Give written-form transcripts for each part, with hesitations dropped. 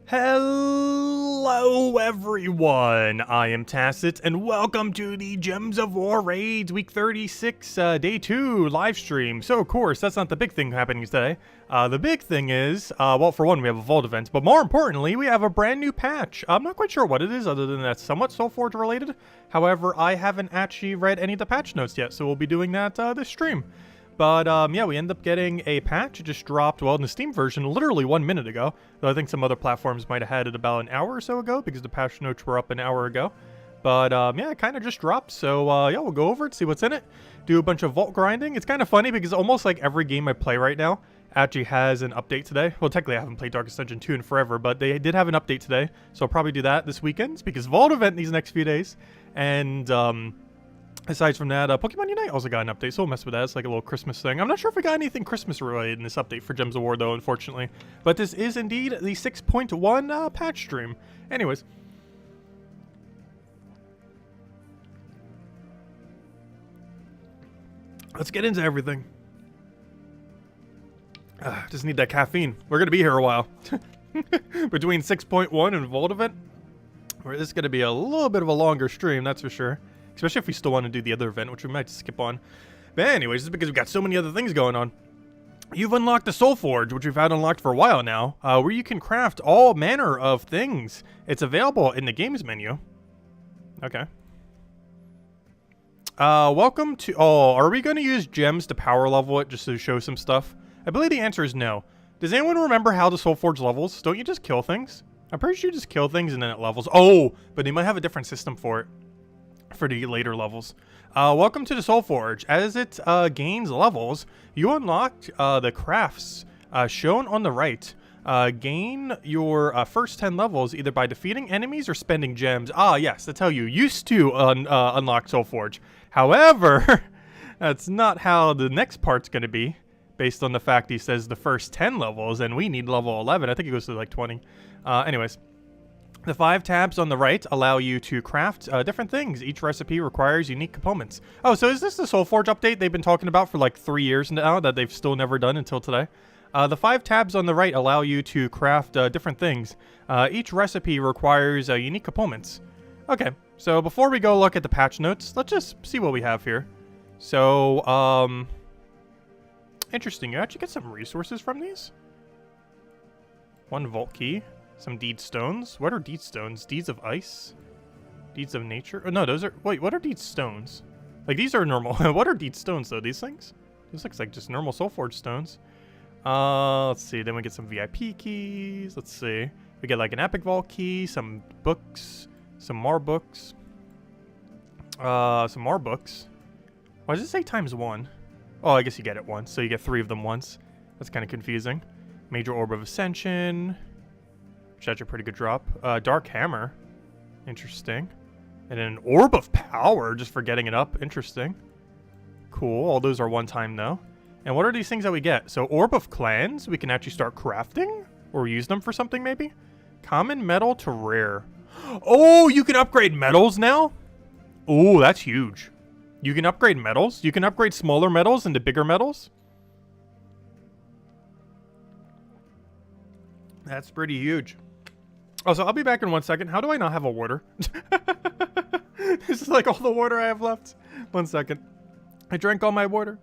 Hello everyone, I am Tacit, and welcome to the Gems of War Raids Week 36, Day 2 live stream. So of course, that's not the big thing happening today. The big thing is, well, for one, we have a Vault event, but more importantly, we have a brand new patch. I'm not quite sure what it is, other than that's somewhat Soulforge related. However, I haven't actually read any of the patch notes yet, so we'll be doing that this stream. But, yeah, we end up getting a patch. It just dropped, well, in the Steam version, literally 1 minute ago. Though I think some other platforms might have had it about an hour or so ago, because the patch notes were up an hour ago. But, yeah, it kind of just dropped. So, yeah, we'll go over it, see what's in it. Do a bunch of vault grinding. It's kind of funny, because almost like every game I play right now actually has an update today. Well, technically, I haven't played Darkest Dungeon 2 in forever, but they did have an update today. So I'll probably do that this weekend, because Vault event these next few days. And, aside from that, Pokemon Unite also got an update, so we'll mess with that. It's like a little Christmas thing. I'm not sure if we got anything Christmas related in this update for Gems of War, though, unfortunately. But this is indeed the 6.1 patch stream. Anyways. Let's get into everything. Just need that caffeine. We're going to be here a while. Between 6.1 and Vault event, this is going to be a little bit of a longer stream, that's for sure. Especially if we still want to do the other event, which we might skip on. But anyways, it's because we've got so many other things going on. You've unlocked the Soulforge, which we've had unlocked for a while now, where you can craft all manner of things. It's available in the games menu. Okay. Welcome to... Oh, are we going to use gems to power level it just to show some stuff? I believe the answer is no. Does anyone remember how the Soulforge levels? Don't you just kill things? I'm pretty sure you just kill things and then it levels. Oh, but they might have a different system for it. For the later levels. Welcome to the Soulforge. As it gains levels, you unlock the crafts shown on the right. Gain your first 10 levels either by defeating enemies or spending gems. Ah, yes, that's how you used to unlock Soulforge. However, that's not how the next part's going to be, based on the fact he says the first 10 levels, and we need level 11. I think it goes to like 20. Anyways. The 5 tabs on the right allow you to craft different things. Each recipe requires unique components. Oh, so is this the Soulforge update they've been talking about for like 3 years now that they've still never done until today? The 5 tabs on the right allow you to craft different things. Each recipe requires unique components. Okay, so before we go look at the patch notes, let's just see what we have here. So, interesting. You actually get some resources from these. 1 vault key. Some deed stones. What are deed stones? Deeds of ice? Deeds of nature? Oh, no, those are... Wait, what are deed stones? Like, these are normal. What are deed stones, though? These things? This looks like just normal Soulforge stones. Let's see. Then we get some VIP keys. Let's see. We get, like, an epic vault key, some books, some more books. Some more books. Why does it say ×1? Oh, I guess you get it once. So you get 3 of them once. That's kind of confusing. Major Orb of Ascension... That's a pretty good drop. Dark Hammer. Interesting. And then an Orb of Power, just for getting it up. Interesting. Cool. All those are one time, though. And what are these things that we get? So, Orb of Clans, we can actually start crafting? Or use them for something, maybe? Common metal to rare. Oh, you can upgrade metals now? Oh, that's huge. You can upgrade metals? You can upgrade smaller metals into bigger metals? That's pretty huge. Also, I'll be back in 1 second. How do I not have a water? This is like all the water I have left. 1 second. I drank all my water.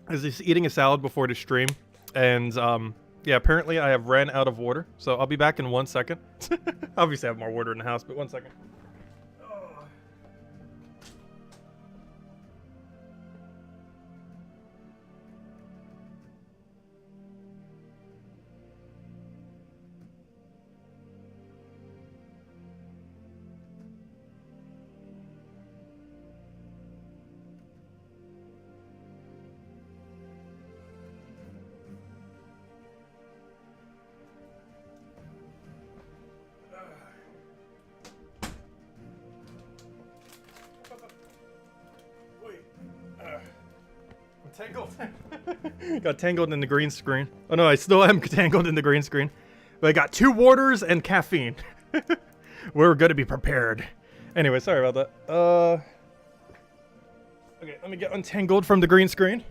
I was just eating a salad before the stream. And, yeah, apparently I have ran out of water. So I'll be back in 1 second. Obviously I have more water in the house, but 1 second. Tangled. Got tangled in the green screen. Oh no, I still am tangled in the green screen. But I got 2 waters and caffeine. We're gonna be prepared. Anyway, sorry about that. Okay, let me get untangled from the green screen.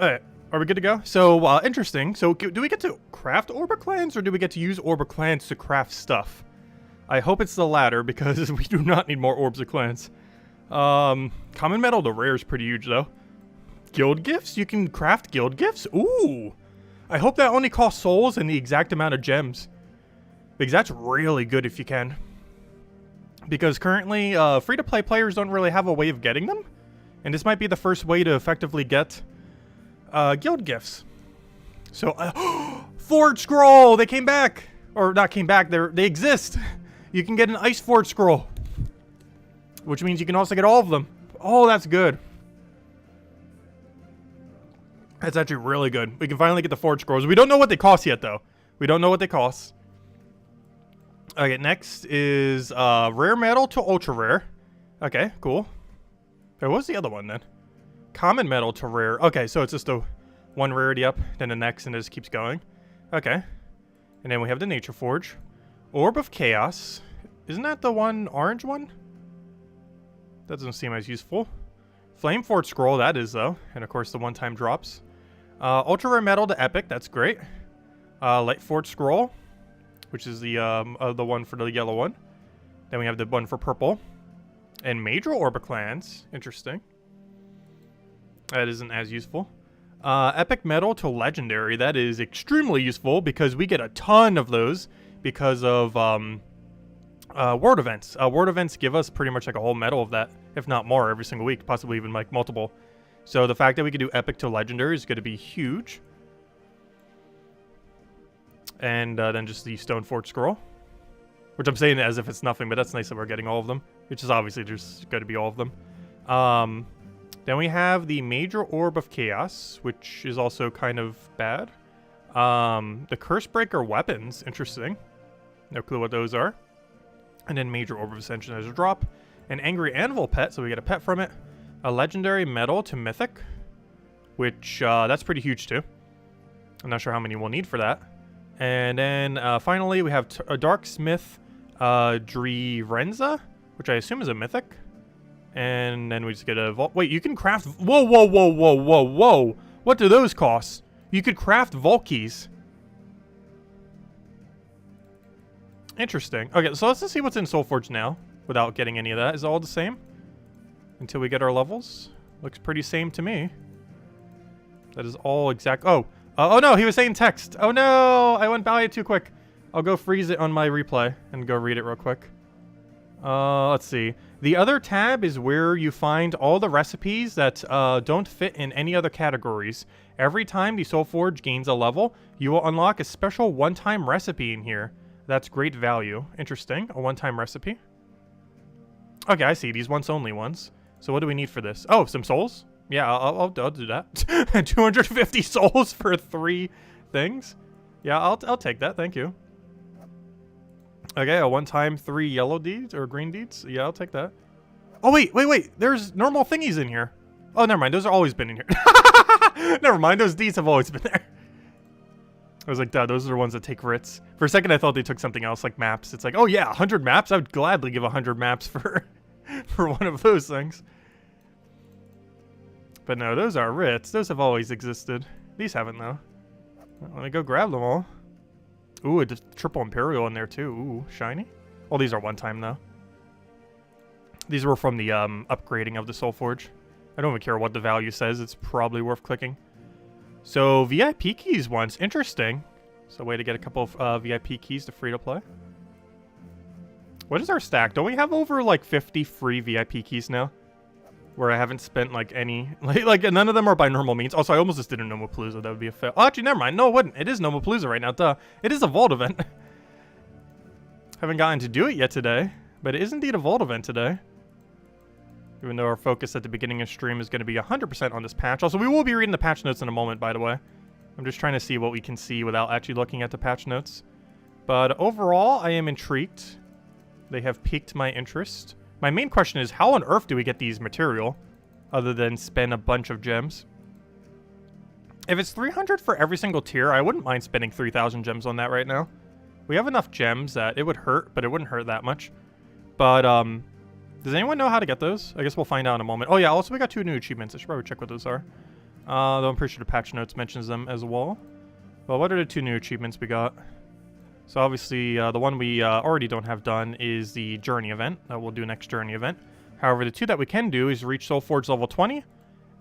Alright, are we good to go? So, interesting. So, do we get to craft Orbiclans, or do we get to use Orbiclans to craft stuff? I hope it's the latter, because we do not need more Orbs of Clans. Common metal to rare is pretty huge, though. Guild gifts? You can craft guild gifts? Ooh! I hope that only costs souls and the exact amount of gems. Because that's really good if you can. Because currently, free-to-play players don't really have a way of getting them. And this might be the first way to effectively get guild gifts. So, Forge Scroll! They came back! Or not came back, they exist! You can get an Ice Forge Scroll. Which means you can also get all of them. Oh, that's good. That's actually really good. We can finally get the Forge Scrolls. We don't know what they cost yet, though. We don't know what they cost. Okay, next is Rare Metal to Ultra Rare. Okay, cool. Wait, what was the other one, then? Common Metal to Rare. Okay, so it's just a one rarity up, then the next, and it just keeps going. Okay. And then we have the Nature Forge. Orb of Chaos. Isn't that the one orange one? That doesn't seem as useful. Flame Forge Scroll, that is, though. And, of course, the one-time drops. Ultra Rare Metal to Epic, that's great. Light Forge Scroll, which is the one for the yellow one. Then we have the one for purple. And Major Orbiclans, interesting. That isn't as useful. Epic Metal to Legendary, that is extremely useful because we get a ton of those because of World Events. World Events give us pretty much like a whole medal of that, if not more, every single week, possibly even like multiple. So the fact that we could do Epic to Legendary is going to be huge. And then just the Stone Forge Scroll, which I'm saying as if it's nothing, but that's nice that we're getting all of them, which is obviously just going to be all of them. Then we have the Major Orb of Chaos, which is also kind of bad. The Cursebreaker Weapons, interesting. No clue what those are. And then Major Orb of Ascension as a drop. An Angry Anvil pet, so we get a pet from it. A Legendary Metal to Mythic, which that's pretty huge too. I'm not sure how many we'll need for that. And then finally we have a Darksmith Drirenza, which I assume is a Mythic. And then we just get a vault. Wait, you can craft. Whoa, whoa, whoa, whoa, whoa, whoa. What do those cost? You could craft vault keys. Interesting. Okay, so let's just see what's in Soulforge now without getting any of that. Is it all the same? Until we get our levels. Looks pretty same to me. That is all exact. Oh. Oh no, he was saying text. Oh no, I went by it too quick. I'll go freeze it on my replay and go read it real quick. Let's see. The other tab is where you find all the recipes that don't fit in any other categories. Every time the Soulforge gains a level, you will unlock a special one-time recipe in here. That's great value. Interesting. A one-time recipe. Okay, I see. These once-only ones. So what do we need for this? Oh, some souls? Yeah, I'll do that. 250 souls for 3 things? Yeah, I'll take that. Thank you. Okay, a one-time 3 yellow deeds or green deeds. Yeah, I'll take that. Oh, wait. There's normal thingies in here. Oh, never mind. Those have always been in here. Never mind. Those deeds have always been there. I was like, duh, those are the ones that take writs. For a second, I thought they took something else, like maps. It's like, oh yeah, 100 maps? I would gladly give 100 maps for, for one of those things. But no, those are writs. Those have always existed. These haven't, though. Well, let me go grab them all. Ooh, a triple Imperial in there, too. Ooh, shiny. Well, these are one-time, though. These were from the upgrading of the Soulforge. I don't even care what the value says. It's probably worth clicking. So, VIP keys once. Interesting. It's a way to get a couple of VIP keys to free-to-play. What is our stack? Don't we have over, like, 50 free VIP keys now? Where I haven't spent, like, any... Like, none of them are by normal means. Also, I almost just did a Nomapalooza. That would be a fail. Oh, actually, never mind. No, it wouldn't. It is Nomapalooza right now. Duh. It is a Vault event. Haven't gotten to do it yet today. But it is indeed a Vault event today. Even though our focus at the beginning of stream is going to be 100% on this patch. Also, we will be reading the patch notes in a moment, by the way. I'm just trying to see what we can see without actually looking at the patch notes. But overall, I am intrigued. They have piqued my interest. My main question is, how on earth do we get these material? Other than spend a bunch of gems. If it's 300 for every single tier, I wouldn't mind spending 3,000 gems on that right now. We have enough gems that it would hurt, but it wouldn't hurt that much. But, does anyone know how to get those? I guess we'll find out in a moment. Oh yeah, also we got 2 new achievements. I should probably check what those are. Though I'm pretty sure the patch notes mentions them as well. Well, what are the 2 new achievements we got? So obviously, the one we already don't have done is the journey event. We'll do next journey event. However, the 2 that we can do is reach Soulforge level 20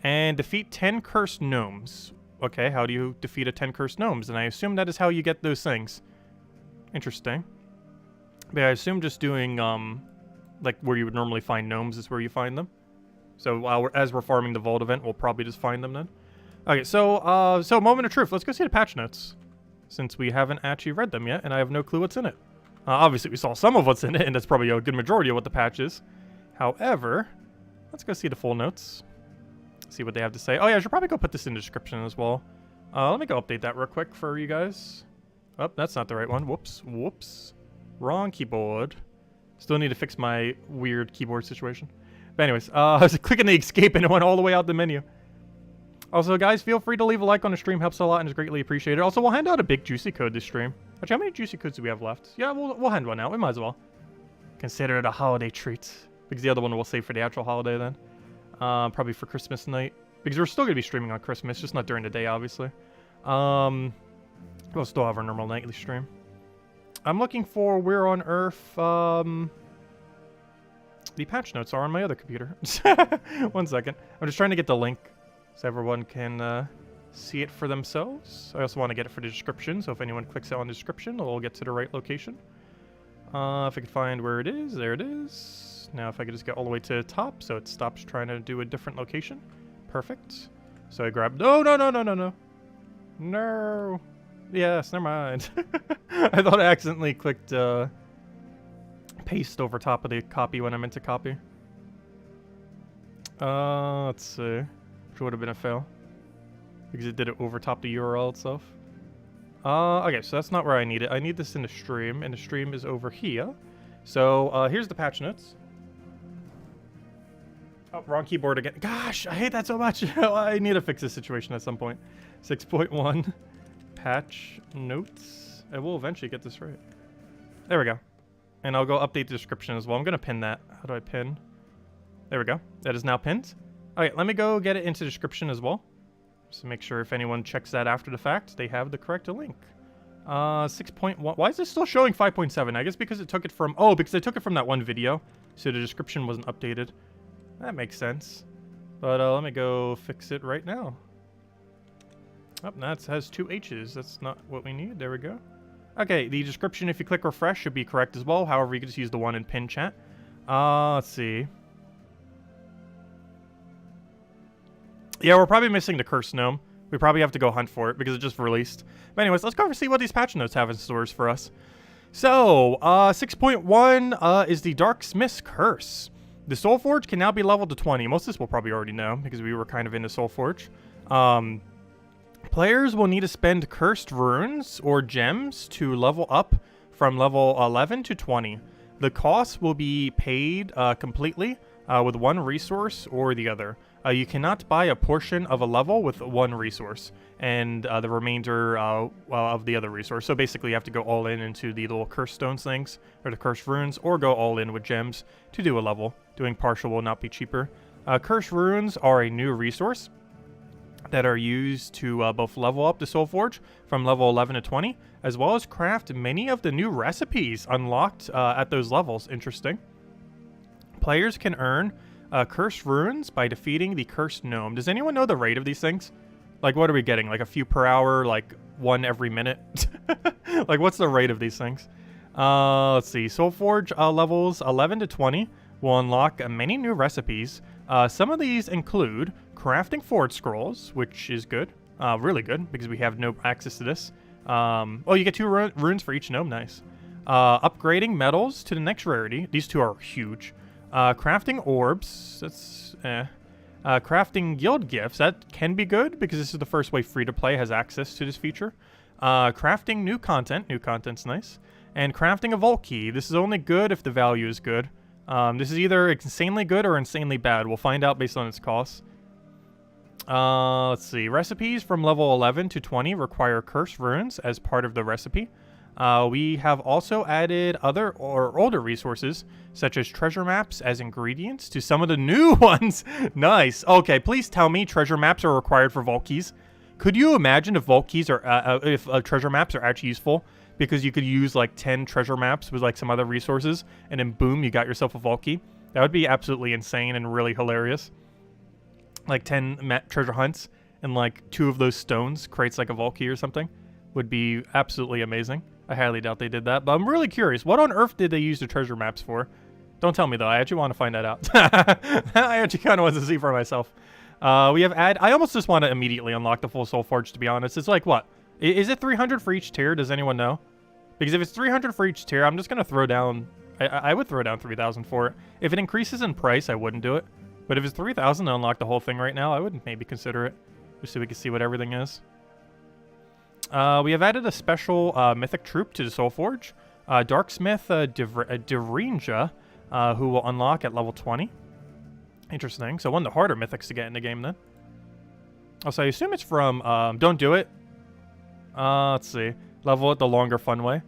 and defeat 10 cursed gnomes. Okay, how do you defeat a 10 cursed gnomes? And I assume that is how you get those things. Interesting. But I assume just doing, like where you would normally find gnomes is where you find them. So as we're farming the vault event, we'll probably just find them then. Okay, so moment of truth. Let's go see the patch notes, since we haven't actually read them yet, and I have no clue what's in it. Obviously, we saw some of what's in it, and that's probably a good majority of what the patch is. However, let's go see the full notes. See what they have to say. Oh yeah, I should probably go put this in the description as well. Let me go update that real quick for you guys. Oh, that's not the right one. Whoops. Whoops. Wrong keyboard. Still need to fix my weird keyboard situation. But anyways, I was clicking the escape and it went all the way out the menu. Also, guys, feel free to leave a like on the stream. Helps a lot and is greatly appreciated. Also, we'll hand out a big juicy code this stream. Actually, how many juicy codes do we have left? Yeah, we'll hand one out. We might as well. Consider it a holiday treat. Because the other one we'll save for the actual holiday then. Probably for Christmas night. Because we're still going to be streaming on Christmas, just not during the day, obviously. We'll still have our normal nightly stream. I'm looking for where on earth, the patch notes are on my other computer. 1 second. I'm just trying to get the link so everyone can see it for themselves. I also want to get it for the description, so if anyone clicks out on the description, it'll get to the right location. If I could find where it is, there it is. Now if I could just get all the way to the top so it stops trying to do a different location. Perfect. So I grabbed... No. No. Yes, never mind. I thought I accidentally clicked paste over top of the copy when I meant to copy. Let's see. Which would have been a fail. Because it did it over top the URL itself. Okay, so that's not where I need it. I need this in the stream, and the stream is over here. So, here's the patch notes. Oh, wrong keyboard again. Gosh, I hate that so much. I need to fix this situation at some point. 6.1 patch notes. I will eventually get this right. There we go. And I'll go update the description as well. I'm going to pin that. How do I pin? There we go. That is now pinned. Okay, let me go get it into the description as well. Just to make sure if anyone checks that after the fact, they have the correct link. 6.1. Why is this still showing 5.7? I guess because it took it from... Oh, because I took it from that one video. So the description wasn't updated. That makes sense. But let me go fix it right now. Oh, that has 2 H's. That's not what we need. There we go. Okay, the description, if you click refresh, should be correct as well. However, you can just use the one in pin chat. Let's see. Yeah, we're probably missing the cursed gnome. We probably have to go hunt for it because it just released. But anyways, let's go see what these patch notes have in stores for us. So, 6.1 is the Dark Smith's Curse. The Soulforge can now be leveled to 20. Most of this we'll probably already know because we were kind of into Soulforge. Players will need to spend cursed runes or gems to level up from level 11 to 20. The cost will be paid completely with one resource or the other. You cannot buy a portion of a level with one resource and the remainder of the other resource. So basically you have to go all in into the little cursed stones things or the cursed runes, or go all in with gems to do a level. Doing partial will not be cheaper. Cursed runes are a new resource that are used to both level up the Soulforge from level 11 to 20, as well as craft many of the new recipes unlocked at those levels. Interesting. Players can earn cursed runes by defeating the cursed gnome. Does anyone know the rate of these things? Like, what are we getting? Like a few per hour? Like 1 every minute? Like, what's the rate of these things? Let's see. Soulforge levels 11 to 20 will unlock many new recipes. Some of these include crafting forge scrolls, which is good. Really good, because we have no access to this. Oh, you get 2 runes for each gnome. Nice. Upgrading metals to the next rarity. These 2 are huge. Crafting orbs. That's crafting guild gifts. That can be good, because this is the first way free-to-play has access to this feature. Crafting new content. New content's nice. And crafting a vault key. This is only good if the value is good. This is either insanely good or insanely bad. We'll find out based on its costs. Let's see. Recipes from level 11 to 20 require cursed runes as part of the recipe. We have also added other or older resources, such as treasure maps as ingredients to some of the new ones. Nice. Okay, please tell me treasure maps are required for vault keys. Could you imagine if vault keys are, if treasure maps are actually useful? Because you could use like 10 treasure maps with like some other resources, and then boom, you got yourself a vault key. That would be absolutely insane and really hilarious. Like 10 treasure hunts, and like 2 of those stones creates like a vault key or something. Would be absolutely amazing. I highly doubt they did that, but I'm really curious. What on earth did they use the treasure maps for? Don't tell me though. I actually want to find that out. I actually kind of want to see for myself. We have I almost just want to immediately unlock the full Soul Forge, to be honest. It's like, what? Is it 300 for each tier? Does anyone know? Because if it's 300 for each tier, I'm just going to throw down... I would throw down 3,000 for it. If it increases in price, I wouldn't do it. But if it's 3,000 to unlock the whole thing right now, I would maybe consider it. Just so we can see what everything is. We have added a special mythic troop to the Soul Forge. Darksmith Devrinja, who will unlock at level 20. Interesting. So one of the harder mythics to get in the game then. Also, I assume it's from... don't do it. Let's see. Level it the longer fun way.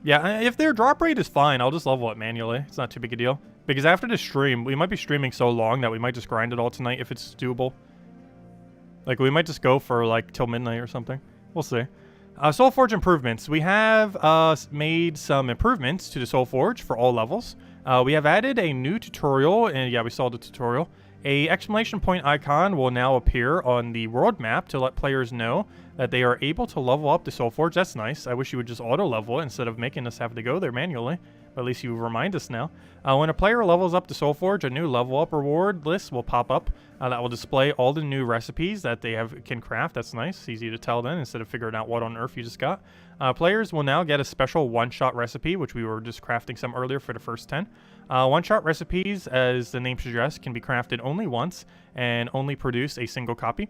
Yeah, if their drop rate is fine, I'll just level it manually. It's not too big a deal. Because after this stream, we might be streaming so long that we might just grind it all tonight if it's doable. Like, we might just go for, like, till midnight or something. We'll see. Soul Forge improvements. We have made some improvements to the Soul Forge for all levels. We have added a new tutorial, and yeah, we saw the tutorial. A exclamation point icon will now appear on the world map to let players know that they are able to level up the Soul Forge. That's nice. I wish you would just auto-level it instead of making us have to go there manually. But at least you remind us now. When a player levels up the Soul Forge, a new level up reward list will pop up that will display all the new recipes that they can craft. That's nice. Easy to tell then instead of figuring out what on earth you just got. Players will now get a special one-shot recipe, which we were just crafting some earlier for the first 10. One-shot recipes, as the name suggests, can be crafted only once and only produce a single copy.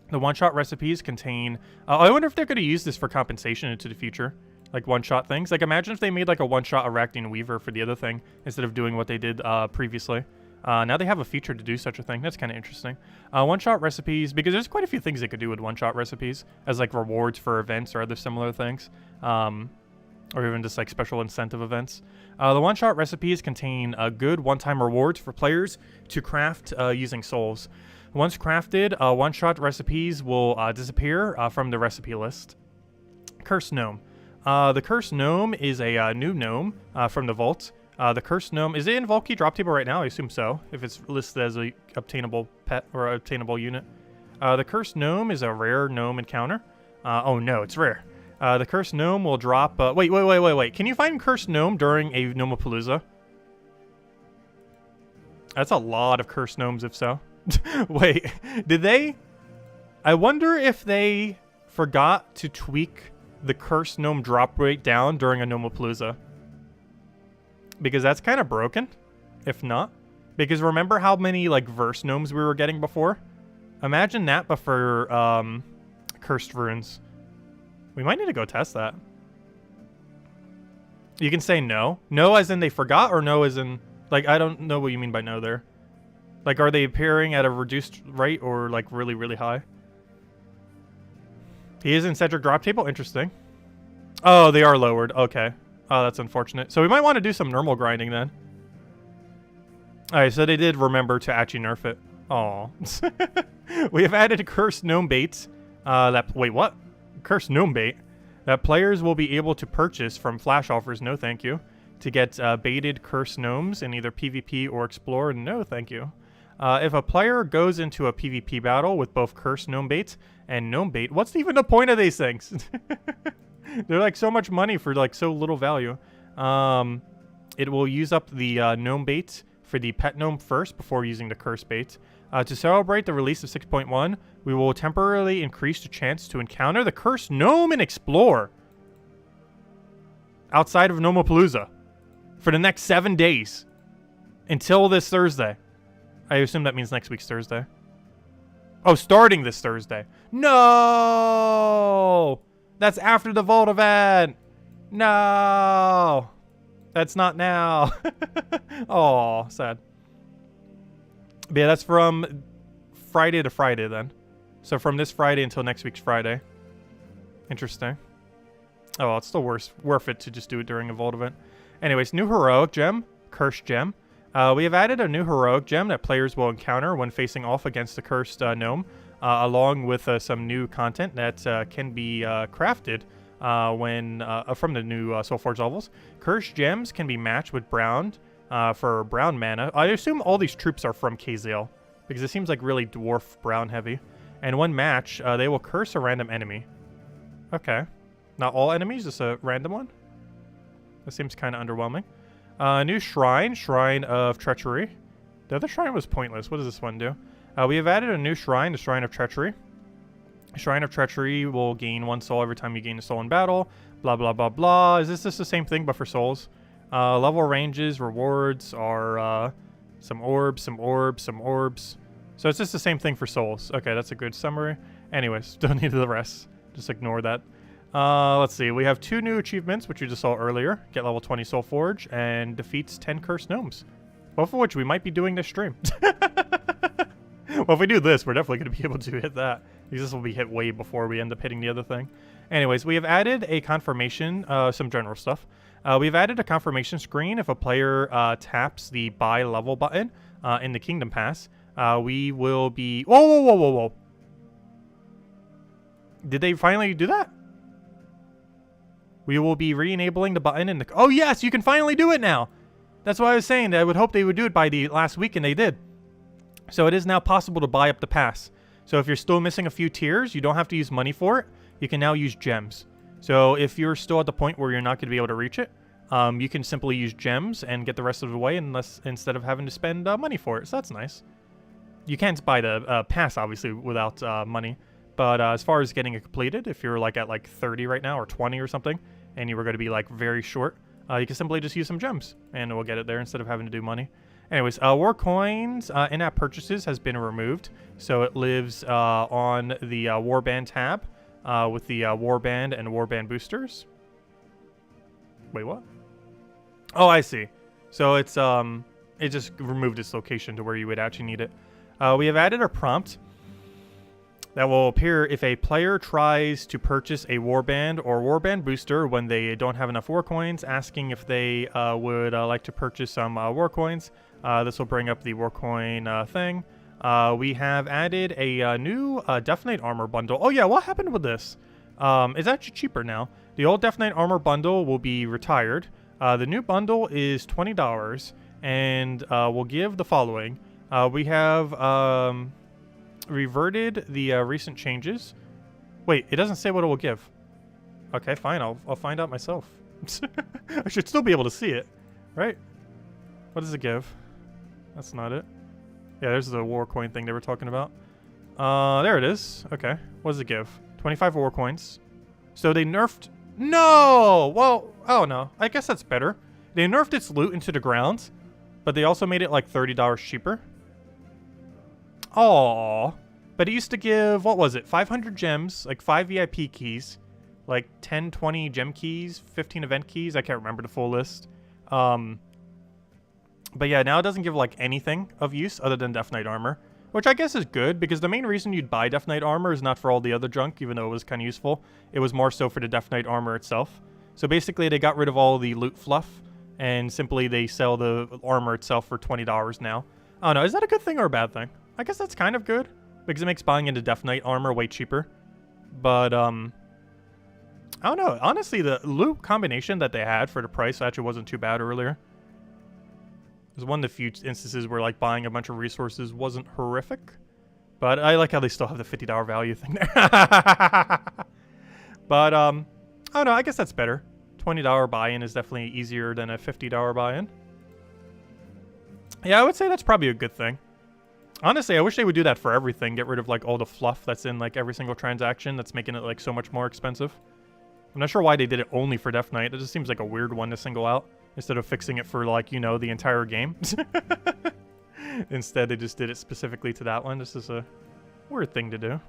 The one-shot recipes contain... I wonder if they're going to use this for compensation into the future. Like one-shot things. Like imagine if they made like a one-shot Arachnian Weaver for the other thing instead of doing what they did previously. Now they have a feature to do such a thing. That's kind of interesting. One-shot recipes, because there's quite a few things they could do with one-shot recipes as like rewards for events or other similar things. Or even just like special incentive events. The one-shot recipes contain good one-time rewards for players to craft using souls. Once crafted, one-shot recipes will disappear from the recipe list. Cursed Gnome. The Cursed Gnome is a new gnome from the vault. The Cursed Gnome, is it in Vault Key drop table right now? I assume so, if it's listed as a obtainable pet or obtainable unit. The Cursed Gnome is a rare gnome encounter. Oh no, it's rare. The Cursed Gnome will drop... wait. Can you find Cursed Gnome during a Gnomapalooza? That's a lot of Cursed Gnomes, if so. Wait, did they... I wonder if they forgot to tweak the Cursed Gnome drop rate down during a Gnomapalooza. Because that's kind of broken, if not. Because remember how many, like, verse gnomes we were getting before? Imagine that, but for, cursed runes. We might need to go test that. You can say no. No as in they forgot, or no as in... Like, I don't know what you mean by no there. Like, are they appearing at a reduced rate, or, like, really, really high? He is in Cedric drop table? Interesting. Oh, they are lowered. Okay. Oh, that's unfortunate. So we might want to do some normal grinding then. Alright, so they did remember to actually nerf it. Aw. We have added Cursed Gnome baits. Wait, what? Cursed Gnome bait. That players will be able to purchase from flash offers, no thank you. To get baited Cursed Gnomes in either PvP or Explore, no thank you. If a player goes into a PvP battle with both Cursed Gnome baits and Gnome bait, what's even the point of these things? They're like so much money for like so little value. It will use up the gnome bait for the pet gnome first before using the curse bait. To celebrate the release of 6.1, we will temporarily increase the chance to encounter the cursed gnome and explore outside of Gnomapalooza for the next 7 days until this Thursday. I assume that means next week's Thursday. Oh, starting this Thursday. No! That's after the Vault event! No! That's not now. Oh, sad. But yeah, that's from Friday to Friday then. So from this Friday until next week's Friday. Interesting. Oh, well, it's still worth it to just do it during a vault event. Anyways, new heroic gem, cursed gem. We have added a new heroic gem that players will encounter when facing off against the cursed gnome, along with some new content that can be crafted from the new Soulforge levels. Cursed gems can be matched with brown for brown mana. I assume all these troops are from KZL, because it seems like really dwarf brown heavy. And when matched, they will curse a random enemy. Okay. Not all enemies, just a random one? That seems kind of underwhelming. New shrine, Shrine of Treachery. The other shrine was pointless. What does this one do? We have added a new shrine, the Shrine of Treachery. Shrine of Treachery will gain 1 soul every time you gain a soul in battle. Blah, blah, blah, blah. Is this just the same thing, but for souls? Level ranges, rewards are some orbs, some orbs, some orbs. So it's just the same thing for souls. Okay, that's a good summary. Anyways, don't need the rest. Just ignore that. Let's see. We have 2 new achievements, which you just saw earlier. Get level 20 Soulforge and defeats 10 cursed gnomes. Both of which we might be doing this stream. Well, if we do this, we're definitely going to be able to hit that. Because this will be hit way before we end up hitting the other thing. Anyways, we have added a confirmation, some general stuff. We've added a confirmation screen if a player taps the buy level button in the Kingdom Pass. We will be... Whoa, whoa, whoa, whoa, whoa. Did they finally do that? We will be re-enabling the button in the... Oh, yes, you can finally do it now. That's why I was saying that I would hope they would do it by the last week, and they did. So it is now possible to buy up the pass. So if you're still missing a few tiers, you don't have to use money for it. You can now use gems. So if you're still at the point where you're not going to be able to reach it, you can simply use gems and get the rest of the way instead of having to spend money for it. So that's nice. You can't buy the pass, obviously, without money. But as far as getting it completed, if you're like at like 30 right now or 20 or something, and you were going to be like very short, you can simply just use some gems and we'll get it there instead of having to do money. Anyways, war coins in-app purchases has been removed, so it lives on the warband tab with the warband and warband boosters. Wait, what? Oh, I see. So it's it just removed its location to where you would actually need it. We have added a prompt that will appear if a player tries to purchase a warband or warband booster when they don't have enough war coins, asking if they would like to purchase some war coins. This will bring up the war coin thing. We have added a new Death Knight armor bundle. Oh yeah, what happened with this? It's actually cheaper now. The old Death Knight armor bundle will be retired. The new bundle is $20 and will give the following. We have reverted the recent changes. Wait, it doesn't say what it will give. Okay, fine. I'll find out myself. I should still be able to see it, right? What does it give? That's not it. Yeah, there's the war coin thing they were talking about. There it is. Okay. What does it give? 25 war coins. So they nerfed... No! Well, oh no. I guess that's better. They nerfed its loot into the ground, but they also made it like $30 cheaper. Aww. But it used to give, what was it? 500 gems, like 5 VIP keys, like 10, 20 gem keys, 15 event keys. I can't remember the full list. But yeah, now it doesn't give like anything of use other than Death Knight armor, which I guess is good because the main reason you'd buy Death Knight armor is not for all the other junk, even though it was kind of useful. It was more so for the Death Knight armor itself. So basically they got rid of all the loot fluff and simply they sell the armor itself for $20 now. I don't know, is that a good thing or a bad thing? I guess that's kind of good because it makes buying into Death Knight armor way cheaper. But I don't know. Honestly, the loot combination that they had for the price actually wasn't too bad earlier. It was one of the few instances where like buying a bunch of resources wasn't horrific. But I like how they still have the $50 value thing there. But I don't know. I guess that's better. $20 buy-in is definitely easier than a $50 buy-in. Yeah, I would say that's probably a good thing. Honestly, I wish they would do that for everything. Get rid of like all the fluff that's in like every single transaction that's making it like so much more expensive. I'm not sure why they did it only for Death Knight. It just seems like a weird one to single out instead of fixing it for like, you know, the entire game. Instead, they just did it specifically to that one. This is a weird thing to do.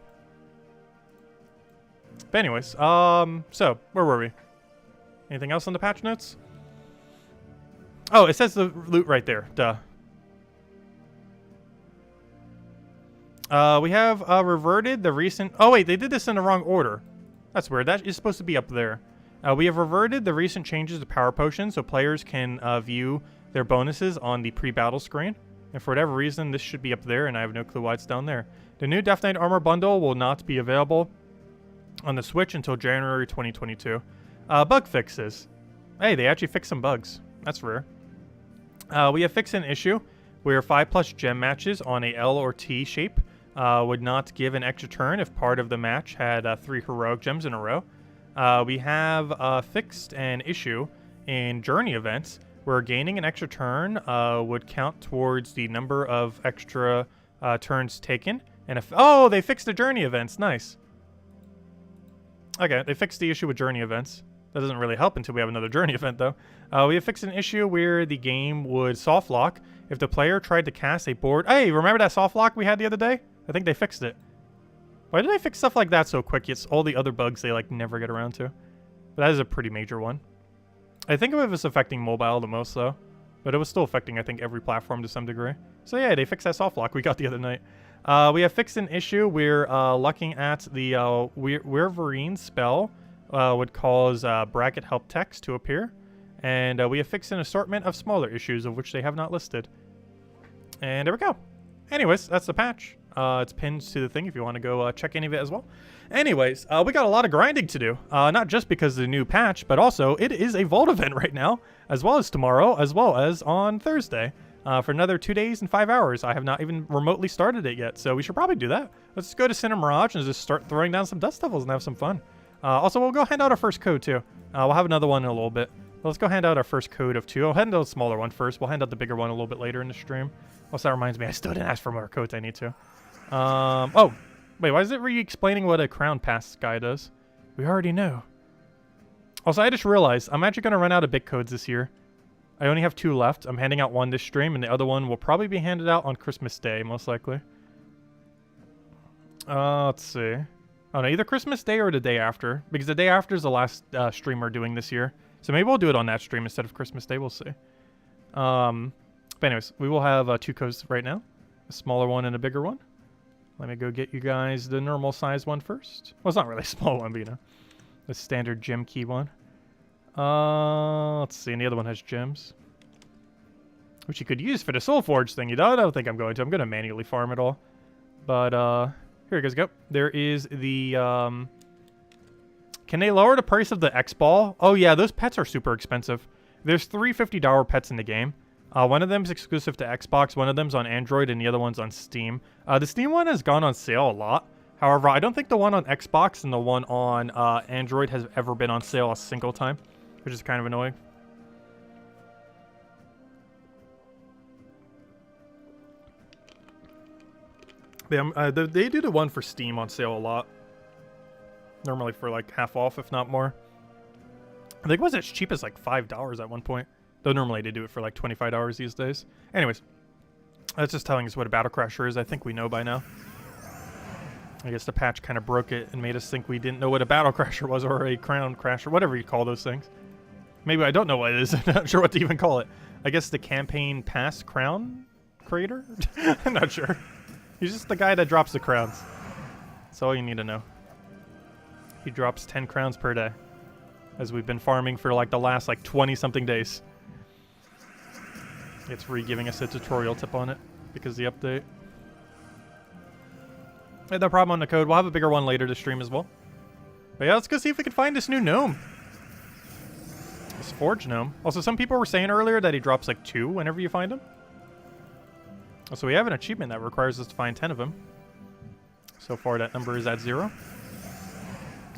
But anyways, so where were we? Anything else on the patch notes? Oh, it says the loot right there. Duh. We have reverted the recent... Oh, wait, they did this in the wrong order. That's weird. That is supposed to be up there. We have reverted the recent changes to power potions so players can view their bonuses on the pre-battle screen. And for whatever reason, this should be up there, and I have no clue why it's down there. The new Death Knight Armor Bundle will not be available on the Switch until January 2022. Bug fixes. Hey, they actually fixed some bugs. That's rare. We have fixed an issue where 5+ gem matches on a L or T shape would not give an extra turn if part of the match had 3 heroic gems in a row. We have fixed an issue in journey events where gaining an extra turn would count towards the number of extra turns taken. And if they fixed the journey events. Nice. Okay, they fixed the issue with journey events. That doesn't really help until we have another journey event, though. We have fixed an issue where the game would soft lock if the player tried to cast a board. Hey, remember that soft lock we had the other day? I think they fixed it. Why did they fix stuff like that so quick? It's all the other bugs they like never get around to. But that is a pretty major one. I think it was affecting mobile the most, though. But it was still affecting, I think, every platform to some degree. So yeah, they fixed that soft lock we got the other night. We have fixed an issue where looking at the Werverine spell would cause bracket help text to appear. And we have fixed an assortment of smaller issues of which they have not listed. And there we go. Anyways, that's the patch. It's pinned to the thing if you want to go check any of it as well. Anyways, we got a lot of grinding to do. Not just because of the new patch, but also it is a Vault event right now, as well as tomorrow, as well as on Thursday. For another 2 days and 5 hours. I have not even remotely started it yet, so we should probably do that. Let's go to Center Mirage and just start throwing down some Dust Devils and have some fun. Also, we'll go hand out our first code, too. We'll have another one in a little bit. But let's go hand out our first code of 2. I'll hand out a smaller one first. We'll hand out the bigger one a little bit later in the stream. Also, that reminds me, I still didn't ask for more codes I need to. Oh, wait, why is it re-explaining what a Crown Pass guy does? We already know. Also, I just realized I'm actually going to run out of big codes this year. I only have 2 left. I'm handing out 1 this stream, and the other one will probably be handed out on Christmas Day, most likely. Let's see. Oh, no, either Christmas Day or the day after, because the day after is the last stream we're doing this year. So maybe we'll do it on that stream instead of Christmas Day. We'll see. But anyways, we will have 2 codes right now. A smaller one and a bigger one. Let me go get you guys the normal size one first. Well, it's not really a small one, but you know. The standard gem key one. Let's see. And the other one has gems. Which you could use for the Soul Forge thing. You know, I don't think I'm going to. I'm going to manually farm it all. But, here you guys go. There is the, Can they lower the price of the X-Ball? Oh, yeah. Those pets are super expensive. There's 3 $50 pets in the game. One of them is exclusive to Xbox, one of them's on Android, and the other one's on Steam. The Steam one has gone on sale a lot. However, I don't think the one on Xbox and the one on Android has ever been on sale a single time, which is kind of annoying. They do the one for Steam on sale a lot. Normally for like half off, if not more. I think it was as cheap as like $5 at one point. Though normally they do it for like $25 these days. Anyways, that's just telling us what a Battle Crasher is. I think we know by now. I guess the patch kind of broke it and made us think we didn't know what a Battle Crasher was or a Crown Crasher, whatever you call those things. Maybe I don't know what it is. I'm not sure what to even call it. I guess the Campaign Pass Crown Creator? I'm not sure. He's just the guy that drops the crowns. That's all you need to know. He drops 10 crowns per day. As we've been farming for like the last like 20-something days. It's re-giving us a tutorial tip on it because of the update. I had no problem on the code. We'll have a bigger one later to stream as well. But yeah, let's go see if we can find this new gnome. This Forge gnome. Also, some people were saying earlier that he drops like 2 whenever you find him. So we have an achievement that requires us to find 10 of them. So far, that number is at 0.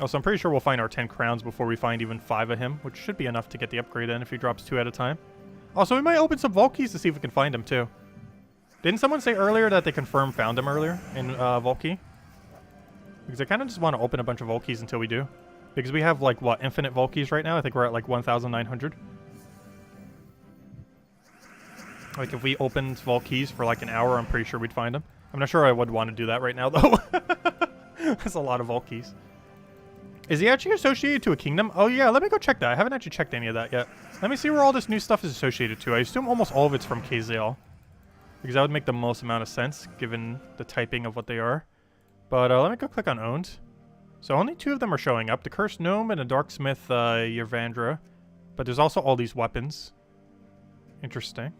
Also, I'm pretty sure we'll find our 10 crowns before we find even 5 of him, which should be enough to get the upgrade in if he drops 2 at a time. Also, we might open some vault keys to see if we can find him, too. Didn't someone say earlier that they confirmed found him earlier in vault key? Because I kind of just want to open a bunch of vault keys until we do. Because we have, like, what, infinite vault keys right now? I think we're at, like, 1,900. Like, if we opened vault keys for, like, an hour, I'm pretty sure we'd find him. I'm not sure I would want to do that right now, though. That's a lot of vault keys. Is he actually associated to a kingdom? Oh, yeah, let me go check that. I haven't actually checked any of that yet. Let me see where all this new stuff is associated to. I assume almost all of it's from KZL. Because that would make the most amount of sense, given the typing of what they are. But let me go click on Owned. So only 2 of them are showing up. The Cursed Gnome and a Darksmith Yervandra. But there's also all these weapons. Interesting.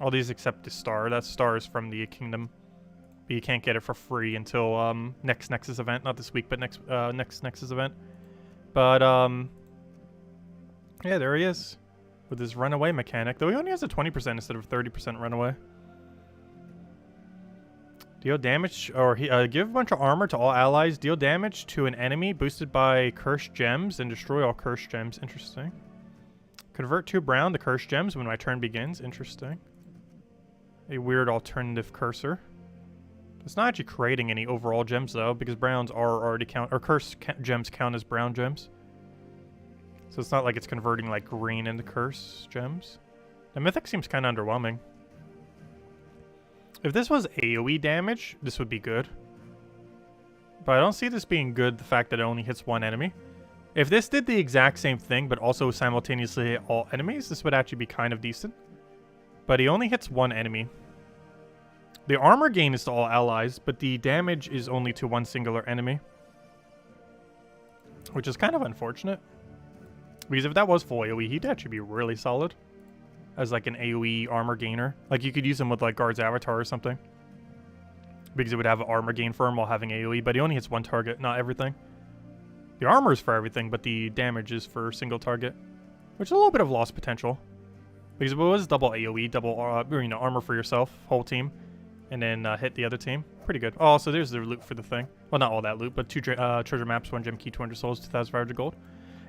All these except the star. That star is from the kingdom. But you can't get it for free until next Nexus event. Not this week, but next Nexus event. But yeah, there he is. With his runaway mechanic. Though he only has a 20% instead of 30% runaway. Deal damage, or give a bunch of armor to all allies. Deal damage to an enemy boosted by cursed gems and destroy all cursed gems. Interesting. Convert 2 brown to cursed gems when my turn begins. Interesting. A weird alternative cursor. It's not actually creating any overall gems though, because browns are already cursed gems count as brown gems. So it's not like it's converting like green into cursed gems. The mythic seems kind of underwhelming. If this was AoE damage, this would be good. But I don't see this being good, the fact that it only hits 1 enemy. If this did the exact same thing, but also simultaneously hit all enemies, this would actually be kind of decent. But he only hits 1 enemy. The armor gain is to all allies, but the damage is only to 1 singular enemy. Which is kind of unfortunate. Because if that was full AoE, he'd actually be really solid. As like an AoE armor gainer. Like you could use him with like Guard's Avatar or something. Because it would have armor gain for him while having AoE, but he only hits 1 target, not everything. The armor is for everything, but the damage is for single target. Which is a little bit of lost potential. Because if it was double AoE, double armor for yourself, whole team, and then hit the other team. Pretty good. Oh, so there's the loot for the thing. Well, not all that loot, but 2 treasure maps, 1 gem key, 200 souls, 2,500 gold.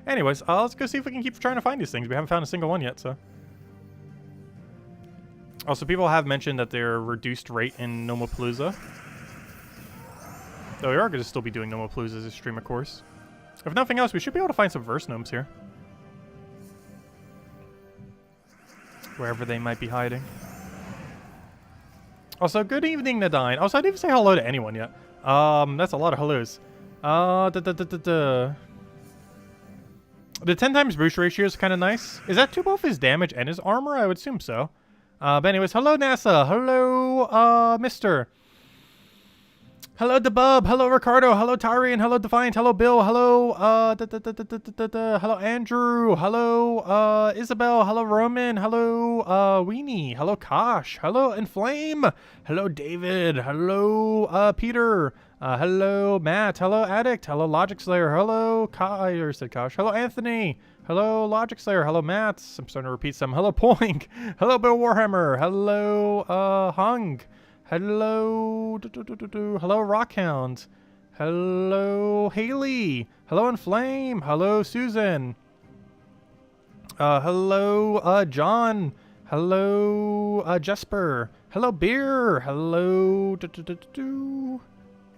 Anyways, let's go see if we can keep trying to find these things. We haven't found a single one yet, so... Also, people have mentioned that they're reduced rate in Nomopalooza. Though we are going to still be doing Nomopalooza as a stream, of course. If nothing else, we should be able to find some verse gnomes here. Wherever they might be hiding. Also, good evening, Nadine. Also, I didn't even say hello to anyone yet. That's a lot of hellos. The 10 times boost ratio is kind of nice. Is that to both his damage and his armor? I would assume so. But anyways, hello NASA, hello Mister, hello DeBub, hello Ricardo, hello Tyrion, hello Defiant, hello Bill, hello hello Andrew, hello Isabel, hello Roman, hello Weenie, hello Kosh, hello Inflame, hello David, hello Peter, hello Matt, hello Addict, hello Logic Slayer, hello I said Kosh, hello Anthony. Hello, Logic Slayer. Hello, Mats. I'm starting to repeat some. Hello, Poink. Hello, Bill Warhammer. Hello, Hung. Hello, hello, Rockhound. Hello, Haley. Hello, Inflame. Hello, Susan. Hello, John. Hello, Jesper. Hello, Beer. Hello,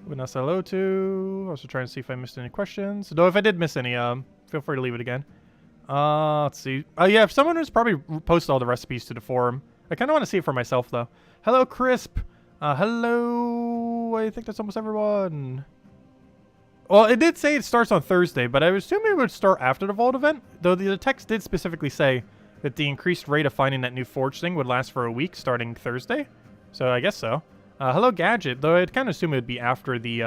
Vanessa, hello to. Also trying to see if I missed any questions. Though if I did miss any, feel free to leave it again. Let's see. Yeah, if someone has probably posted all the recipes to the forum. I kind of want to see it for myself, though. Hello, Crisp. Hello. I think that's almost everyone. Well, it did say it starts on Thursday, but I assume it would start after the Vault event. Though the text did specifically say that the increased rate of finding that new Forge thing would last for a week starting Thursday. So I guess so. Hello, Gadget. Though I'd kind of assume it would be after the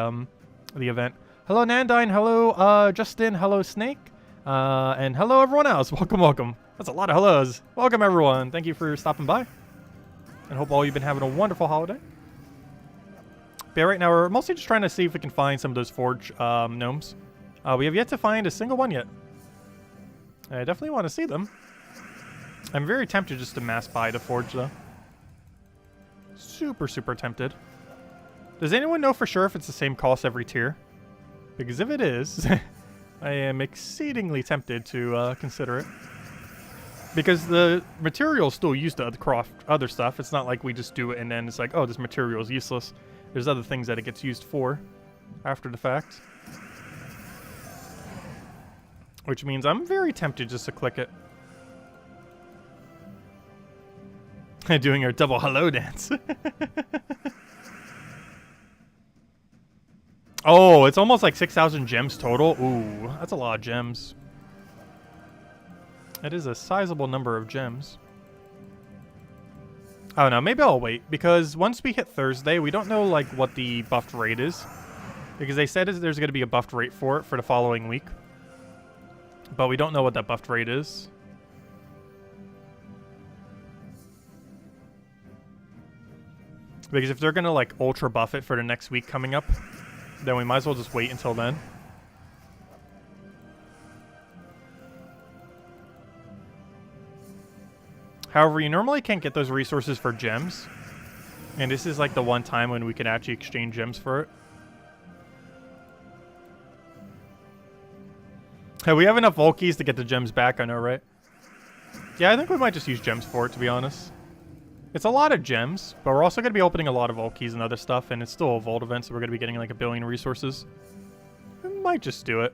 event. Hello, Nandine. Hello, Justin. Hello, Snake. And hello everyone else. Welcome, welcome. That's a lot of hellos. Welcome everyone. Thank you for stopping by. And hope all you've been having a wonderful holiday. But yeah, right now we're mostly just trying to see if we can find some of those Forge gnomes. We have yet to find a single one yet. I definitely want to see them. I'm very tempted just to mass buy the Forge though. Super, super tempted. Does anyone know for sure if it's the same cost every tier? Because if it is... I am exceedingly tempted to consider it. Because the material is still used to craft other stuff. It's not like we just do it and then it's like, oh, this material is useless. There's other things that it gets used for after the fact. Which means I'm very tempted just to click it. Doing our double hello dance. Oh, it's almost like 6,000 gems total. Ooh, that's a lot of gems. That is a sizable number of gems. I don't know, maybe I'll wait, because once we hit Thursday, we don't know like what the buffed rate is. Because they said there's going to be a buffed rate for it for the following week. But we don't know what that buffed rate is. Because if they're going to, like, ultra buff it for the next week coming up, then we might as well just wait until then. However, you normally can't get those resources for gems. And this is, like, the one time when we can actually exchange gems for it. Hey, we have enough Volkies to get the gems back, I know, right? Yeah, I think we might just use gems for it, to be honest. It's a lot of gems, but we're also going to be opening a lot of Volkies and other stuff, and it's still a Vault event, so we're going to be getting like 1 billion resources. We might just do it.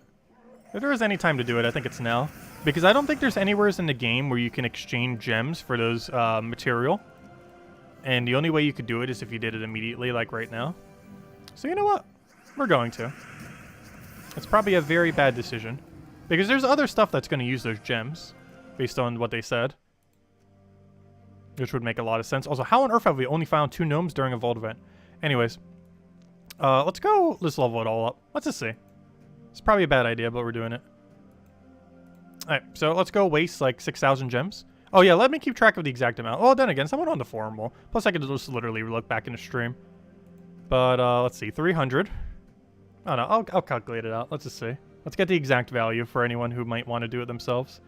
If there is any time to do it, I think it's now. Because I don't think there's anywhere in the game where you can exchange gems for those material. And the only way you could do it is if you did it immediately, like right now. So you know what? We're going to. It's probably a very bad decision. Because there's other stuff that's going to use those gems, based on what they said. Which would make a lot of sense. Also, how on earth have we only found 2 gnomes during a Vault event? Anyways. Let's level it all up. Let's just see. It's probably a bad idea, but we're doing it. Alright, so let's go waste like 6,000 gems. Oh yeah, let me keep track of the exact amount. Oh, then again, someone on the forum will. Plus I could just literally look back in the stream. But, let's see, 300. Oh no, I'll calculate it out. Let's just see. Let's get the exact value for anyone who might want to do it themselves.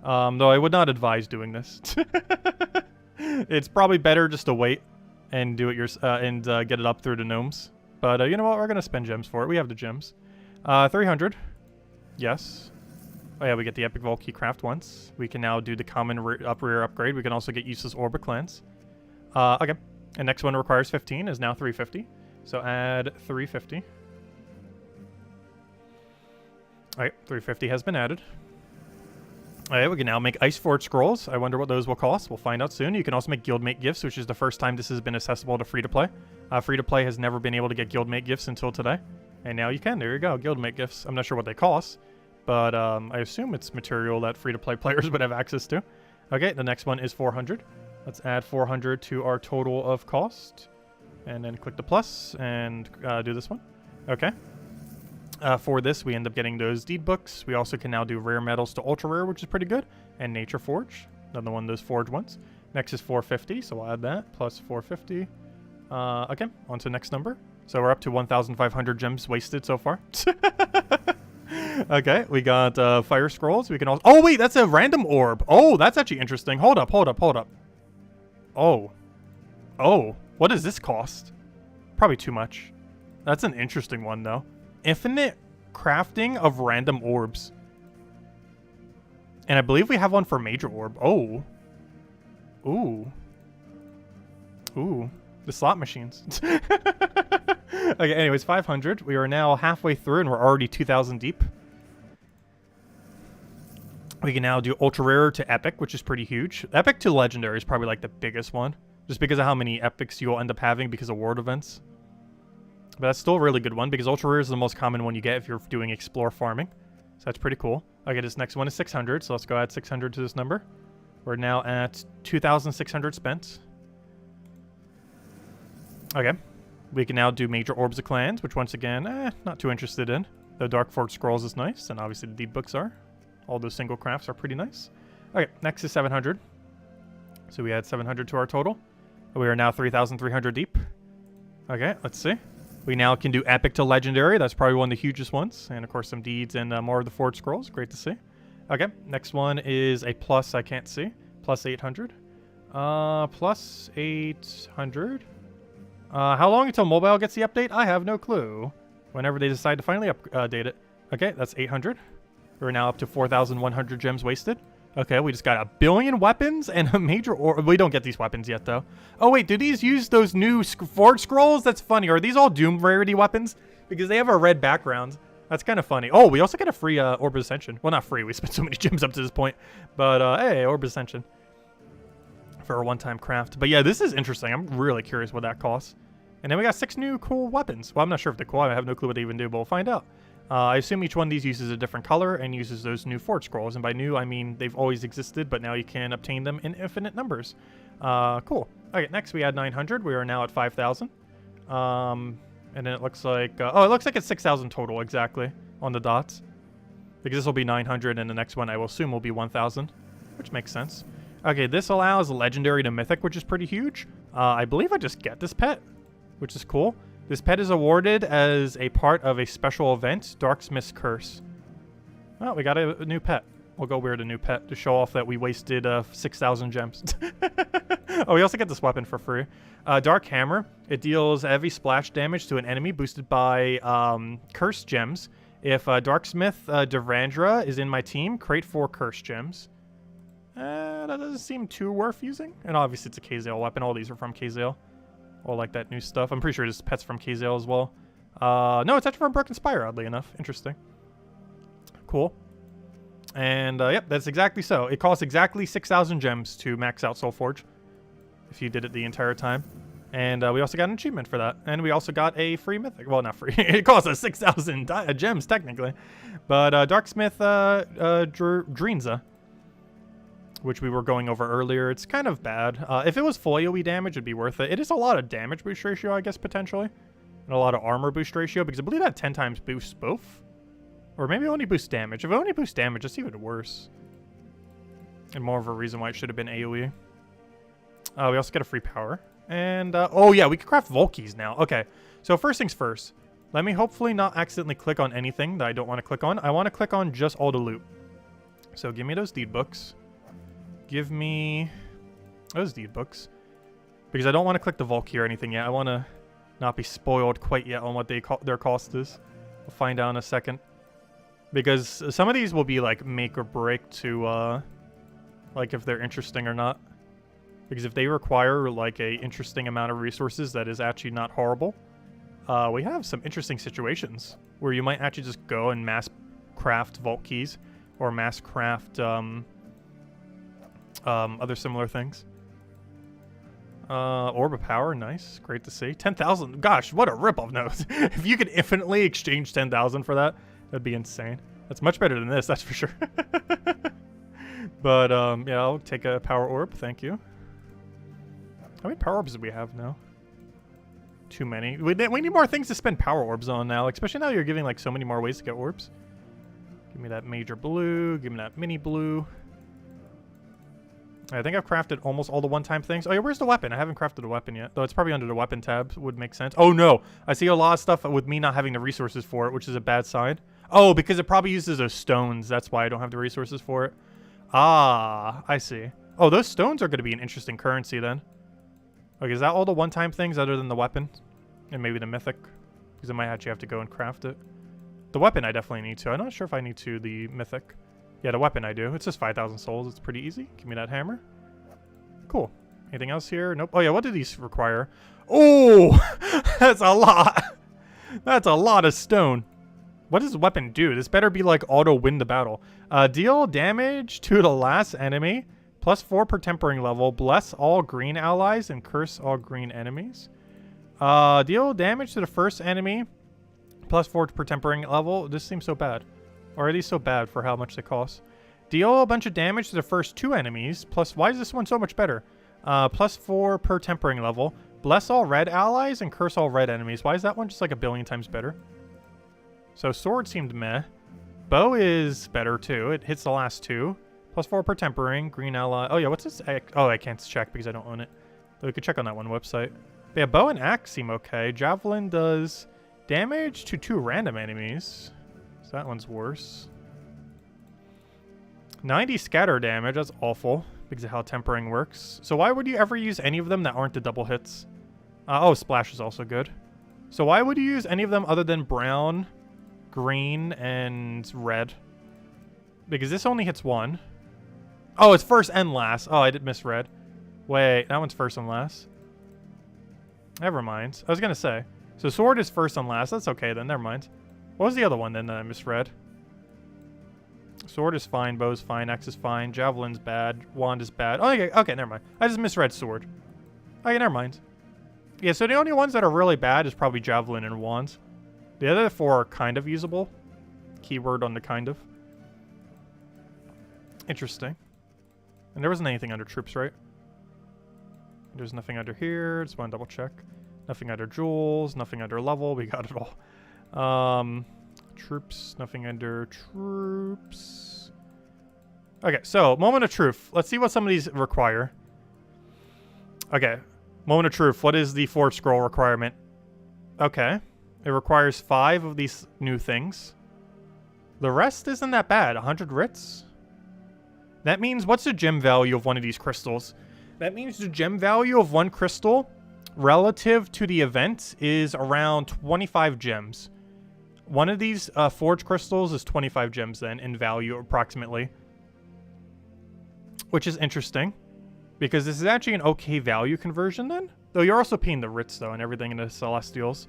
Though I would not advise doing this. It's probably better just to wait and do it get it up through the gnomes. But you know what? We're gonna spend gems for it. We have the gems. 300. Yes. Oh yeah, we get the epic Volkey craft once. We can now do the common rear upgrade. We can also get useless Orbit clans. Okay. And next one requires 15 is now 350. So add 350. Alright, 350 has been added. Alright, we can now make Ice Forge Scrolls. I wonder what those will cost. We'll find out soon. You can also make Guildmate Gifts, which is the first time this has been accessible to free-to-play. Free-to-play has never been able to get Guildmate Gifts until today. And now you can. There you go. Guildmate Gifts. I'm not sure what they cost. But I assume it's material that free-to-play players would have access to. Okay, the next one is 400. Let's add 400 to our total of cost. And then click the plus and do this one. Okay. For this, we end up getting those deed books. We also can now do rare metals to ultra rare, which is pretty good. And nature forge. Another one of those forge ones. Next is 450, so we'll add that. Plus 450. Okay, on to the next number. So we're up to 1,500 gems wasted so far. Okay, we got fire scrolls. We can also... Oh, wait, that's a random orb. Oh, that's actually interesting. Hold up. Oh. Oh, what does this cost? Probably too much. That's an interesting one, though. Infinite crafting of random orbs. And I believe we have one for major orb. Oh. Ooh. Ooh. The slot machines. Okay, anyways, 500. We are now halfway through and we're already 2,000 deep. We can now do ultra rare to epic, which is pretty huge. Epic to legendary is probably like the biggest one. Just because of how many epics you'll end up having because of ward events. But that's still a really good one because ultra rare is the most common one you get if you're doing explore farming. So that's pretty cool. Okay, this next one is 600, so let's go add 600 to this number. We're now at 2,600 spent. Okay. We can now do major orbs of clans, which once again, not too interested in. The Dark Forge Scrolls is nice, and obviously the deed books are. All those single crafts are pretty nice. Okay, next is 700. So we add 700 to our total. We are now 3,300 deep. Okay, let's see. We now can do epic to legendary. That's probably one of the hugest ones. And of course some deeds and more of the Forge Scrolls. Great to see. Okay, next one is a plus I can't see. Plus 800. Plus 800. How long until mobile gets the update? I have no clue. Whenever they decide to finally update it. Okay, that's 800. We're now up to 4,100 gems wasted. Okay, we just got 1 billion weapons and a major we don't get these weapons yet, though. Oh, wait, do these use those new Forge Scrolls? That's funny. Are these all Doom rarity weapons? Because they have a red background. That's kind of funny. Oh, we also get a free Orb of Ascension. Well, not free. We spent so many gems up to this point. But, hey, Orb of Ascension. For a one-time craft. But yeah, this is interesting. I'm really curious what that costs. And then we got 6 new cool weapons. Well, I'm not sure if they're cool. I have no clue what they even do, but we'll find out. I assume each one of these uses a different color and uses those new Forge Scrolls. And by new, I mean they've always existed, but now you can obtain them in infinite numbers. Cool. Okay, next we add 900. We are now at 5,000. And then it looks like, oh, it looks like it's 6,000 total exactly on the dots. Because this will be 900 and the next one I will assume will be 1,000, which makes sense. Okay, this allows legendary to mythic, which is pretty huge. I believe I just get this pet, which is cool. This pet is awarded as a part of a special event, Darksmith's Curse. Oh, we got a new pet. We'll go weird a new pet to show off that we wasted 6,000 gems. Oh, we also get this weapon for free. Dark Hammer. It deals heavy splash damage to an enemy boosted by Curse Gems. If Darksmith Devrandra is in my team, create 4 Curse Gems. That doesn't seem too worth using. And obviously it's a Kazale weapon. All these are from Kazale. All like that new stuff. I'm pretty sure this pet's from Kazale as well. No, it's actually from Broken Spire, oddly enough. Interesting. Cool. And yep, that's exactly so. It costs exactly 6,000 gems to max out Soulforge if you did it the entire time. And we also got an achievement for that. And we also got a free mythic. Well, not free. It costs us 6,000 gems, technically. But Darksmith Drizzy, which we were going over earlier, it's kind of bad. If it was foil damage, it'd be worth it. It is a lot of damage boost ratio, I guess, potentially. And a lot of armor boost ratio, because I believe that 10 times boosts both. Or maybe it only boosts damage. If it only boosts damage, it's even worse. And more of a reason why it should have been AoE. We also get a free power. And, oh yeah, we can craft Volkeys now. Okay, so first things first. Let me hopefully not accidentally click on anything that I don't want to click on. I want to click on just all the loot. So give me those deed books. Give me those deed books. Because I don't want to click the Volkey or anything yet. I want to not be spoiled quite yet on what their cost is. We'll find out in a second. Because some of these will be like make or break to like if they're interesting or not. Because if they require like a interesting amount of resources that is actually not horrible, we have some interesting situations where you might actually just go and mass craft vault keys or mass craft other similar things. Orb of Power, nice, great to see. 10,000, gosh, what a ripoff note. If you could infinitely exchange 10,000 for that, that'd be insane. That's much better than this, that's for sure. But yeah, I'll take a power orb, thank you. How many power orbs do we have now? Too many. We need more things to spend power orbs on now, especially now you're giving like so many more ways to get orbs. Give me that major blue, give me that mini blue. I think I've crafted almost all the one-time things. Oh yeah, where's the weapon? I haven't crafted a weapon yet, though it's probably under the weapon tab, would make sense. Oh no, I see a lot of stuff with me not having the resources for it, which is a bad sign. Oh, because it probably uses those stones, that's why I don't have the resources for it. Ah, I see. Oh, those stones are going to be an interesting currency then. Okay, is that all the one-time things other than the weapon? And maybe the mythic? Because I might actually have to go and craft it. The weapon I definitely need to. I'm not sure if I need to the mythic. Yeah, the weapon I do. It's just 5,000 souls. It's pretty easy. Give me that hammer. Cool. Anything else here? Nope. Oh yeah, what do these require? Oh! That's a lot! That's a lot of stone. What does the weapon do? This better be like auto win the battle. Deal damage to the last enemy. +4 per tempering level. Bless all green allies and curse all green enemies. Deal damage to the first enemy. +4 per tempering level. This seems so bad. Or are these so bad for how much they cost? Deal a bunch of damage to the first 2 enemies. Plus, why is this one so much better? +4 per tempering level. Bless all red allies and curse all red enemies. Why is that one just like a billion times better? So sword seemed meh. Bow is better too. It hits the last 2. +4 per tempering. Green ally. Oh yeah, what's this? Oh, I can't check because I don't own it. But we could check on that one website. But yeah, bow and axe seem okay. Javelin does damage to 2 random enemies. So that one's worse. 90 scatter damage. That's awful because of how tempering works. So why would you ever use any of them that aren't the double hits? Oh, splash is also good. So why would you use any of them other than brown, green, and red? Because this only hits 1. Oh, it's first and last. Oh, I did miss red. Wait, that one's first and last. Never mind. I was going to say. So sword is first and last. That's okay then. Never mind. What was the other one then that I misread? Sword is fine. Bow is fine. Axe is fine. Javelin's bad. Wand is bad. Oh, okay, never mind. I just misread sword. Okay, never mind. Yeah, so the only ones that are really bad is probably javelin and wands. The other 4 are kind of usable. Keyword on the kind of. Interesting. And there wasn't anything under troops, right? There's nothing under here. Just want to double check. Nothing under jewels, nothing under level. We got it all. Troops, nothing under troops. Okay, so moment of truth. Let's see what some of these require. Okay, moment of truth. What is the Forge Scroll requirement? Okay, it requires 5 of these new things. The rest isn't that bad. 100 writs? That means, what's the gem value of one of these crystals? That means the gem value of one crystal relative to the event is around 25 gems. One of these forge crystals is 25 gems then in value approximately. Which is interesting. Because this is actually an okay value conversion then. Though you're also paying the writs though and everything in the Celestials.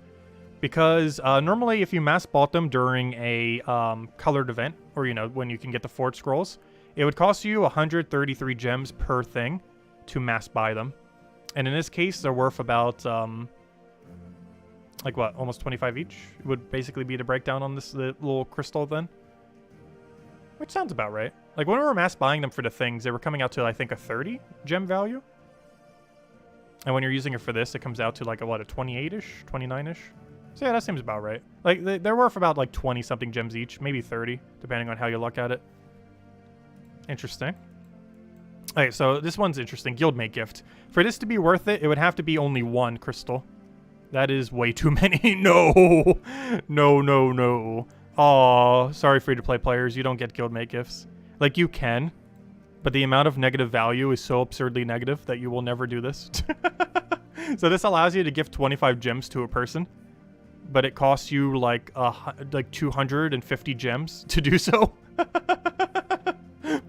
Because normally if you mass bought them during a colored event, or you know, when you can get the Forge Scrolls, it would cost you 133 gems per thing to mass buy them. And in this case, they're worth about, like what, almost 25 each? Would basically be the breakdown on this little crystal then. Which sounds about right. Like when we were mass buying them for the things, they were coming out to, I think, a 30 gem value. And when you're using it for this, it comes out to like a, what, a 28-ish, 29-ish? So yeah, that seems about right. Like they're worth about like 20 something gems each, maybe 30, depending on how you look at it. Interesting. Okay, so this one's interesting. Guildmate gift. For this to be worth it, it would have to be only 1 crystal. That is way too many. No. No, no, no. Aw, sorry free-to-play players. You don't get guildmate gifts. Like, you can, but the amount of negative value is so absurdly negative that you will never do this. So this allows you to gift 25 gems to a person, but it costs you like 250 gems to do so.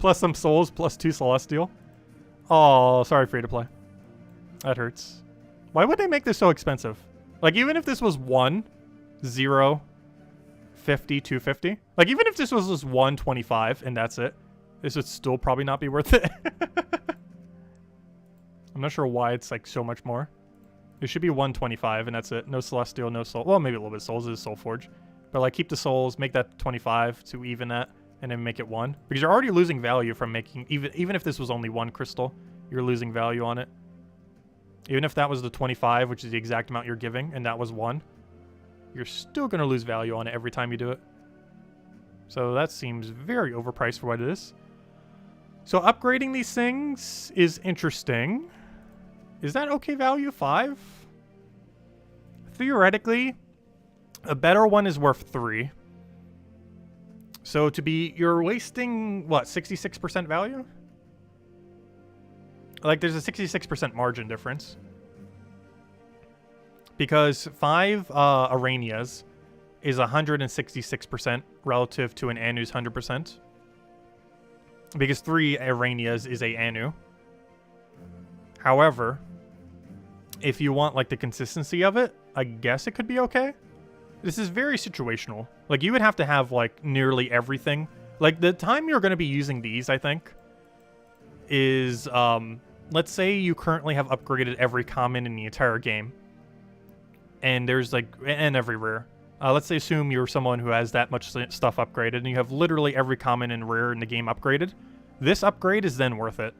Plus some souls, plus 2 celestial. Oh, sorry, free to play. That hurts. Why would they make this so expensive? Like, even if this was 1, 0, 50, 250. Like, even if this was just 125 and that's it, this would still probably not be worth it. I'm not sure why it's like so much more. It should be 125 and that's it. No celestial, no soul. Well, maybe a little bit of souls. This is Soul Forge. But like, keep the souls, make that 25 to even that, and then make it 1. Because you're already losing value from making, even if this was only 1 crystal, you're losing value on it. Even if that was the 25, which is the exact amount you're giving, and that was 1, you're still going to lose value on it every time you do it. So that seems very overpriced for what it is. So upgrading these things is interesting. Is that okay value? 5? Theoretically, a better one is worth 3. So to be, you're wasting, what, 66% value? Like, there's a 66% margin difference. Because 5 Aranias is 166% relative to an Anu's 100%. Because 3 Aranias is a Anu. However, if you want, like, the consistency of it, I guess it could be okay. This is very situational. Like, you would have to have, like, nearly everything. Like, the time you're going to be using these, I think, is, let's say you currently have upgraded every common in the entire game. And there's, like, and every rare. Let's say assume you're someone who has that much stuff upgraded, and you have literally every common and rare in the game upgraded. This upgrade is then worth it.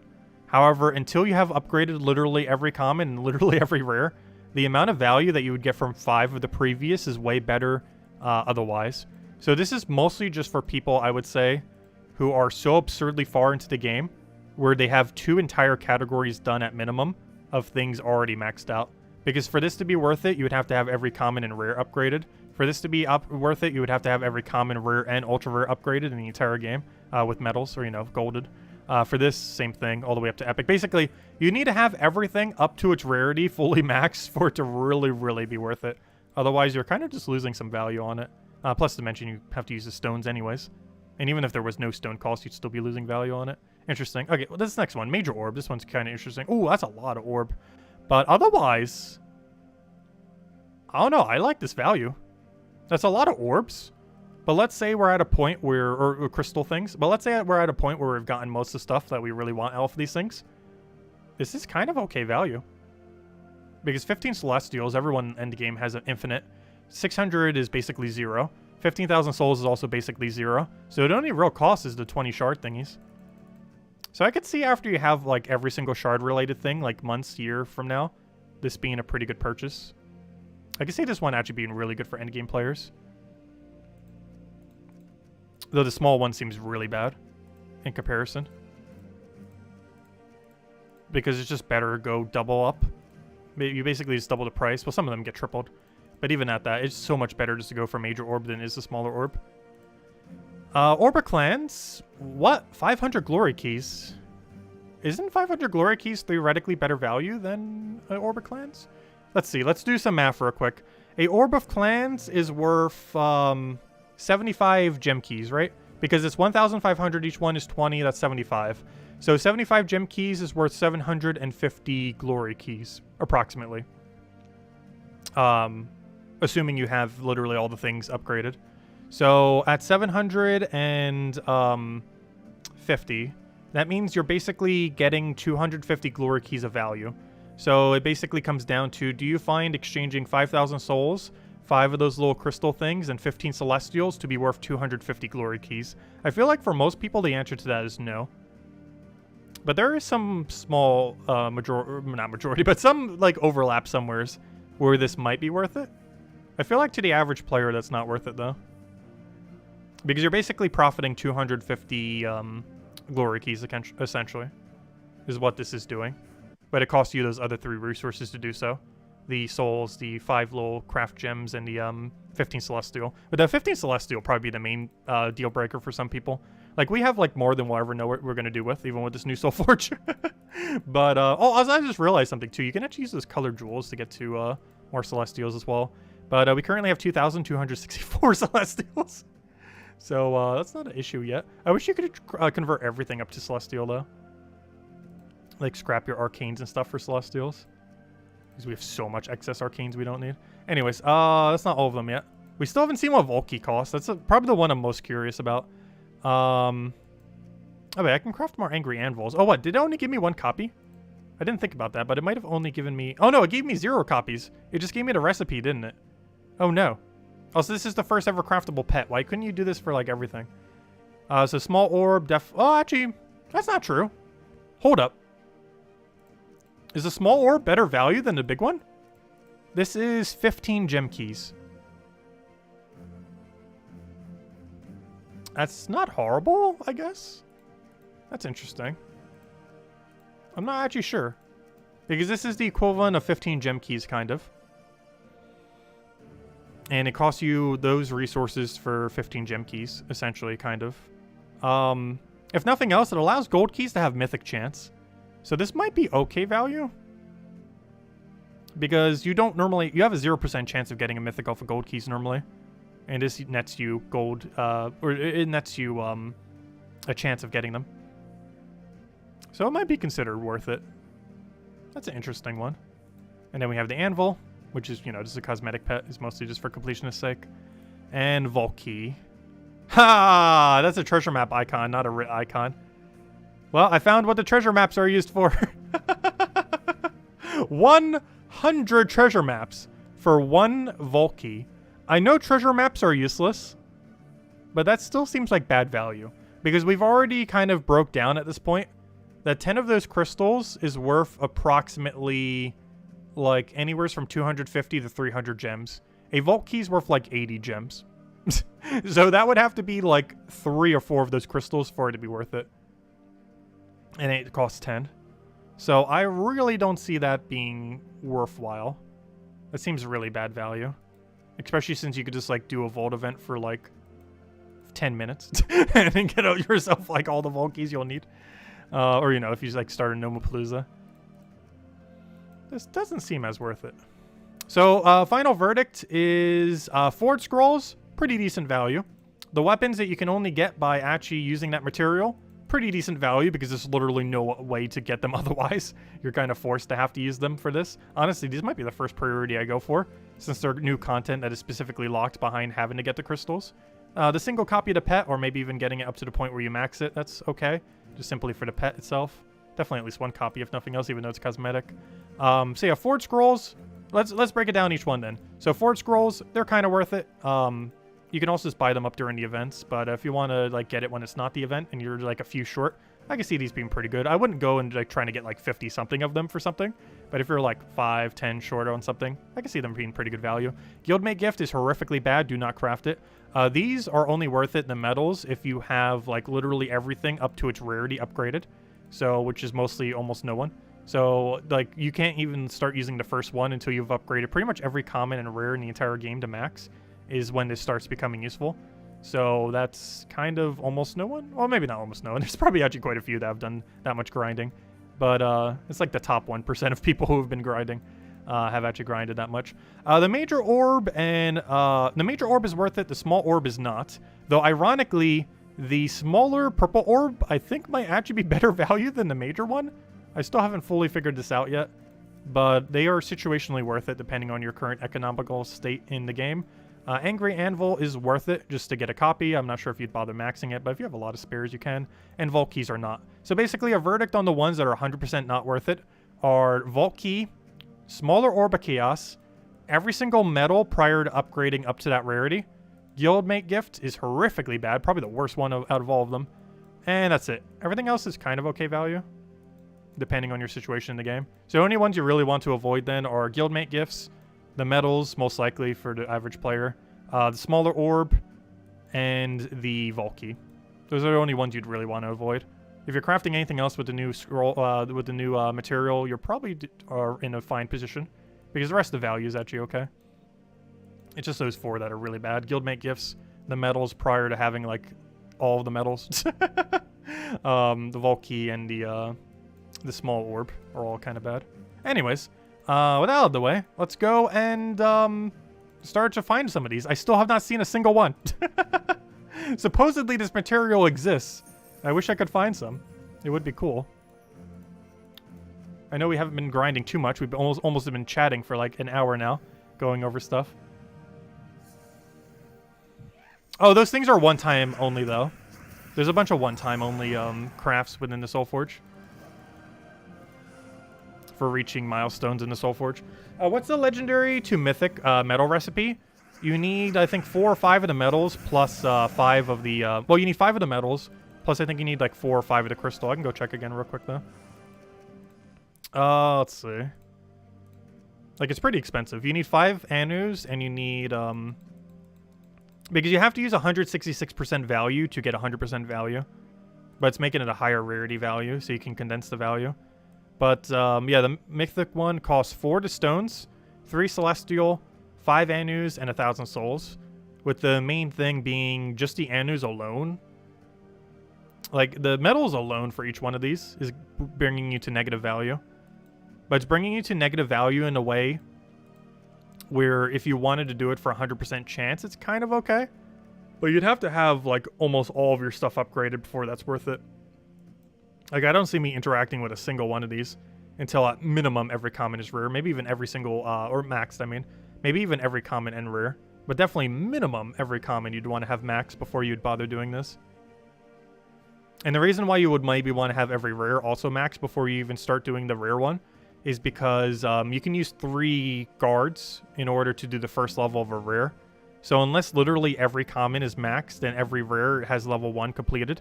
However, until you have upgraded literally every common and literally every rare, the amount of value that you would get from 5 of the previous is way better otherwise. So this is mostly just for people, I would say, who are so absurdly far into the game, where they have 2 entire categories done at minimum of things already maxed out. Because for this to be worth it, you would have to have every common and rare upgraded. For this to be worth it, you would have to have every common, rare, and ultra rare upgraded in the entire game with medals, or, you know, golded. For this, same thing, all the way up to epic. Basically, you need to have everything up to its rarity fully maxed for it to really, really be worth it. Otherwise, you're kind of just losing some value on it. Plus to mention, you have to use the stones anyways. And even if there was no stone cost, you'd still be losing value on it. Interesting. Okay, well, this next one, Major Orb. This one's kind of interesting. Ooh, that's a lot of orb. But otherwise, I don't know. I like this value. That's a lot of orbs. But let's say we're at a point where, or crystal things, but let's say we're at a point where we've gotten most of the stuff that we really want out of these things. This is kind of okay value. Because 15 Celestials, everyone in the game has an infinite. 600 is basically 0. 15,000 souls is also basically 0. So the only real cost is the 20 shard thingies. So I could see after you have like every single shard related thing, like months, year from now, this being a pretty good purchase. I can see this one actually being really good for endgame players. Though the small one seems really bad in comparison. Because it's just better to go double up. You basically just double the price. Well, some of them get tripled. But even at that, it's so much better just to go for major orb than it is the smaller orb. Orb clans. What? 500 glory keys? Isn't 500 glory keys theoretically better value than orb clans? Let's see. Let's do some math real quick. A orb of clans is worth 75 gem keys, right? Because it's 1,500. Each one is 20. That's 75. So 75 gem keys is worth 750 glory keys, approximately. Assuming you have literally all the things upgraded. So at 750, that means you're basically getting 250 glory keys of value. So it basically comes down to, do you find exchanging 5,000 souls, 5 of those little crystal things, and 15 celestials to be worth 250 glory keys? I feel like for most people, the answer to that is no. But there is some small, not majority, but some like overlap somewheres where this might be worth it. I feel like to the average player, that's not worth it though. Because you're basically profiting 250 glory keys, essentially, is what this is doing. But it costs you those other 3 resources to do so. The souls, the 5 little craft gems, and the 15 celestial. But the 15 celestial will probably be the main deal breaker for some people. Like, we have, like, more than we'll ever know what we're going to do with, even with this new Soul Forge. But, I just realized something, too. You can actually use those colored jewels to get to more celestials as well. But we currently have 2,264 celestials. So, that's not an issue yet. I wish you could convert everything up to celestial, though. Like, scrap your arcanes and stuff for celestials. Because we have so much excess arcanes we don't need. Anyways, that's not all of them yet. We still haven't seen what Volky costs. That's probably the one I'm most curious about. Oh wait, I can craft more angry anvils. Oh, what? Did it only give me 1 copy? I didn't think about that, but it might have only given me... Oh, no, it gave me 0 copies. It just gave me the recipe, didn't it? Oh, no. Oh, so this is the first ever craftable pet. Why couldn't you do this for, like, everything? So small orb, Oh, actually, that's not true. Hold up. Is the small orb better value than the big one? This is 15 gem keys. That's not horrible, I guess. That's interesting. I'm not actually sure. Because this is the equivalent of 15 gem keys, kind of. And it costs you those resources for 15 gem keys, essentially, kind of. If nothing else, it allows gold keys to have mythic chance. So this might be okay value. Because you don't normally... You have a 0% chance of getting a mythic off of gold keys normally. And this nets you gold... or it nets you a chance of getting them. So it might be considered worth it. That's an interesting one. And then we have the anvil, which is, you know, just a cosmetic pet. It's mostly just for completionist sake. And Volky. Ha! That's a treasure map icon, not a writ icon. Well, I found what the treasure maps are used for. 100 treasure maps for 1 Volky. I know treasure maps are useless, but that still seems like bad value. Because we've already kind of broke down at this point that 10 of those crystals is worth approximately like anywhere from 250 to 300 gems. A Vault Key's worth like 80 gems. So that would have to be like 3 or 4 of those crystals for it to be worth it. And it costs 10. So I really don't see that being worthwhile. That seems really bad value. Especially since you could just like do a vault event for like 10 minutes and then get out yourself like all the vault keys you'll need. Or, you know, if you like start a Nomapalooza. This doesn't seem as worth it. So, final verdict is Forge Scrolls, pretty decent value. The weapons that you can only get by actually using that material, pretty decent value because there's literally no way to get them otherwise. You're kind of forced to have to use them for this. Honestly, these might be the first priority I go for, since they're new content that is specifically locked behind having to get the crystals. The single copy of the pet, or maybe even getting it up to the point where you max it, that's okay. Just simply for the pet itself. Definitely at least 1 copy, if nothing else, even though it's cosmetic. So yeah, Forge Scrolls. Let's break it down each one then. So Forge Scrolls, they're kind of worth it. You can also just buy them up during the events, but if you want to like get it when it's not the event and you're like a few short, I can see these being pretty good. I wouldn't go and like trying to get like 50 something of them for something, but if you're like 5, 10 short on something, I can see them being pretty good value. Guildmate gift is horrifically bad. Do not craft it. These are only worth it in the medals if you have like literally everything up to its rarity upgraded, so which is mostly almost no one. So like you can't even start using the first one until you've upgraded pretty much every common and rare in the entire game to max, is when this starts becoming useful. So that's kind of almost no one. Well, maybe not almost no one. There's probably actually quite a few that have done that much grinding. But it's like the top 1% of people who have been grinding have actually grinded that much. The major orb and the major orb is worth it. The small orb is not. Though ironically, the smaller purple orb I think might actually be better value than the major one. I still haven't fully figured this out yet, but they are situationally worth it depending on your current economical state in the game. Angry Anvil is worth it just to get a copy. I'm not sure if you'd bother maxing it, but if you have a lot of spares, you can. And Vault Keys are not. So basically, a verdict on the ones that are 100% not worth it are Vault Key, Smaller Orb of Chaos, every single medal prior to upgrading up to that rarity. Guildmate Gift is horrifically bad, probably the worst one out of all of them. And that's it. Everything else is kind of okay value, depending on your situation in the game. So the only ones you really want to avoid then are Guildmate Gifts, the medals, most likely for the average player, the smaller orb, and the Vault Key. Those are the only ones you'd really want to avoid. If you're crafting anything else with the new scroll, with the new material, you're probably are in a fine position, because the rest of the value is actually okay. It's just those 4 that are really bad. Guildmate Gifts, the medals prior to having like all of the medals, the Vault Key, and the small orb are all kind of bad. Anyways. With that out of the way, let's go and start to find some of these. I still have not seen a single one. Supposedly this material exists. I wish I could find some. It would be cool. I know we haven't been grinding too much. We've almost been chatting for like an hour now, going over stuff. Oh, those things are one-time only though. There's a bunch of one-time only crafts within the Soulforge for reaching milestones in the Soulforge. What's the legendary to mythic metal recipe? You need, I think, 4 or 5 of the metals plus 5 of the... well, you need 5 of the metals, plus I think you need like 4 or 5 of the crystal. I can go check again real quick, though. Let's see. Like, it's pretty expensive. You need 5 anus, and you need... because you have to use 166% value to get 100% value. But it's making it a higher rarity value, so you can condense the value. But, yeah, the mythic one costs 4 to stones, 3 celestial, 5 anus, and 1,000 souls. With the main thing being just the anus alone. Like, the metals alone for each one of these is bringing you to negative value. But it's bringing you to negative value in a way where if you wanted to do it for 100% chance, it's kind of okay. But you'd have to have, like, almost all of your stuff upgraded before that's worth it. Like, I don't see me interacting with a single one of these until at minimum every common is rare. Maybe even every single, or maxed, I mean. Maybe even every common and rare. But definitely minimum every common you'd want to have maxed before you'd bother doing this. And the reason why you would maybe want to have every rare also maxed before you even start doing the rare one is because you can use 3 guards in order to do the first level of a rare. So unless literally every common is maxed and every rare has level 1 completed,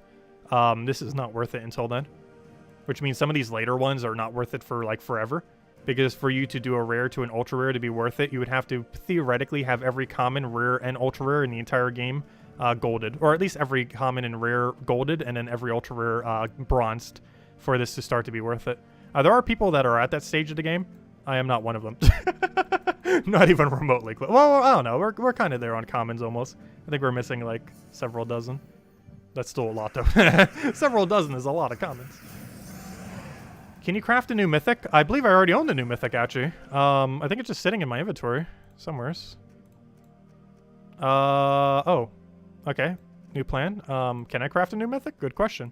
this is not worth it until then. Which means some of these later ones are not worth it for, like, forever. Because for you to do a rare to an ultra rare to be worth it, you would have to theoretically have every common, rare, and ultra rare in the entire game golded. Or at least every common and rare golded, and then every ultra rare bronzed for this to start to be worth it. There are people that are at that stage of the game. I am not one of them. Not even remotely close. Well, I don't know. We're kind of there on commons almost. I think we're missing, like, several dozen. That's still a lot, though. Several dozen is a lot of commons. Can you craft a new mythic? I believe I already own the new mythic, actually. I think it's just sitting in my inventory somewheres. Oh. Okay. New plan. Can I craft a new mythic? Good question.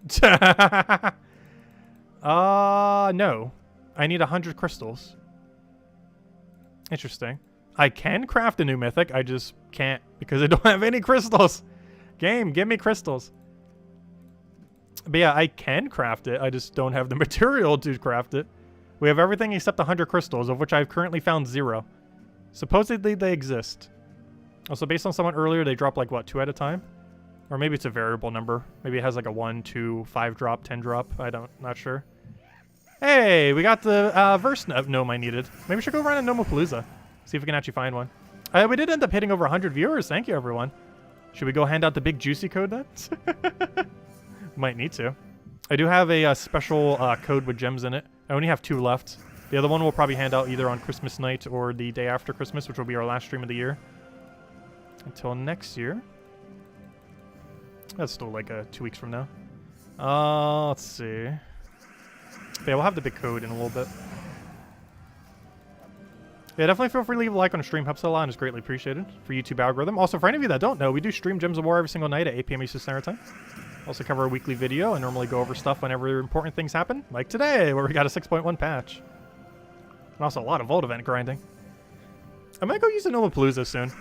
No. I need 100 crystals. Interesting. I can craft a new mythic. I just can't because I don't have any crystals. Game, give me crystals. But yeah, I can craft it. I just don't have the material to craft it. We have everything except 100 crystals, of which I've currently found 0. Supposedly they exist. Also, based on someone earlier, they drop like, what, 2 at a time? Or maybe it's a variable number. Maybe it has like a 1, 2, 5 drop, 10 drop. Not sure. Hey, we got the verse gnome I needed. Maybe we should go run a Gnomapalooza. See if we can actually find one. We did end up hitting over 100 viewers. Thank you, everyone. Should we go hand out the big juicy code then? Might need to. I do have a special code with gems in it. I only have 2 left. The other one we'll probably hand out either on Christmas night or the day after Christmas, which will be our last stream of the year. Until next year. That's still like 2 weeks from now. Let's see. Yeah, we'll have the big code in a little bit. Yeah, definitely feel free to leave a like on the stream. Helps a lot and is greatly appreciated for YouTube algorithm. Also, for any of you that don't know, we do stream Gems of War every single night at 8 p.m. Eastern Standard Time. Also cover a weekly video and normally go over stuff whenever important things happen, like today, where we got a 6.1 patch. And also a lot of Vault event grinding. I might go use a Gnomapalooza soon.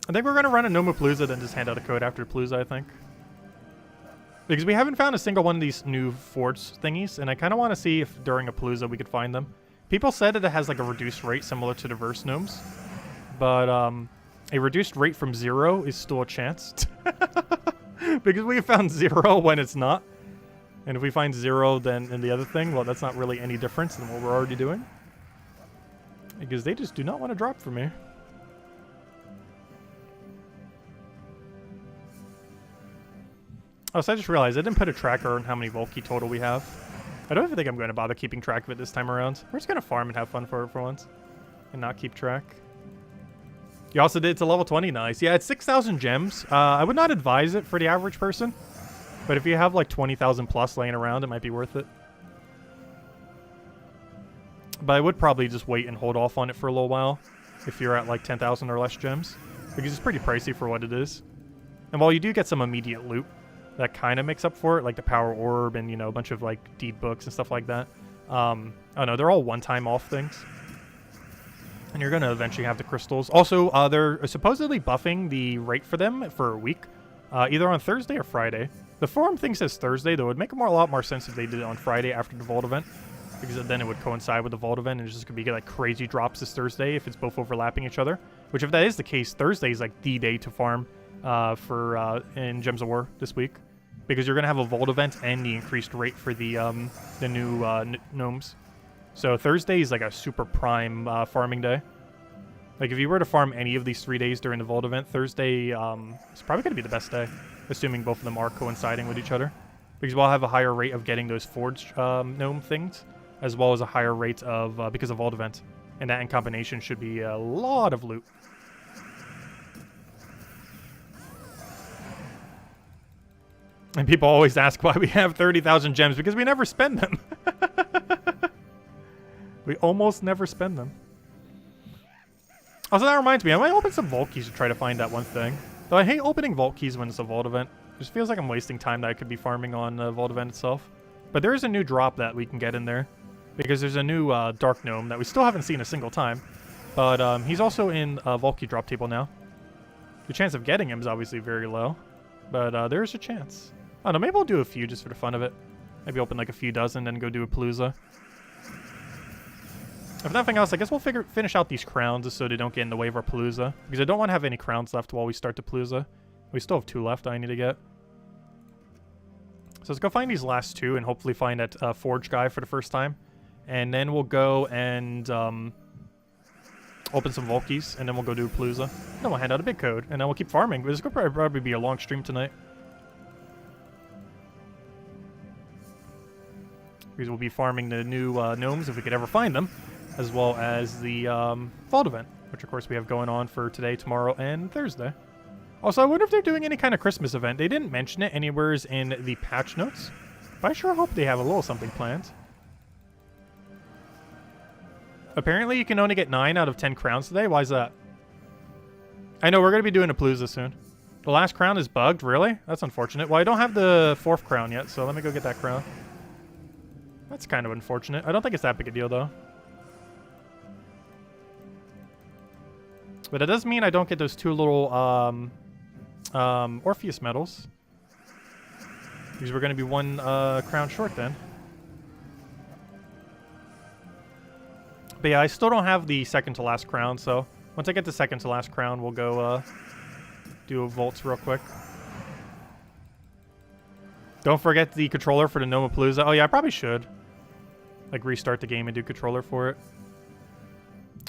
I think we're going to run a Gnomapalooza, then just hand out a code after Palooza, I think. Because we haven't found a single one of these new forge thingies, and I kind of want to see if during a Palooza we could find them. People said that it has like a reduced rate similar to the Verse Gnomes, but a reduced rate from 0 is still a chance. Because we found 0 when it's not. And if we find 0 then in the other thing, well, that's not really any difference than what we're already doing. Because they just do not want to drop for me. Oh, so I just realized I didn't put a tracker on how many Volkey total we have. I don't even think I'm going to bother keeping track of it this time around. We're just going to farm and have fun for once. And not keep track. You also did it to level 20. Nice. Yeah, it's 6,000 gems. I would not advise it for the average person. But if you have like 20,000 plus laying around, it might be worth it. But I would probably just wait and hold off on it for a little while. If you're at like 10,000 or less gems. Because it's pretty pricey for what it is. And while you do get some immediate loot that kind of makes up for it, like the Power Orb and, you know, a bunch of, like, deed books and stuff like that. I don't know, they're all one-time off things. And you're going to eventually have the crystals. Also, they're supposedly buffing the rate for them for a week, either on Thursday or Friday. The forum thing says Thursday, though it would make a lot more sense if they did it on Friday after the Vault event. Because then it would coincide with the Vault event, and it's just going to be, like, crazy drops this Thursday if it's both overlapping each other. Which, if that is the case, Thursday is, like, the day to farm in Gems of War this week. Because you're going to have a Vault event and the increased rate for the new gnomes. So Thursday is like a super prime farming day. Like if you were to farm any of these 3 days during the Vault event, Thursday is probably going to be the best day. Assuming both of them are coinciding with each other. Because we'll have a higher rate of getting those forged gnome things. As well as a higher rate of, because of Vault event. And that in combination should be a lot of loot. And people always ask why we have 30,000 gems, because we never spend them. We almost never spend them. Also, that reminds me, I might open some Vault keys to try to find that one thing. Though I hate opening Vault keys when it's a Vault event. It just feels like I'm wasting time that I could be farming on the Vault event itself. But there is a new drop that we can get in there. Because there's a new Dark Gnome that we still haven't seen a single time. But he's also in a Vault key drop table now. The chance of getting him is obviously very low. But there's a chance. I don't know, maybe I'll do a few just for the fun of it. Maybe open like a few dozen, then go do a Palooza. If nothing else, I guess we'll finish out these crowns just so they don't get in the way of our Palooza. Because I don't want to have any crowns left while we start the Palooza. We still have 2 left I need to get. So let's go find these last 2 and hopefully find that Forge guy for the first time. And then we'll go and open some Volkies, and then we'll go do a Palooza. Then we'll hand out a big code, and then we'll keep farming. This could probably be a long stream tonight. Because we'll be farming the new gnomes if we could ever find them, as well as the Vault event, which of course we have going on for today, tomorrow, and Thursday. Also, I wonder if they're doing any kind of Christmas event. They didn't mention it anywhere in the patch notes, but I sure hope they have a little something planned. Apparently, you can only get 9 out of 10 crowns today. Why is that? I know, we're going to be doing a Palooza soon. The last crown is bugged? Really? That's unfortunate. Well, I don't have the 4th crown yet, so let me go get that crown. That's kind of unfortunate. I don't think it's that big a deal, though. But it does mean I don't get those 2 little Orpheus medals. Because we're going to be 1 crown short then. But yeah, I still don't have the second to last crown, so once I get the second to last crown, we'll go do a vaults real quick. Don't forget the controller for the Nomapalooza. Oh, yeah, I probably should. Like, restart the game and do controller for it.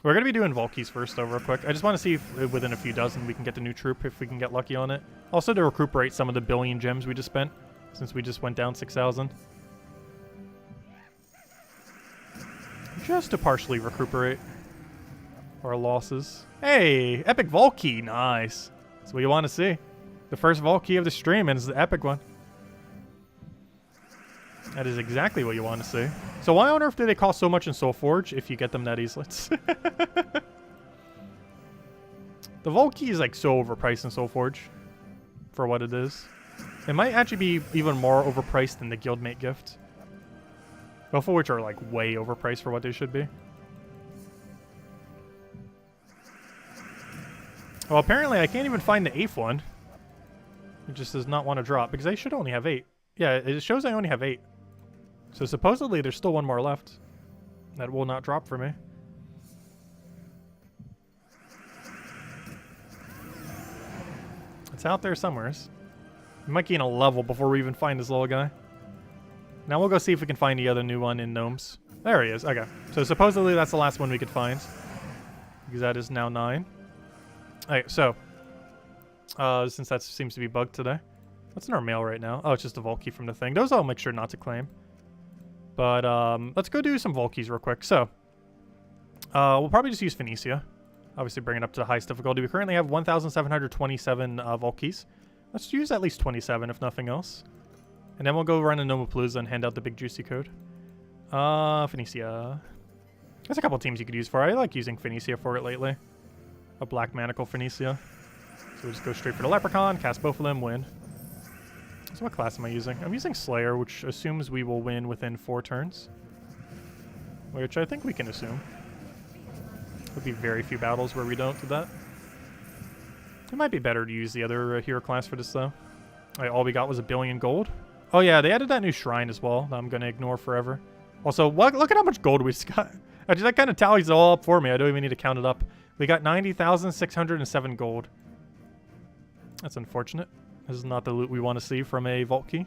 We're going to be doing Volkeys first, though, real quick. I just want to see if within a few dozen we can get the new troop, if we can get lucky on it. Also to recuperate some of the billion gems we just spent, since we just went down 6,000. Just to partially recuperate our losses. Hey, epic Volkey, nice. That's what you want to see. The first Volkey of the stream, and it's the epic one. That is exactly what you want to see. So why on earth do they cost so much in Soulforge if you get them that easily? The Volkey is like so overpriced in Soulforge for what it is. It might actually be even more overpriced than the Guildmate gift. Both of which are like way overpriced for what they should be. Well, apparently I can't even find the 8th one. It just does not want to drop because I should only have 8. Yeah, it shows I only have 8. So supposedly there's still one more left. That will not drop for me. It's out there somewhere. We might gain a level before we even find this little guy. Now we'll go see if we can find the other new one in Gnomes. There he is. Okay. So supposedly that's the last one we could find. Because that is now 9. Alright, so. Since that seems to be bugged today. What's in our mail right now? Oh, it's just a Volkey from the thing. Those I'll make sure not to claim. But let's go do some Volkeys real quick. So, we'll probably just use Phoenicia. Obviously bring it up to the highest difficulty. We currently have 1,727 Volkeys. Let's use at least 27 if nothing else. And then we'll go run a Nomapalooza and hand out the big juicy code. Phoenicia. There's a couple teams you could use for it. I like using Phoenicia for it lately. A Black Manacle Phoenicia. So we'll just go straight for the Leprechaun, cast both of them, win. So what class am I using? I'm using Slayer, which assumes we will win within 4 turns. Which I think we can assume. There'll be very few battles where we don't do that. It might be better to use the other hero class for this, though. Alright, all we got was 1 billion gold. Oh yeah, they added that new shrine as well that I'm going to ignore forever. Also, look at how much gold we just got. Actually, that kind of tallies it all up for me. I don't even need to count it up. We got 90,607 gold. That's unfortunate. This is not the loot we want to see from a Vault Key.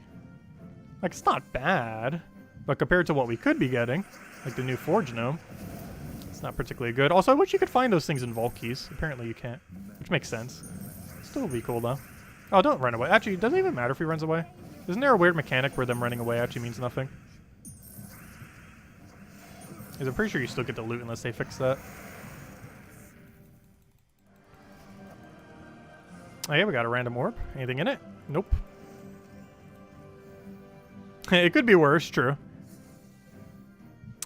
Like, it's not bad. But compared to what we could be getting, like the new Forge Gnome, it's not particularly good. Also, I wish you could find those things in Vault Keys. Apparently you can't. Which makes sense. Still would be cool, though. Oh, don't run away. Actually, it doesn't even matter if he runs away. Isn't there a weird mechanic where them running away actually means nothing? Because I'm pretty sure you still get the loot unless they fix that. Oh yeah, we got a random orb. Anything in it? Nope. It could be worse, true.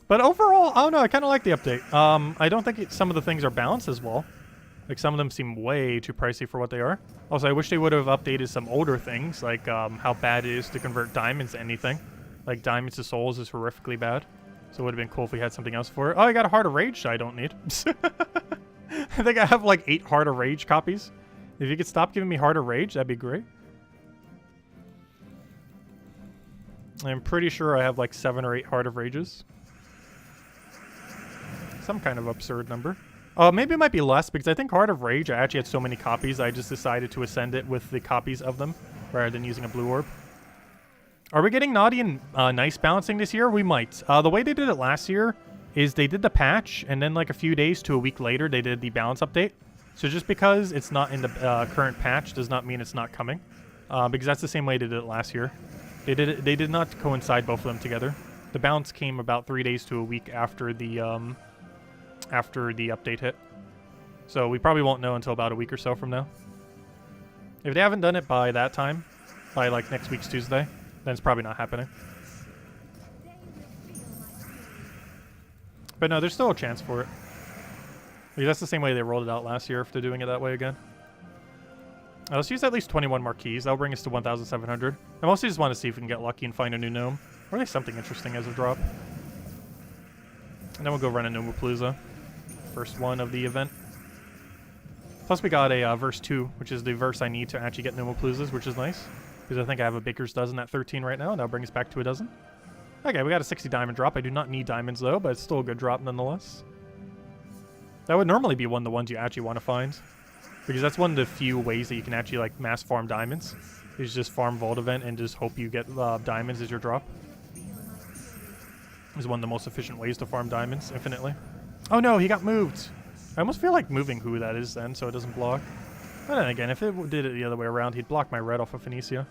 But overall, I don't know, I kind of like the update. I don't think some of the things are balanced as well. Like, some of them seem way too pricey for what they are. Also, I wish they would have updated some older things, like how bad it is to convert diamonds to anything. Like, diamonds to souls is horrifically bad. So it would have been cool if we had something else for it. Oh, I got a Heart of Rage I don't need. I think I have like 8 Heart of Rage copies. If you could stop giving me Heart of Rage, that'd be great. I'm pretty sure I have like 7 or 8 Heart of Rages. Some kind of absurd number. Maybe it might be less, because I think Heart of Rage, I actually had so many copies, I just decided to ascend it with the copies of them, rather than using a blue orb. Are we getting naughty and nice balancing this year? We might. The way they did it last year is they did the patch, and then like a few days to a week later, they did the balance update. So just because it's not in the current patch does not mean it's not coming, because that's the same way they did it last year. They did not coincide both of them together. The balance came about 3 days to a week after the update hit. So we probably won't know until about a week or so from now. If they haven't done it by that time, by like next week's Tuesday, then it's probably not happening. But no, there's still a chance for it. Because that's the same way they rolled it out last year if they're doing it that way again. Let's use at least 21 more keys. That'll bring us to 1,700. I mostly just want to see if we can get lucky and find a new gnome. Or at least something interesting as a drop. And then we'll go run a Nomapalooza. First one of the event. Plus we got a verse 2, which is the verse I need to actually get Nomapaloozas, which is nice. Because I think I have a Baker's Dozen at 13 right now, and that'll bring us back to a dozen. Okay, we got a 60 diamond drop. I do not need diamonds though, but it's still a good drop nonetheless. That would normally be one of the ones you actually want to find. Because that's one of the few ways that you can actually like mass farm diamonds. Is just farm Vault Event and just hope you get diamonds as your drop. Is one of the most efficient ways to farm diamonds infinitely. Oh no, he got moved. I almost feel like moving who that is then so it doesn't block. But then again, if it did it the other way around, he'd block my red off of Phoenicia.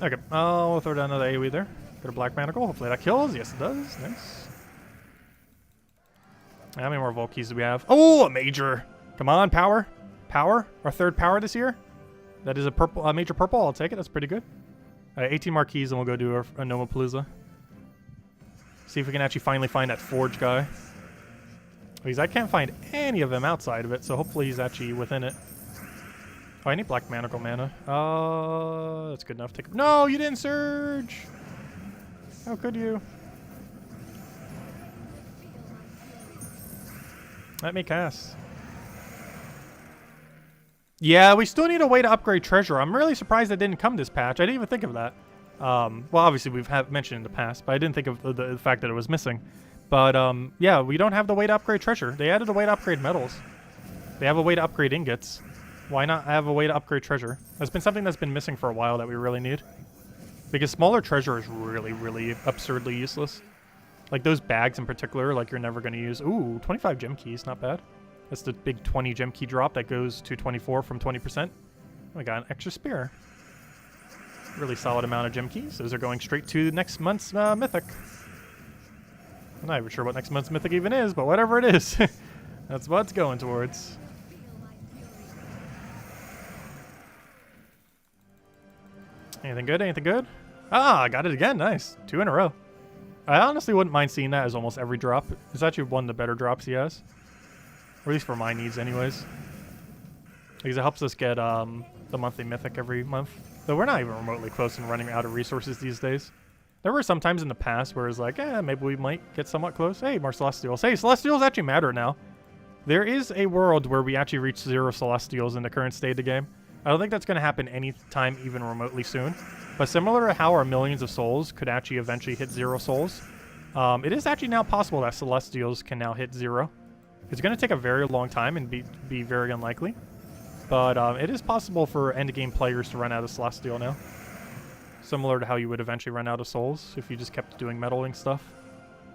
Okay, I'll throw down another AoE there. Got a Black Manacle. Hopefully that kills. Yes, it does. Nice. How many more Vault Keys do we have? Oh, a major. Come on, power. Power. Our third power this year. That is a purple, major purple. I'll take it. That's pretty good. 18 more keys and we'll go do a Nomapalooza. See if we can actually finally find that Forge guy. Because I can't find any of them outside of it, so hopefully he's actually within it. Oh, I need Black Manacle mana. That's good enough. Take. No, you didn't surge! How could you? Let me cast. Yeah, we still need a way to upgrade treasure. I'm really surprised that didn't come this patch. I didn't even think of that. Well, obviously we've mentioned in the past, but I didn't think of the fact that it was missing. But yeah, we don't have the way to upgrade treasure. They added a way to upgrade metals. They have a way to upgrade ingots. Why not have a way to upgrade treasure? That's been something that's been missing for a while that we really need. Because smaller treasure is really, really absurdly useless. Like those bags in particular, like you're never going to use. Ooh, 25 gem keys, not bad. That's the big 20 gem key drop that goes to 24 from 20%. We got an extra spear. Really solid amount of gem keys. Those are going straight to next month's mythic. I'm not even sure what next month's mythic even is, but whatever it is, that's what it's going towards. Anything good? Anything good? Ah, I got it again. Nice. 2 in a row. I honestly wouldn't mind seeing that as almost every drop. It's actually one of the better drops he has. Or at least for my needs anyways. Because it helps us get the monthly mythic every month. Though we're not even remotely close and running out of resources these days. There were some times in the past where it's like, maybe we might get somewhat close. Hey, more Celestials. Hey, Celestials actually matter now. There is a world where we actually reach 0 Celestials in the current state of the game. I don't think that's going to happen anytime even remotely soon. But similar to how our millions of souls could actually eventually hit 0 souls, it is actually now possible that Celestials can now hit 0. It's going to take a very long time and be very unlikely. But it is possible for endgame players to run out of Celestial now. Similar to how you would eventually run out of souls if you just kept doing meddling stuff.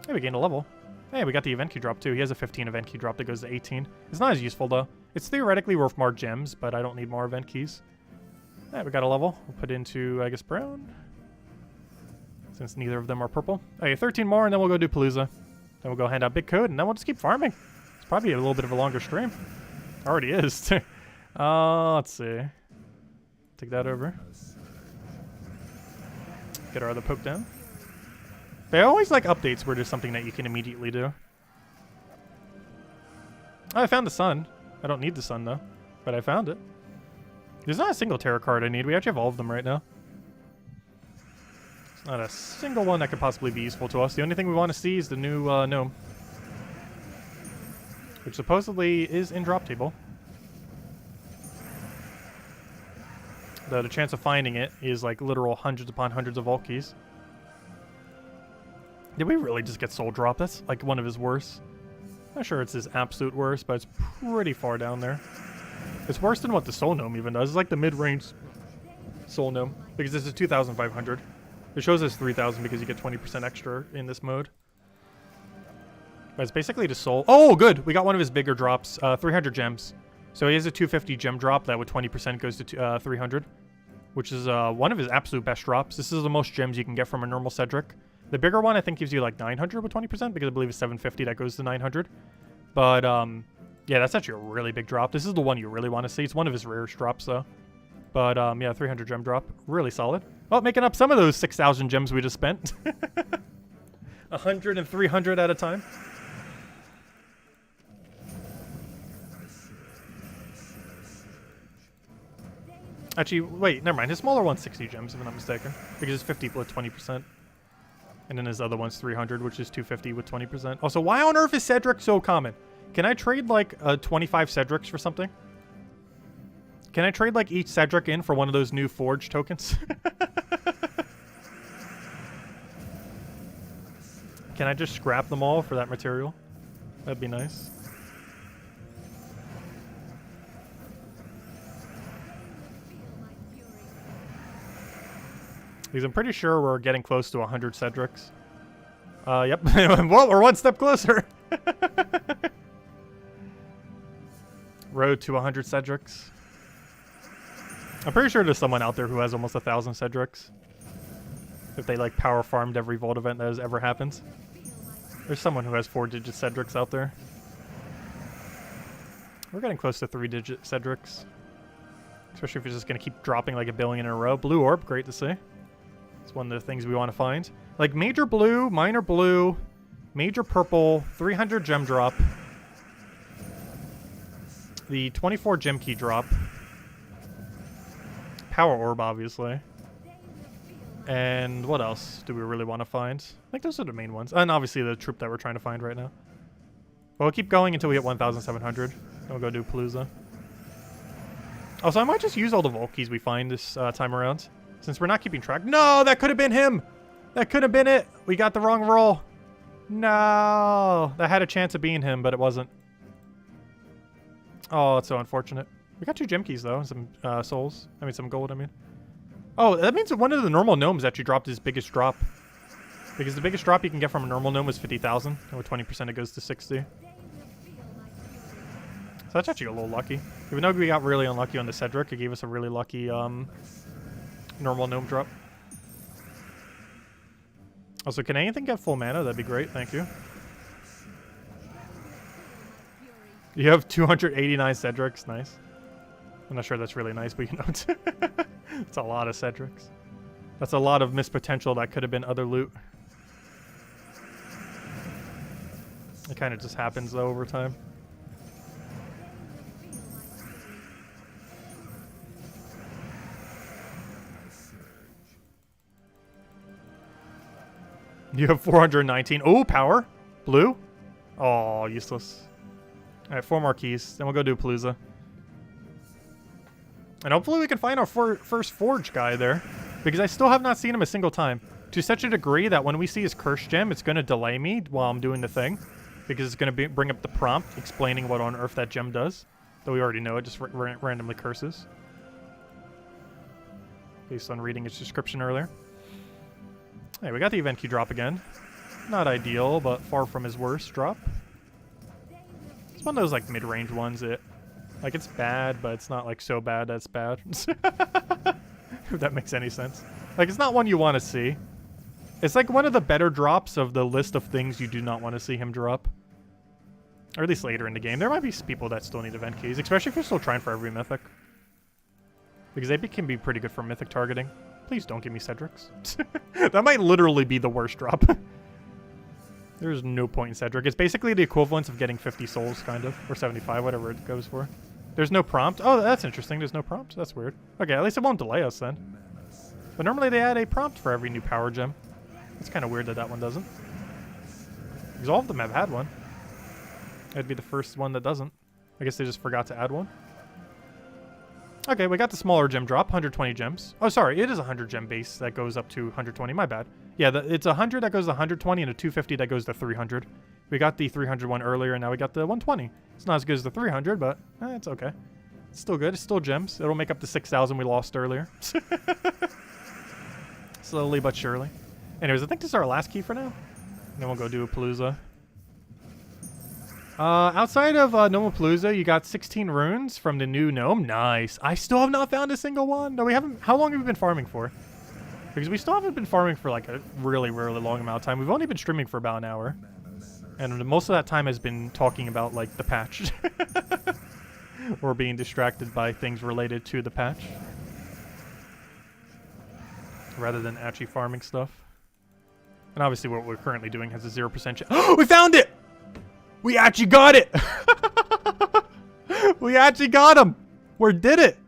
Hey, we gained a level. Hey, we got the event key drop too. He has a 15 event key drop that goes to 18. It's not as useful though. It's theoretically worth more gems, but I don't need more event keys. Hey, we got a level. We'll put into, I guess, brown. Since neither of them are purple. Okay, 13 more and then we'll go do Palooza. Then we'll go hand out big code and then we'll just keep farming. It's probably a little bit of a longer stream. Already is. Let's see. Take that over. Get our other poke down. They always like updates where there's something that you can immediately do. Oh, I found the sun. I don't need the sun though, but I found it. There's not a single tarot card I need. We actually have all of them right now. There's not a single one that could possibly be useful to us. The only thing we want to see is the new gnome, which supposedly is in drop table. Though the chance of finding it is like literal hundreds upon hundreds of vault keys. Did we really just get soul drop? That's like one of his worst. Not sure it's his absolute worst, but it's pretty far down there. It's worse than what the soul gnome even does. It's like the mid-range soul gnome because this is 2,500. It shows us 3,000 because you get 20% extra in this mode. But it's basically the soul. Oh, good. We got one of his bigger drops. 300 gems. So he has a 250 gem drop that with 20% goes to 300, which is one of his absolute best drops. This is the most gems you can get from a normal Cedric. The bigger one I think gives you like 900 with 20% because I believe it's 750 that goes to 900. But yeah, that's actually a really big drop. This is the one you really want to see. It's one of his rarest drops though. But yeah, 300 gem drop, really solid. Well, making up some of those 6,000 gems we just spent. 100 and 300 at a time. Actually, wait, never mind. His smaller one's 60 gems, if I'm not mistaken. Because it's 50 with 20%. And then his other one's 300, which is 250 with 20%. Also, why on earth is Cedric so common? Can I trade, like, 25 Cedrics for something? Can I trade, like, each Cedric in for one of those new Forge tokens? can I just scrap them all for that material? That'd be nice. Because I'm pretty sure we're getting close to 100 Zeddicus. Yep. Well, we're one step closer. Road to 100 Zeddicus. I'm pretty sure there's someone out there who has almost 1,000 Zeddicus. If they like power farmed every Vault event that has ever happened. There's someone who has 4-digit Zeddicus out there. We're getting close to 3-digit Zeddicus. Especially if it's just going to keep dropping like a billion in a row. Blue orb, great to see. It's one of the things we want to find. Like major blue, minor purple, 300 gem drop. The 24 gem key drop. Power orb, obviously. And what else do we really want to find? I think those are the main ones. And obviously the troop that we're trying to find right now. But we'll keep going until we hit 1,700. Then we'll go do Palooza. Also, I might just use all the Vault keys we find this time around. Since we're not keeping track. No, that could have been him. That could have been it. We got the wrong roll. No. That had a chance of being him, but it wasn't. Oh, it's so unfortunate. We got 2 gem keys, though. And some souls. I mean, some gold, I mean. Oh, that means that one of the normal gnomes actually dropped his biggest drop. Because the biggest drop you can get from a normal gnome was 50,000. And with 20% it goes to 60. So that's actually a little lucky. Even though we got really unlucky on the Zeddicus, it gave us a really lucky normal gnome drop. Also, can anything get full mana? That'd be great. Thank you. You have 289 Zeddicus. Nice. I'm not sure that's really nice, but you know, it's a lot of Zeddicus. That's a lot of missed potential that could have been other loot. It kind of just happens, though, over time. You have 419. Oh, power. Blue. Oh, useless. All right, 4 more keys. Then we'll go do Palooza. And hopefully we can find our first Forge guy there. Because I still have not seen him a single time. To such a degree that when we see his curse gem, it's going to delay me while I'm doing the thing. Because it's going to bring up the prompt explaining what on earth that gem does. Though we already know it just randomly curses. Based on reading its description earlier. Hey, we got the event key drop again. Not ideal, but far from his worst drop. It's one of those like mid-range ones that, like, it's bad, but it's not like so bad that it's bad. If that makes any sense. Like, it's not one you want to see. It's like one of the better drops of the list of things you do not want to see him drop. Or at least later in the game. There might be people that still need event keys, especially if you're still trying for every mythic. Because they can be pretty good for mythic targeting. Please don't give me Zeddicus. That might literally be the worst drop. There's no point in Zeddicus. It's basically the equivalent of getting 50 souls, kind of. Or 75, whatever it goes for. There's no prompt. Oh, that's interesting. There's no prompt. That's weird. Okay, at least it won't delay us then. But normally they add a prompt for every new power gem. It's kind of weird that that one doesn't. Because all of them have had one. It'd be the first one that doesn't. I guess they just forgot to add one. Okay, we got the smaller gem drop, 120 gems. Oh, sorry, it is a 100 gem base that goes up to 120. My bad. Yeah, it's 100 that goes to 120 and a 250 that goes to 300. We got the 300 one earlier, and now we got the 120. It's not as good as the 300, but it's okay. It's still good. It's still gems. It'll make up the 6,000 we lost earlier. Slowly but surely. Anyways, I think this is our last key for now. And then we'll go do a Palooza. Outside of Palooza, you got 16 runes from the new gnome. Nice. I still have not found a single one. No, we haven't. How long have we been farming for? Because we still haven't been farming for like a really, really long amount of time. We've only been streaming for about an hour. And most of that time has been talking about like the patch. Or being distracted by things related to the patch. Rather than actually farming stuff. And obviously what we're currently doing has a 0% chance. Oh, we found it! We actually got it! We actually got him! We did it!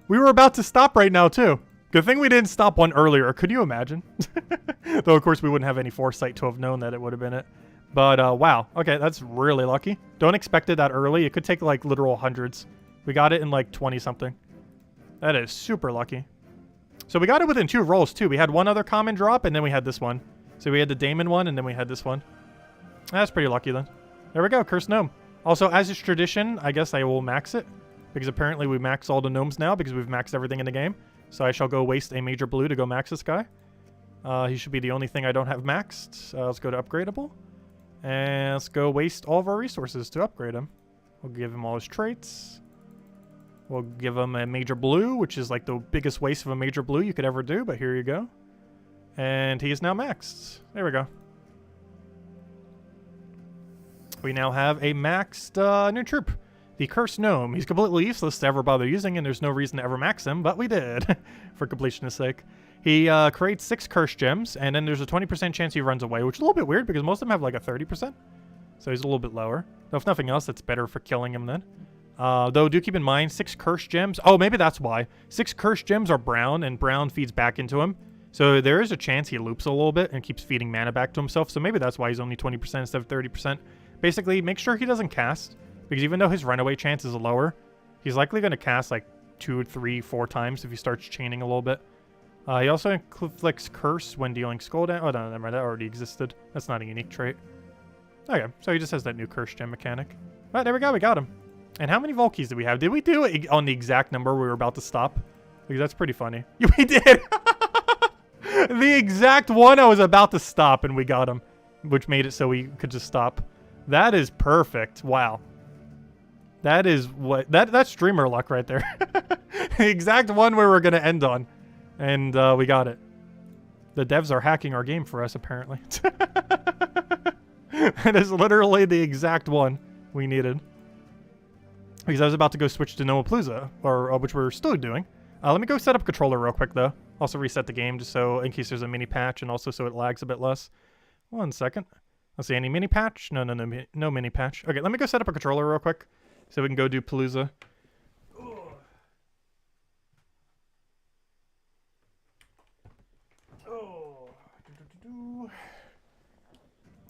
We were about to stop right now, too. Good thing we didn't stop one earlier. Could you imagine? Though, of course, we wouldn't have any foresight to have known that it would have been it. But, wow. Okay, that's really lucky. Don't expect it that early. It could take, like, literal hundreds. We got it in, like, 20-something. That is super lucky. So we got it within 2 rolls, too. We had one other common drop, and then we had this one. So we had the Daemon one, and then we had this one. That's pretty lucky then. There we go, Cursed Gnome. Also, as is tradition, I guess I will max it. Because apparently we max all the gnomes now because we've maxed everything in the game. So I shall go waste a major blue to go max this guy. He should be the only thing I don't have maxed. Let's go to upgradable. And let's go waste all of our resources to upgrade him. We'll give him all his traits. We'll give him a major blue, which is like the biggest waste of a major blue you could ever do, but here you go. And he is now maxed. There we go. We now have a maxed new troop. The Cursed Gnome. He's completely useless to ever bother using, and there's no reason to ever max him, but we did, for completionist sake. He creates 6 Cursed Gems, and then there's a 20% chance he runs away, which is a little bit weird because most of them have like a 30%. So he's a little bit lower. Though if nothing else, that's better for killing him then. Though do keep in mind, 6 Cursed Gems. Oh, maybe that's why. 6 Cursed Gems are brown, and brown feeds back into him. So there is a chance he loops a little bit and keeps feeding mana back to himself. So maybe that's why he's only 20% instead of 30%. Basically, make sure he doesn't cast. Because even though his runaway chance is lower, he's likely going to cast like 2, 3, 4 times if he starts chaining a little bit. He also inflicts Curse when dealing skull damage. Oh, no, never mind. That already existed. That's not a unique trait. Okay, so he just has that new Curse Gem mechanic. Alright, there we go. We got him. And how many Volkeys did we have? Did we do it on the exact number we were about to stop? Because that's pretty funny. We did! The exact one I was about to stop, and we got him. Which made it so we could just stop. That is perfect. Wow. That is what... That's streamer luck right there. The exact one we were going to end on. And we got it. The devs are hacking our game for us, apparently. That is literally the exact one we needed. Because I was about to go switch to Nomapalooza, or which we're still doing. Let me go set up a controller real quick, though. Also reset the game, just so in case there's a mini patch, and also so it lags a bit less. 1 second. Let's see, any mini patch? No mini patch. Okay, let me go set up a controller real quick. So we can go do Palooza.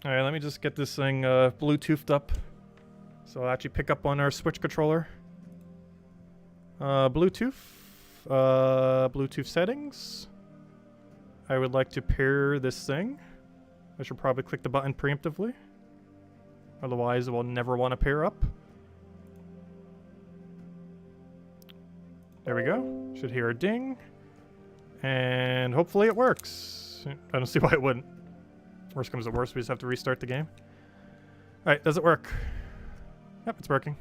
Alright, let me just get this thing Bluetoothed up. So I'll actually pick up on our Switch controller. Bluetooth. Bluetooth settings. I would like to pair this thing. I should probably click the button preemptively. Otherwise, it will never want to pair up. There we go. Should hear a ding. And hopefully it works. I don't see why it wouldn't. Worst comes to worst, we just have to restart the game. Alright, does it work? Yep, it's working.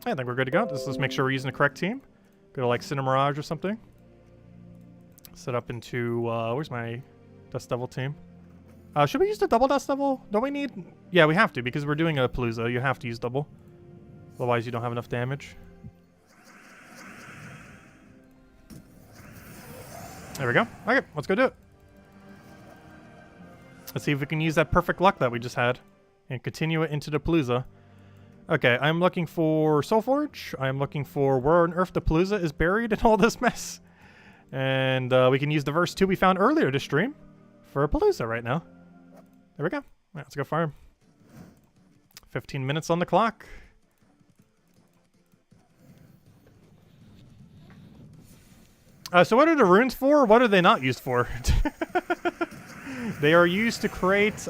I think we're good to go. Let's make sure we're using the correct team. Go to like Cinemirage or something. Set up into, where's my Dust Devil team? Should we use the double Dust Devil? Don't we need... Yeah, we have to, because we're doing a Palooza. You have to use double. Otherwise, you don't have enough damage. There we go. Okay, let's go do it. Let's see if we can use that perfect luck that we just had and continue it into the Palooza. Okay, I'm looking for Soulforge. I'm looking for where on earth the Palooza is buried in all this mess. And we can use the verse 2 we found earlier to stream for a Palooza right now. There we go. All right, let's go farm. 15 minutes on the clock. So what are the runes for? What are they not used for? They are used to create,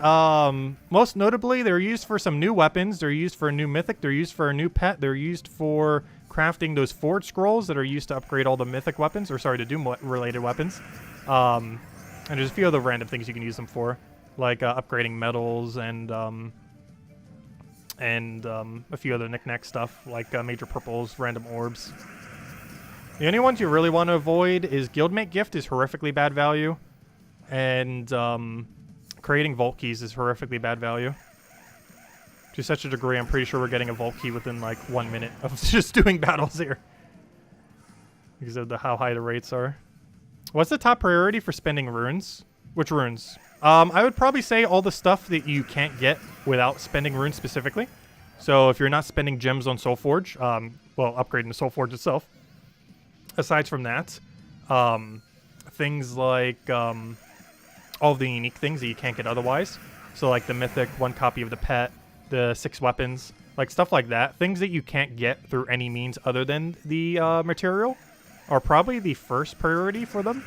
most notably, they're used for some new weapons. They're used for a new mythic. They're used for a new pet. They're used for crafting those Forge Scrolls that are used to upgrade all the mythic weapons, or sorry, to Doom-related weapons. And there's a few other random things you can use them for, like upgrading metals and a few other knick-knack stuff, like major purples, random orbs. The only ones you really want to avoid is Guildmate Gift is horrifically bad value. And creating Vault Keys is horrifically bad value. To such a degree, I'm pretty sure we're getting a Vault Key within like 1 minute of just doing battles here. Because of how high the rates are. What's the top priority for spending runes? Which runes? I would probably say all the stuff that you can't get without spending runes specifically. So if you're not spending gems on Soulforge, well, upgrading the Soulforge itself. Aside from that, things like all of the unique things that you can't get otherwise. So like the mythic, 1 copy of the pet, the 6 weapons, like stuff like that. Things that you can't get through any means other than the material are probably the first priority for them.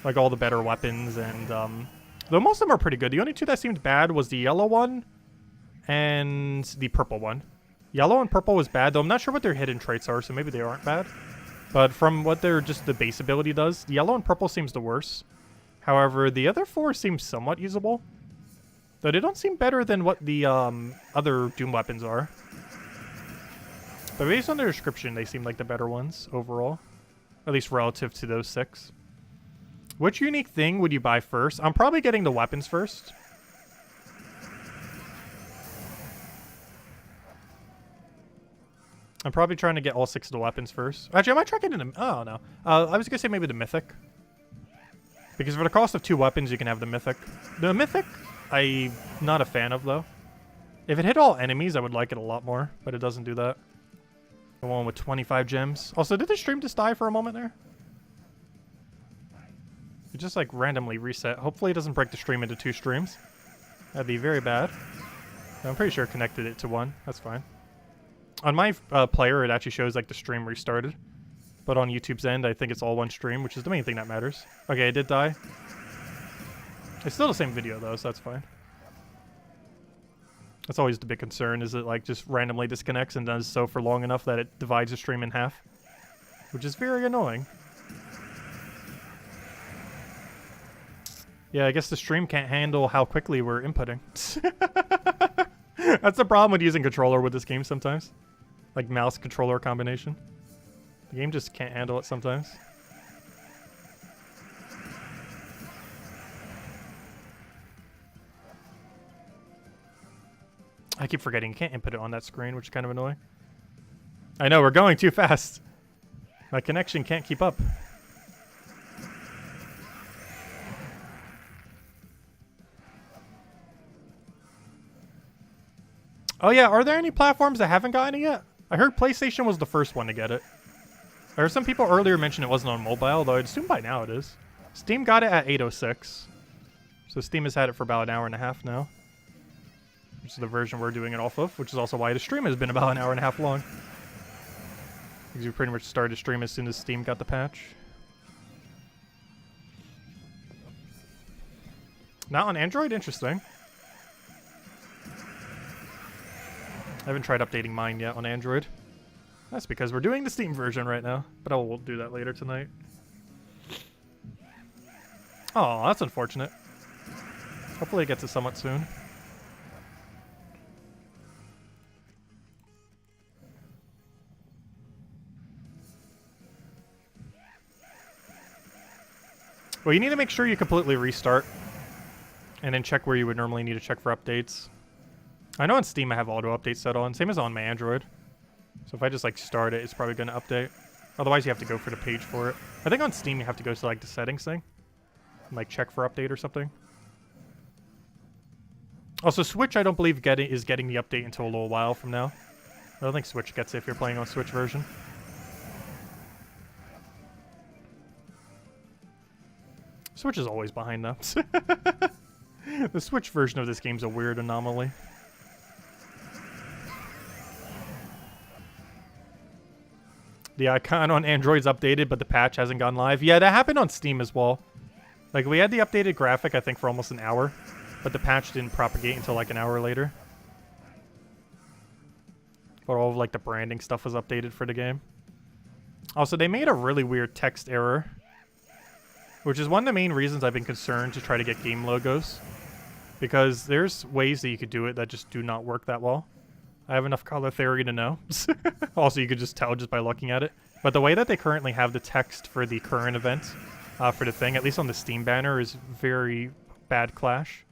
Like all the better weapons and Though most of them are pretty good. The only two that seemed bad was the yellow one and the purple one. Yellow and purple was bad, though I'm not sure what their hidden traits are, so maybe they aren't bad. But from what their just the base ability does, the yellow and purple seems the worst. However, the other four seem somewhat usable. Though they don't seem better than what the other Doom weapons are. But based on their description, they seem like the better ones overall. At least relative to those 6. Which unique thing would you buy first? I'm probably getting the weapons first. I'm probably trying to get all 6 of the weapons first. Actually, I might try getting them. Oh, no. I was going to say maybe the Mythic. Because for the cost of 2 weapons, you can have the Mythic. The Mythic, I'm not a fan of, though. If it hit all enemies, I would like it a lot more. But it doesn't do that. The one with 25 gems. Also, did the stream just die for a moment there? It just, like, randomly reset. Hopefully it doesn't break the stream into 2 streams. That'd be very bad. I'm pretty sure it connected it to 1. That's fine. On my player, it actually shows, like, the stream restarted. But on YouTube's end, I think it's all 1 stream, which is the main thing that matters. Okay, it did die. It's still the same video, though, so that's fine. That's always the big concern, is it, like, just randomly disconnects and does so for long enough that it divides the stream in half. Which is very annoying. Yeah, I guess the stream can't handle how quickly we're inputting. That's the problem with using controller with this game sometimes. Like mouse controller combination. The game just can't handle it sometimes. I keep forgetting you can't input it on that screen, which is kind of annoying. I know, we're going too fast. My connection can't keep up. Oh yeah, are there any platforms that haven't gotten it yet? I heard PlayStation was the first one to get it. I heard some people earlier mention it wasn't on mobile, though I'd assume by now it is. Steam got it at 8:06. So Steam has had it for about an hour and a half now. Which is the version we're doing it off of, which is also why the stream has been about an hour and a half long. Because we pretty much started to stream as soon as Steam got the patch. Not on Android? Interesting. I haven't tried updating mine yet on Android. That's because we're doing the Steam version right now. But I will do that later tonight. Oh, that's unfortunate. Hopefully it gets it somewhat soon. Well, you need to make sure you completely restart. And then check where you would normally need to check for updates. I know on Steam I have auto update set on, same as on my Android. So if I just like start it, it's probably going to update. Otherwise you have to go for the page for it. I think on Steam you have to go to like the settings thing. And like check for update or something. Also Switch I don't believe is getting the update until a little while from now. I don't think Switch gets it if you're playing on Switch version. Switch is always behind though. The Switch version of this game's a weird anomaly. The icon on Android's updated, but the patch hasn't gone live. Yeah, that happened on Steam as well. Like, we had the updated graphic, I think, for almost an hour. But the patch didn't propagate until, like, an hour later. But all of, like, the branding stuff was updated for the game. Also, they made a really weird text error. Which is one of the main reasons I've been concerned to try to get game logos. Because there's ways that you could do it that just do not work that well. I have enough color theory to know. Also, you could just tell just by looking at it. But the way that they currently have the text for the current event, for the thing, at least on the Steam banner, is very bad clash.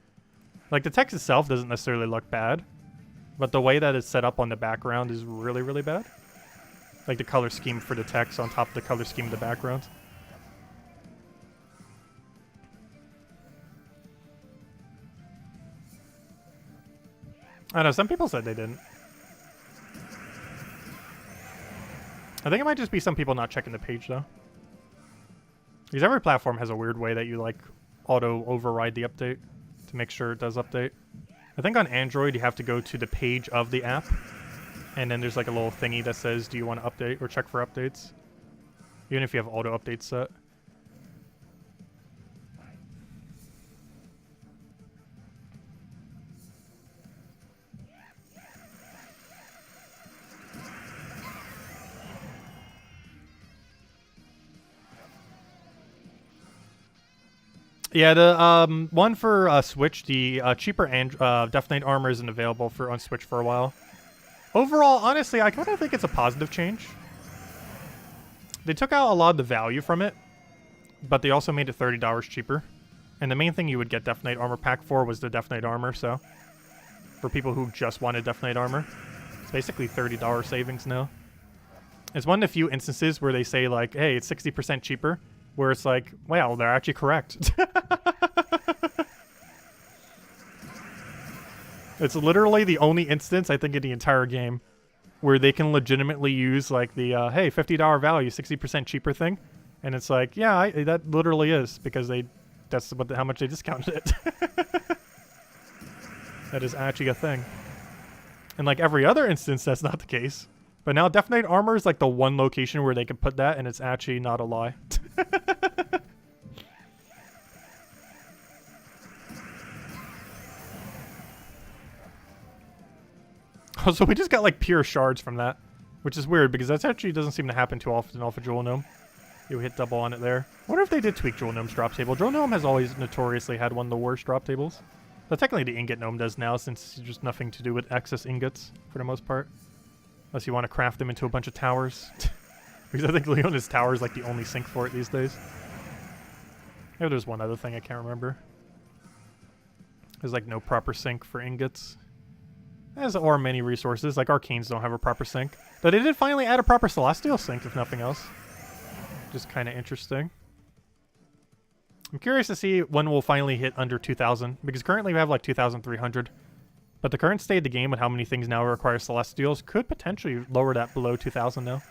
Like, the text itself doesn't necessarily look bad. But the way that it's set up on the background is really, really bad. Like, the color scheme for the text on top of the color scheme of the background. I know, some people said they didn't. I think it might just be some people not checking the page, though. Because every platform has a weird way that you, like, auto-override the update to make sure it does update. I think on Android, you have to go to the page of the app, and then there's, like, a little thingy that says, do you want to update or check for updates? Even if you have auto-update set. Yeah, the one for Switch, the cheaper Death Knight armor isn't available on Switch for a while. Overall, honestly, I kind of think it's a positive change. They took out a lot of the value from it, but they also made it $30 cheaper. And the main thing you would get Death Knight armor pack for was the Death Knight armor, so for people who just wanted Death Knight armor, it's basically $30 savings now. It's one of the few instances where they say, like, hey, it's 60% cheaper, where it's like, wow, they're actually correct. It's literally the only instance, I think, in the entire game where they can legitimately use, like, the, hey, $50 value, 60% cheaper thing. And it's like, yeah, that literally is, because that's how much they discounted it. That is actually a thing. And, like, every other instance, that's not the case. But now Death Knight armor is like the one location where they can put that, and it's actually not a lie. Oh, so we just got like pure shards from that, which is weird because that actually doesn't seem to happen too often off of Jewel Gnome. You hit double on it there. I wonder if they did tweak Jewel Gnome's drop table. Jewel Gnome has always notoriously had one of the worst drop tables. But technically the Ingot Gnome does now, since it's just nothing to do with excess ingots for the most part. Unless you want to craft them into a bunch of towers. Because I think Leona's tower is like the only sink for it these days. Maybe there's one other thing I can't remember. There's like no proper sink for ingots. As or many resources, like Arcanes don't have a proper sink. Though they did finally add a proper Celestial sink, if nothing else. Just kind of interesting. I'm curious to see when we'll finally hit under 2,000. Because currently we have like 2,300. But the current state of the game and how many things now require Celestials could potentially lower that below 2,000 now.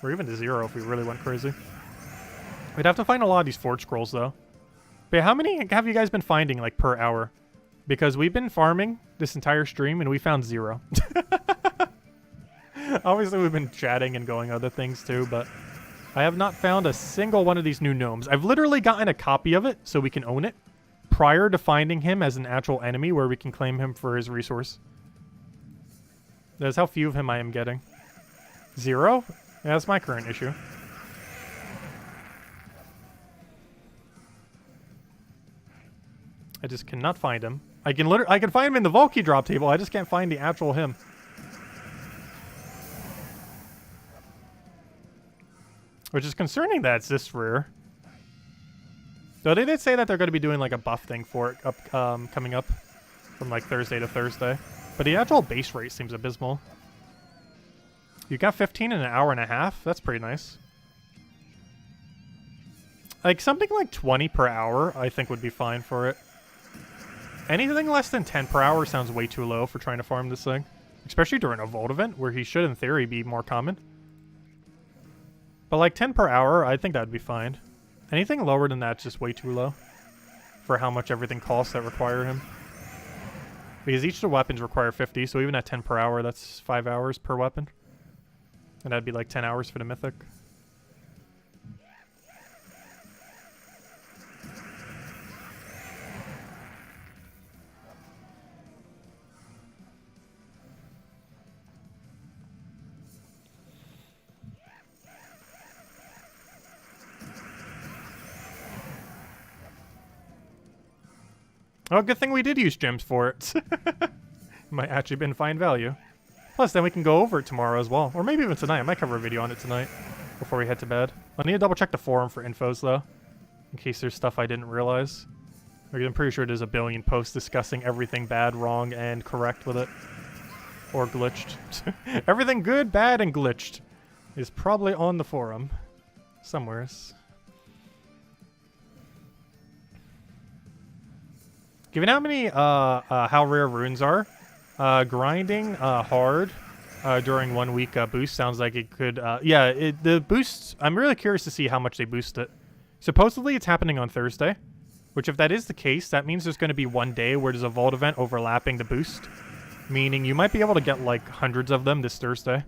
Or even to 0 if we really went crazy. We'd have to find a lot of these Forge Scrolls though. But how many have you guys been finding like per hour? Because we've been farming this entire stream and we found 0. Obviously we've been chatting and going other things too, but I have not found a single one of these new gnomes. I've literally gotten a copy of it so we can own it prior to finding him as an actual enemy where we can claim him for his resource. That's how few of him I am getting. 0? Yeah, that's my current issue. I just cannot find him. I can find him in the Valky drop table, I just can't find the actual him. Which is concerning that it's this rare. Though they did say that they're going to be doing like a buff thing for it coming up from like Thursday to Thursday. But the actual base rate seems abysmal. You got 15 in an hour and a half? That's pretty nice. Like something like 20 per hour I think would be fine for it. Anything less than 10 per hour sounds way too low for trying to farm this thing. Especially during a Vault event where he should in theory be more common. But like 10 per hour, I think that would be fine. Anything lower than that's just way too low for how much everything costs that require him. Because each of the weapons require 50, so even at 10 per hour, that's 5 hours per weapon. And that'd be like 10 hours for the Mythic. Oh, good thing we did use gems for it. Might actually been fine value. Plus, then we can go over it tomorrow as well. Or maybe even tonight. I might cover a video on it tonight before we head to bed. I need to double check the forum for infos, though. In case there's stuff I didn't realize. I'm pretty sure there's a billion posts discussing everything bad, wrong, and correct with it. Or glitched. Everything good, bad, and glitched is probably on the forum. Somewheres. Given how many, how rare runes are, grinding hard during 1 week boost sounds like it could, yeah, the boosts, I'm really curious to see how much they boost it. Supposedly it's happening on Thursday, which if that is the case, that means there's going to be one day where there's a Vault event overlapping the boost, meaning you might be able to get like hundreds of them this Thursday.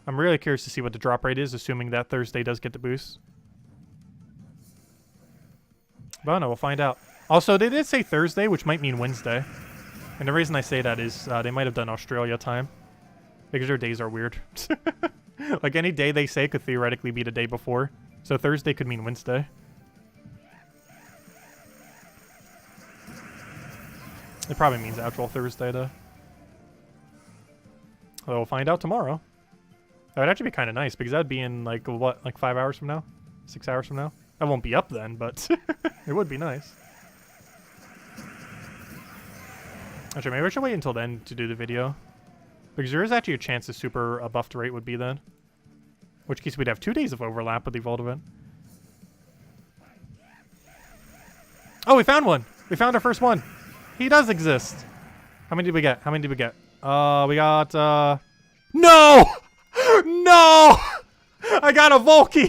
I'm really curious to see what the drop rate is, assuming that Thursday does get the boost. But no, we'll find out. Also, they did say Thursday, which might mean Wednesday. And the reason I say that is they might have done Australia time. Because their days are weird. Like any day they say could theoretically be the day before. So Thursday could mean Wednesday. It probably means actual Thursday, though. We'll find out tomorrow. That would actually be kind of nice, because that'd be in, like, what, like 5 hours from now? 6 hours from now? I won't be up then, but it would be nice. Actually, maybe I should wait until then to do the video. Because there is actually a chance the super buffed rate would be then. In which case we'd have 2 days of overlap with the Vault event. Oh, we found one! We found our first one! He does exist! How many did we get? How many did we get? We got, No! No! I got a Volky!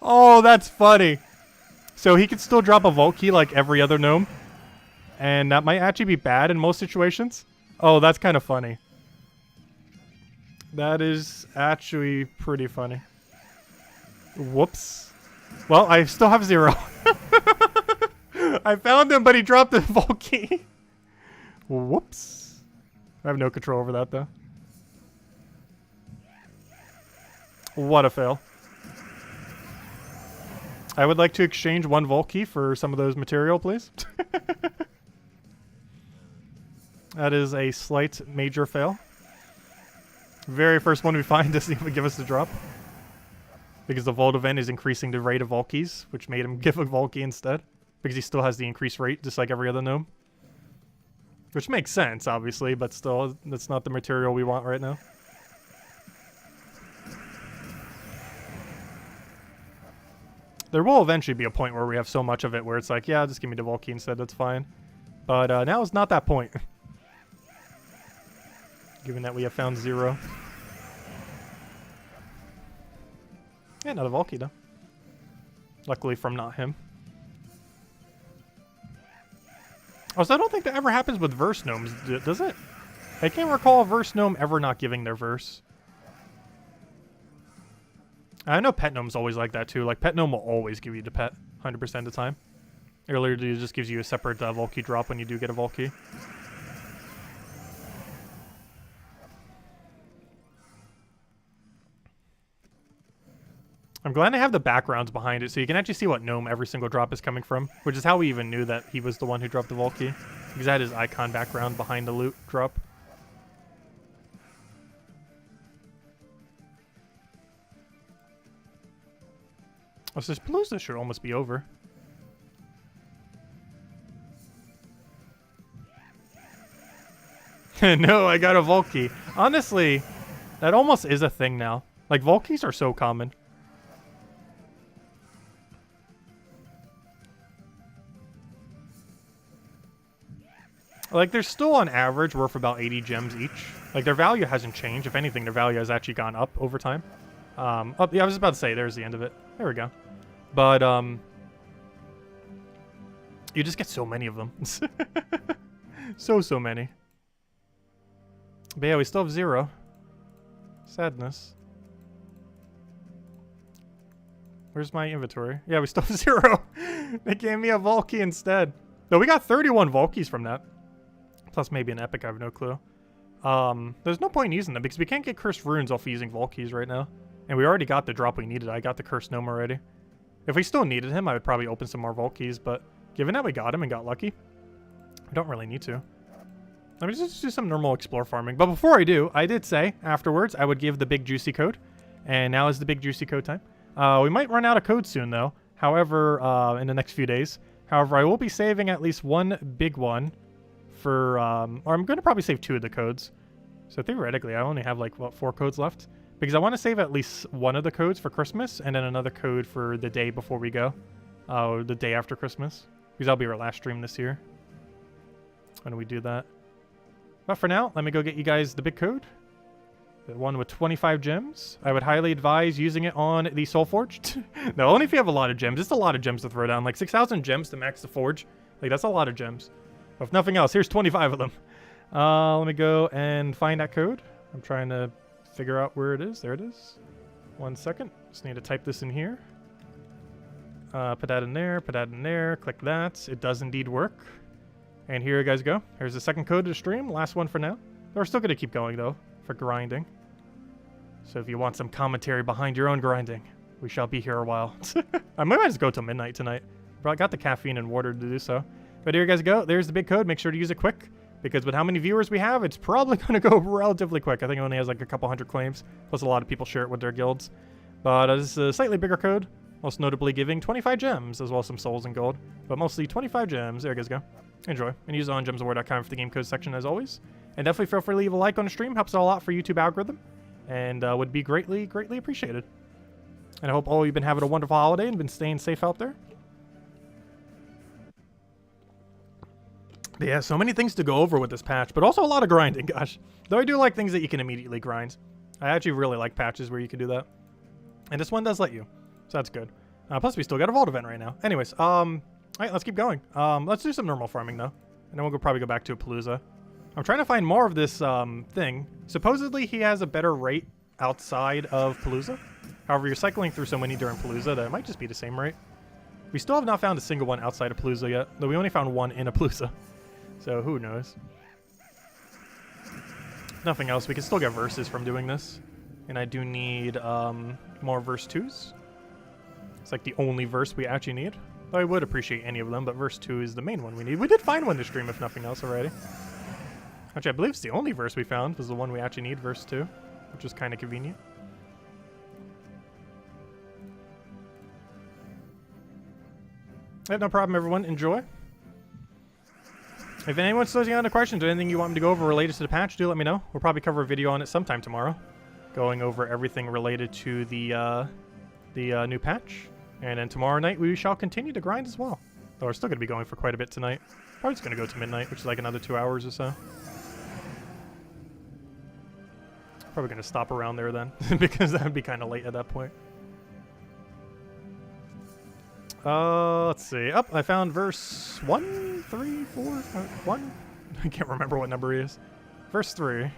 Oh, that's funny. So he could still drop a Volky like every other gnome. And that might actually be bad in most situations. Oh, that's kind of funny. That is actually pretty funny. Whoops. Well, I still have 0. I found him, but he dropped the Volky. Whoops. I have no control over that, though. What a fail. I would like to exchange 1 Volky for some of those material, please. That is a slight major fail. Very first one we find doesn't even give us the drop. Because the Vault event is increasing the rate of Volkies, which made him give a Volky instead. Because he still has the increased rate, just like every other gnome. Which makes sense, obviously, but still, that's not the material we want right now. There will eventually be a point where we have so much of it where it's like, yeah, just give me the Volky instead, that's fine. But now is not that point. Given that we have found 0. Yeah, not a Volky, though. Luckily from not him. Also, I don't think that ever happens with verse gnomes, does it? I can't recall a verse gnome ever not giving their verse. I know pet gnome's always like that, too. Like, pet gnome will always give you the pet, 100% of the time. Earlier, it just gives you a separate Volky drop when you do get a Volky. I'm glad I have the backgrounds behind it, so you can actually see what gnome every single drop is coming from, which is how we even knew that he was the one who dropped the Volky, because I had his icon background behind the loot drop. Oh, so this Palooza should almost be over. No, I got a Volky. Honestly, that almost is a thing now. Like, Volkies are so common. Like, they're still on average worth about 80 gems each. Like, their value hasn't changed. If anything, their value has actually gone up over time. Oh, yeah, I was about to say, there's the end of it. There we go. But, you just get so many of them. So many. But yeah, we still have 0. Sadness. Where's my inventory? Yeah, we still have 0. They gave me a Volky instead. No, we got 31 Volkies from that. Plus maybe an epic, I have no clue. There's no point in using them because we can't get cursed runes off using Volkies right now. And we already got the drop we needed. I got the cursed gnome already. If we still needed him, I would probably open some more Volkies, but given that we got him and got lucky, we don't really need to. Let me just do some normal explore farming. But before I do, I did say afterwards I would give the big juicy code. And now is the big juicy code time. We might run out of code soon though. However, in the next few days. However, I will be saving at least one big one for, or I'm going to probably save 2 of the codes. So theoretically, I only have like, what, 4 codes left? Because I want to save at least one of the codes for Christmas and then another code for the day before we go. The day after Christmas. Because that'll be our last stream this year. When we do that. But for now, let me go get you guys the big code. The one with 25 gems. I would highly advise using it on the Soulforged. No, only if you have a lot of gems. It's a lot of gems to throw down. Like 6,000 gems to max the Forge. Like, that's a lot of gems. But if nothing else, here's 25 of them. Let me go and find that code. I'm trying to figure out where it is. There it is. 1 second. Just need to type this in here. Put that in there. Put that in there. Click that. It does indeed work. And here you guys go. Here's the second code to the stream. Last one for now. We're still going to keep going, though, for grinding. So if you want some commentary behind your own grinding, we shall be here a while. I might just go till midnight tonight. But I got the caffeine and water to do so. But here you guys go. There's the big code. Make sure to use it quick, because with how many viewers we have, it's probably going to go relatively quick. I think it only has like a couple hundred claims, plus a lot of people share it with their guilds. But this is a slightly bigger code, most notably giving 25 gems, as well as some souls and gold, but mostly 25 gems. There you guys go. Enjoy. And use it on gemsawar.com for the game code section, as always. And definitely feel free to leave a like on the stream. Helps out a lot for YouTube algorithm, and would be greatly, greatly appreciated. And I hope all of you have been having a wonderful holiday and been staying safe out there. But yeah, so many things to go over with this patch, but also a lot of grinding, gosh. Though I do like things that you can immediately grind. I actually really like patches where you can do that. And this one does let you, so that's good. Plus, we still got a vault event right now. Anyways, alright, let's keep going. Let's do some normal farming, though. And then we'll probably go back to a Palooza. I'm trying to find more of this thing. Supposedly, he has a better rate outside of Palooza. However, you're cycling through so many during Palooza that it might just be the same rate. We still have not found a single one outside of Palooza yet, though we only found one in a Palooza. So who knows? Nothing else. We can still get verses from doing this. And I do need more verse 2s. It's like the only verse we actually need. Though I would appreciate any of them, but verse 2 is the main one we need. We did find one to stream, if nothing else, already. Actually, I believe it's the only verse we found was the one we actually need, verse 2. Which is kind of convenient. No problem, everyone. Enjoy. If anyone's still on the questions or anything you want me to go over related to the patch, do let me know. We'll probably cover a video on it sometime tomorrow, going over everything related to the new patch. And then tomorrow night we shall continue to grind as well. Though we're still going to be going for quite a bit tonight. Probably just going to go to midnight, which is like another 2 hours or so. Probably going to stop around there then, because that would be kind of late at that point. Let's see. Oh, I found verse 1, 3, 4, 1. I can't remember what number he is. Verse 3.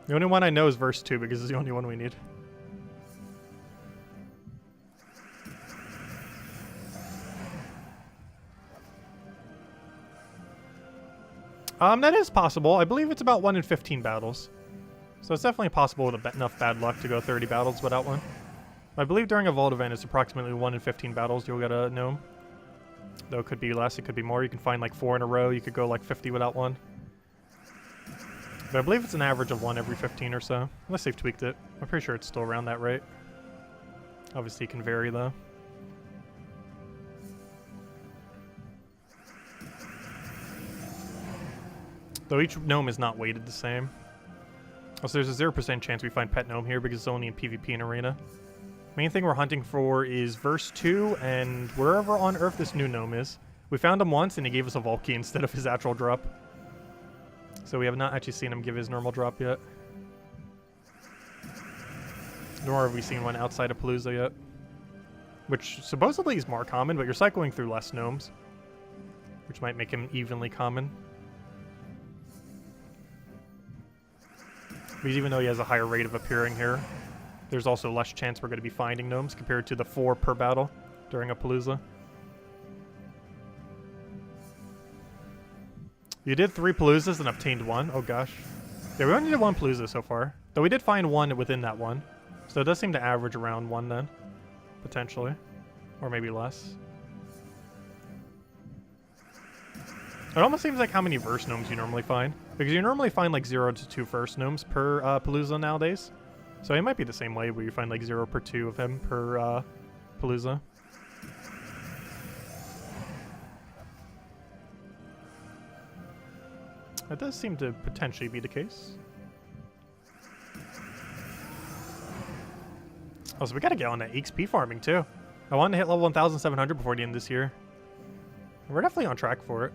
The only one I know is verse 2 because it's the only one we need. That is possible. I believe it's about 1 in 15 battles. So it's definitely possible with enough bad luck to go 30 battles without one. I believe during a vault event it's approximately 1 in 15 battles you'll get a gnome. Though it could be less, it could be more. You can find like 4 in a row. You could go like 50 without one. But I believe it's an average of 1 every 15 or so. Unless they've tweaked it. I'm pretty sure it's still around that rate. Obviously it can vary though. Though each gnome is not weighted the same. Also, there's a 0% chance we find pet gnome here because it's only in PvP and arena. Main thing we're hunting for is verse 2 and wherever on Earth this new gnome is. We found him once and he gave us a vault key instead of his actual drop. So we have not actually seen him give his normal drop yet. Nor have we seen one outside of Palooza yet. Which supposedly is more common, but you're cycling through less gnomes. Which might make him evenly common. Because even though he has a higher rate of appearing here, there's also less chance we're going to be finding gnomes compared to the 4 per battle during a Palooza. You did 3 Paloozas and obtained 1? Oh gosh. Yeah, we only did 1 Palooza so far. Though we did find 1 within that one. So it does seem to average around 1 then. Potentially. Or maybe less. It almost seems like how many verse gnomes you normally find. Because you normally find like 0 to 2 verse gnomes per Palooza nowadays. So it might be the same way where you find like 0 per 2 of him per Palooza. That does seem to potentially be the case. Oh, so we gotta get on that XP farming too. I wanted to hit level 1,700 before the end of this year. We're definitely on track for it.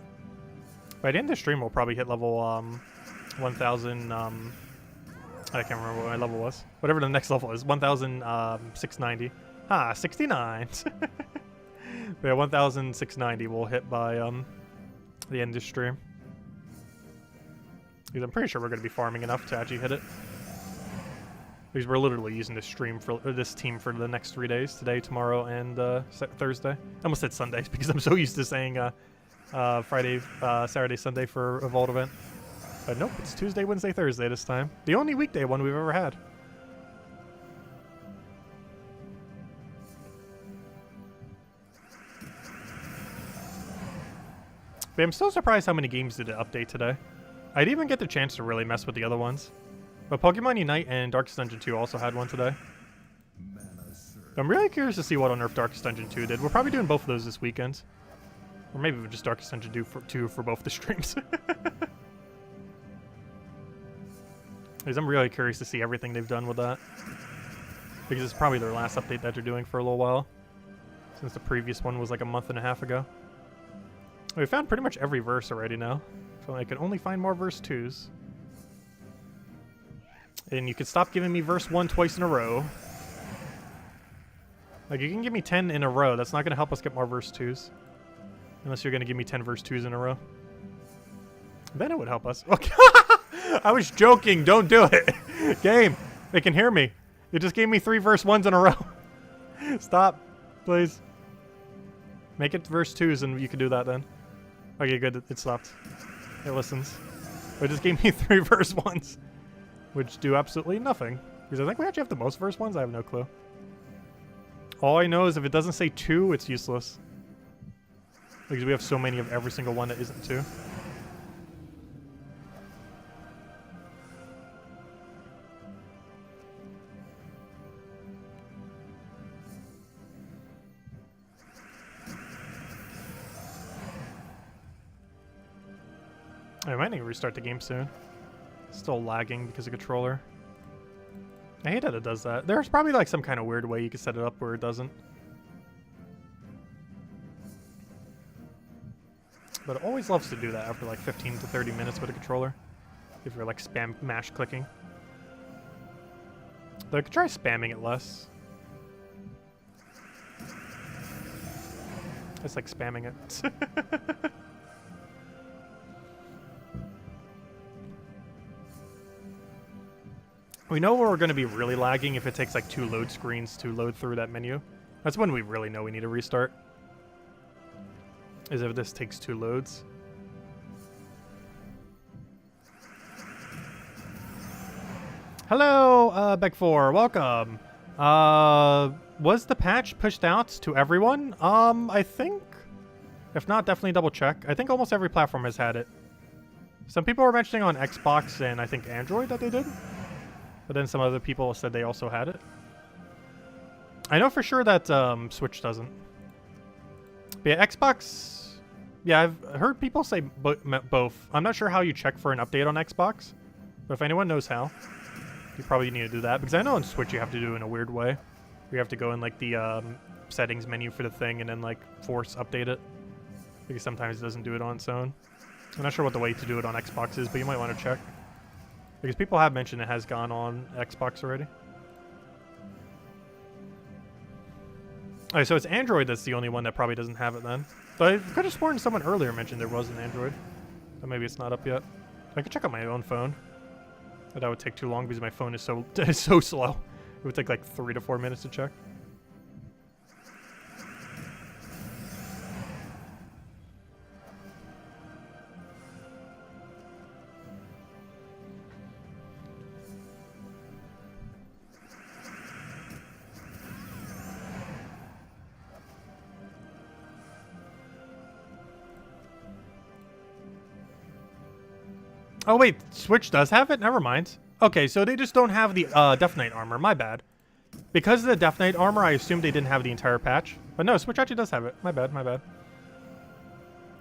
By the end of the stream, we'll probably hit level 1,000. I can't remember what my level was. Whatever the next level is, 1,690. Ah, 69. But yeah, 1,690 we'll hit by the end of the stream. Because I'm pretty sure we're going to be farming enough to actually hit it. Because we're literally using this stream for this team for the next 3 days: today, tomorrow, and Thursday. I almost said Sundays because I'm so used to saying Friday, Saturday, Sunday for a vault event. But nope, it's Tuesday, Wednesday, Thursday this time. The only weekday one we've ever had. But I'm still surprised how many games did it update today. I didn't even get the chance to really mess with the other ones. But Pokemon Unite and Darkest Dungeon 2 also had one today. I'm really curious to see what on Earth Darkest Dungeon 2 did. We're probably doing both of those this weekend. Or maybe just Darkest Dungeon 2 for both the streams. Because I'm really curious to see everything they've done with that. Because it's probably their last update that they're doing for a little while. Since the previous one was like a month and a half ago. We found pretty much every verse already now. So I can only find more verse 2s. And you can stop giving me verse 1 twice in a row. Like, you can give me 10 in a row. That's not going to help us get more verse 2s. Unless you're going to give me 10 verse 2s in a row. Then it would help us. Okay. I was joking. Don't do it. Game. They can hear me. You just gave me 3 verse 1s in a row. Stop. Please. Make it verse 2s and you can do that then. Okay, good. It stopped. It listens. It just gave me 3 verse 1s. Which do absolutely nothing. Because I think we actually have the most verse 1s. I have no clue. All I know is if it doesn't say 2, it's useless. Because we have so many of every single one that isn't 2. I might need to restart the game soon. Still lagging because of controller. I hate that it does that. There's probably like some kind of weird way you can set it up where it doesn't. But it always loves to do that after like 15 to 30 minutes with a controller. If you're like spam mash clicking. Though I could try spamming it less. It's like spamming it. We know we're going to be really lagging if it takes like 2 load screens to load through that menu. That's when we really know we need a restart. Is if this takes 2 loads. Hello, Beck4, welcome. Was the patch pushed out to everyone? I think. If not, definitely double check. I think almost every platform has had it. Some people were mentioning on Xbox and I think Android that they did. But then some other people said they also had it. I know for sure that Switch doesn't. But yeah, Xbox... Yeah, I've heard people say both. I'm not sure how you check for an update on Xbox. But if anyone knows how, you probably need to do that. Because I know on Switch you have to do it in a weird way. You have to go in like the settings menu for the thing and then like force update it. Because sometimes it doesn't do it on its own. I'm not sure what the way to do it on Xbox is, but you might want to check. Because people have mentioned it has gone on Xbox already. Alright, so it's Android that's the only one that probably doesn't have it then. But I could have sworn someone earlier mentioned there was an Android. But maybe it's not up yet. I could check on my own phone. But that would take too long because my phone is so slow. It would take like 3 to 4 minutes to check. Oh wait, Switch does have it? Never mind. Okay, so they just don't have the Death Knight armor. My bad. Because of the Death Knight armor, I assumed they didn't have the entire patch. But no, Switch actually does have it. My bad, my bad.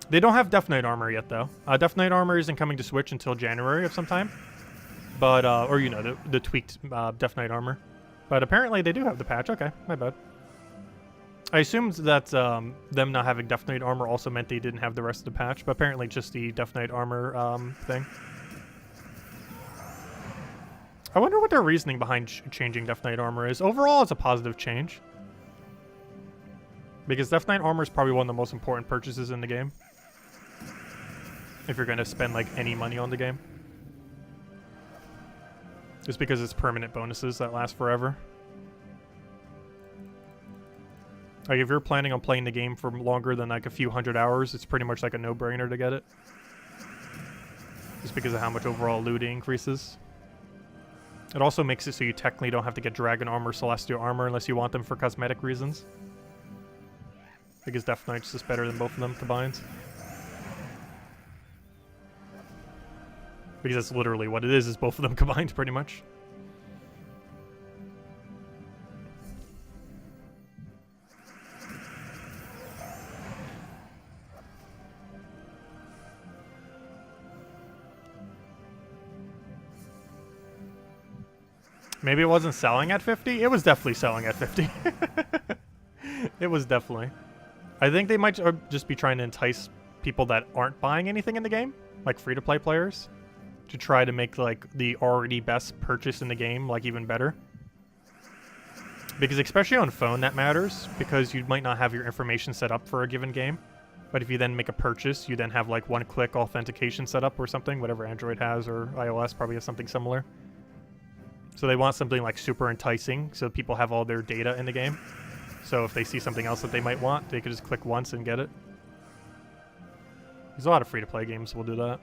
They don't have Death Knight armor yet, though. Death Knight armor isn't coming to Switch until January of some time. But, or you know, the tweaked Death Knight armor. But apparently they do have the patch. Okay, my bad. I assumed that them not having Death Knight armor also meant they didn't have the rest of the patch. But apparently just the Death Knight armor thing. I wonder what their reasoning behind changing Death Knight armor is. Overall, it's a positive change. Because Death Knight armor is probably one of the most important purchases in the game. If you're going to spend, like, any money on the game. Just because it's permanent bonuses that last forever. Like, if you're planning on playing the game for longer than, like, a few hundred hours, it's pretty much like a no-brainer to get it. Just because of how much overall loot increases. It also makes it so you technically don't have to get Dragon Armor, Celestial Armor unless you want them for cosmetic reasons. Because Death Knight's just better than both of them combined. Because that's literally what it is both of them combined, pretty much. Maybe it wasn't selling at 50? It was definitely selling at 50. It was definitely. I think they might just be trying to entice people that aren't buying anything in the game, like free-to-play players, to try to make like the already best purchase in the game like even better. Because especially on phone that matters, because you might not have your information set up for a given game. But if you then make a purchase, you then have like one-click authentication set up or something, whatever Android has, or iOS probably has something similar. So they want something like super enticing, so people have all their data in the game. So if they see something else that they might want, they could just click once and get it. There's a lot of free-to-play games will do that.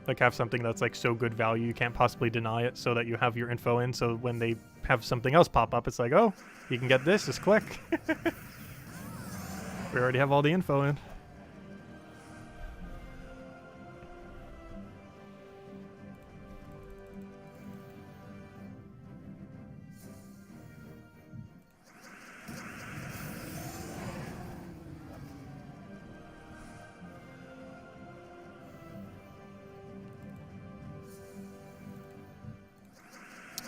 Like have something that's like so good value you can't possibly deny it, so that you have your info in, so when they have something else pop up, it's like, oh, you can get this, just click. We already have all the info in.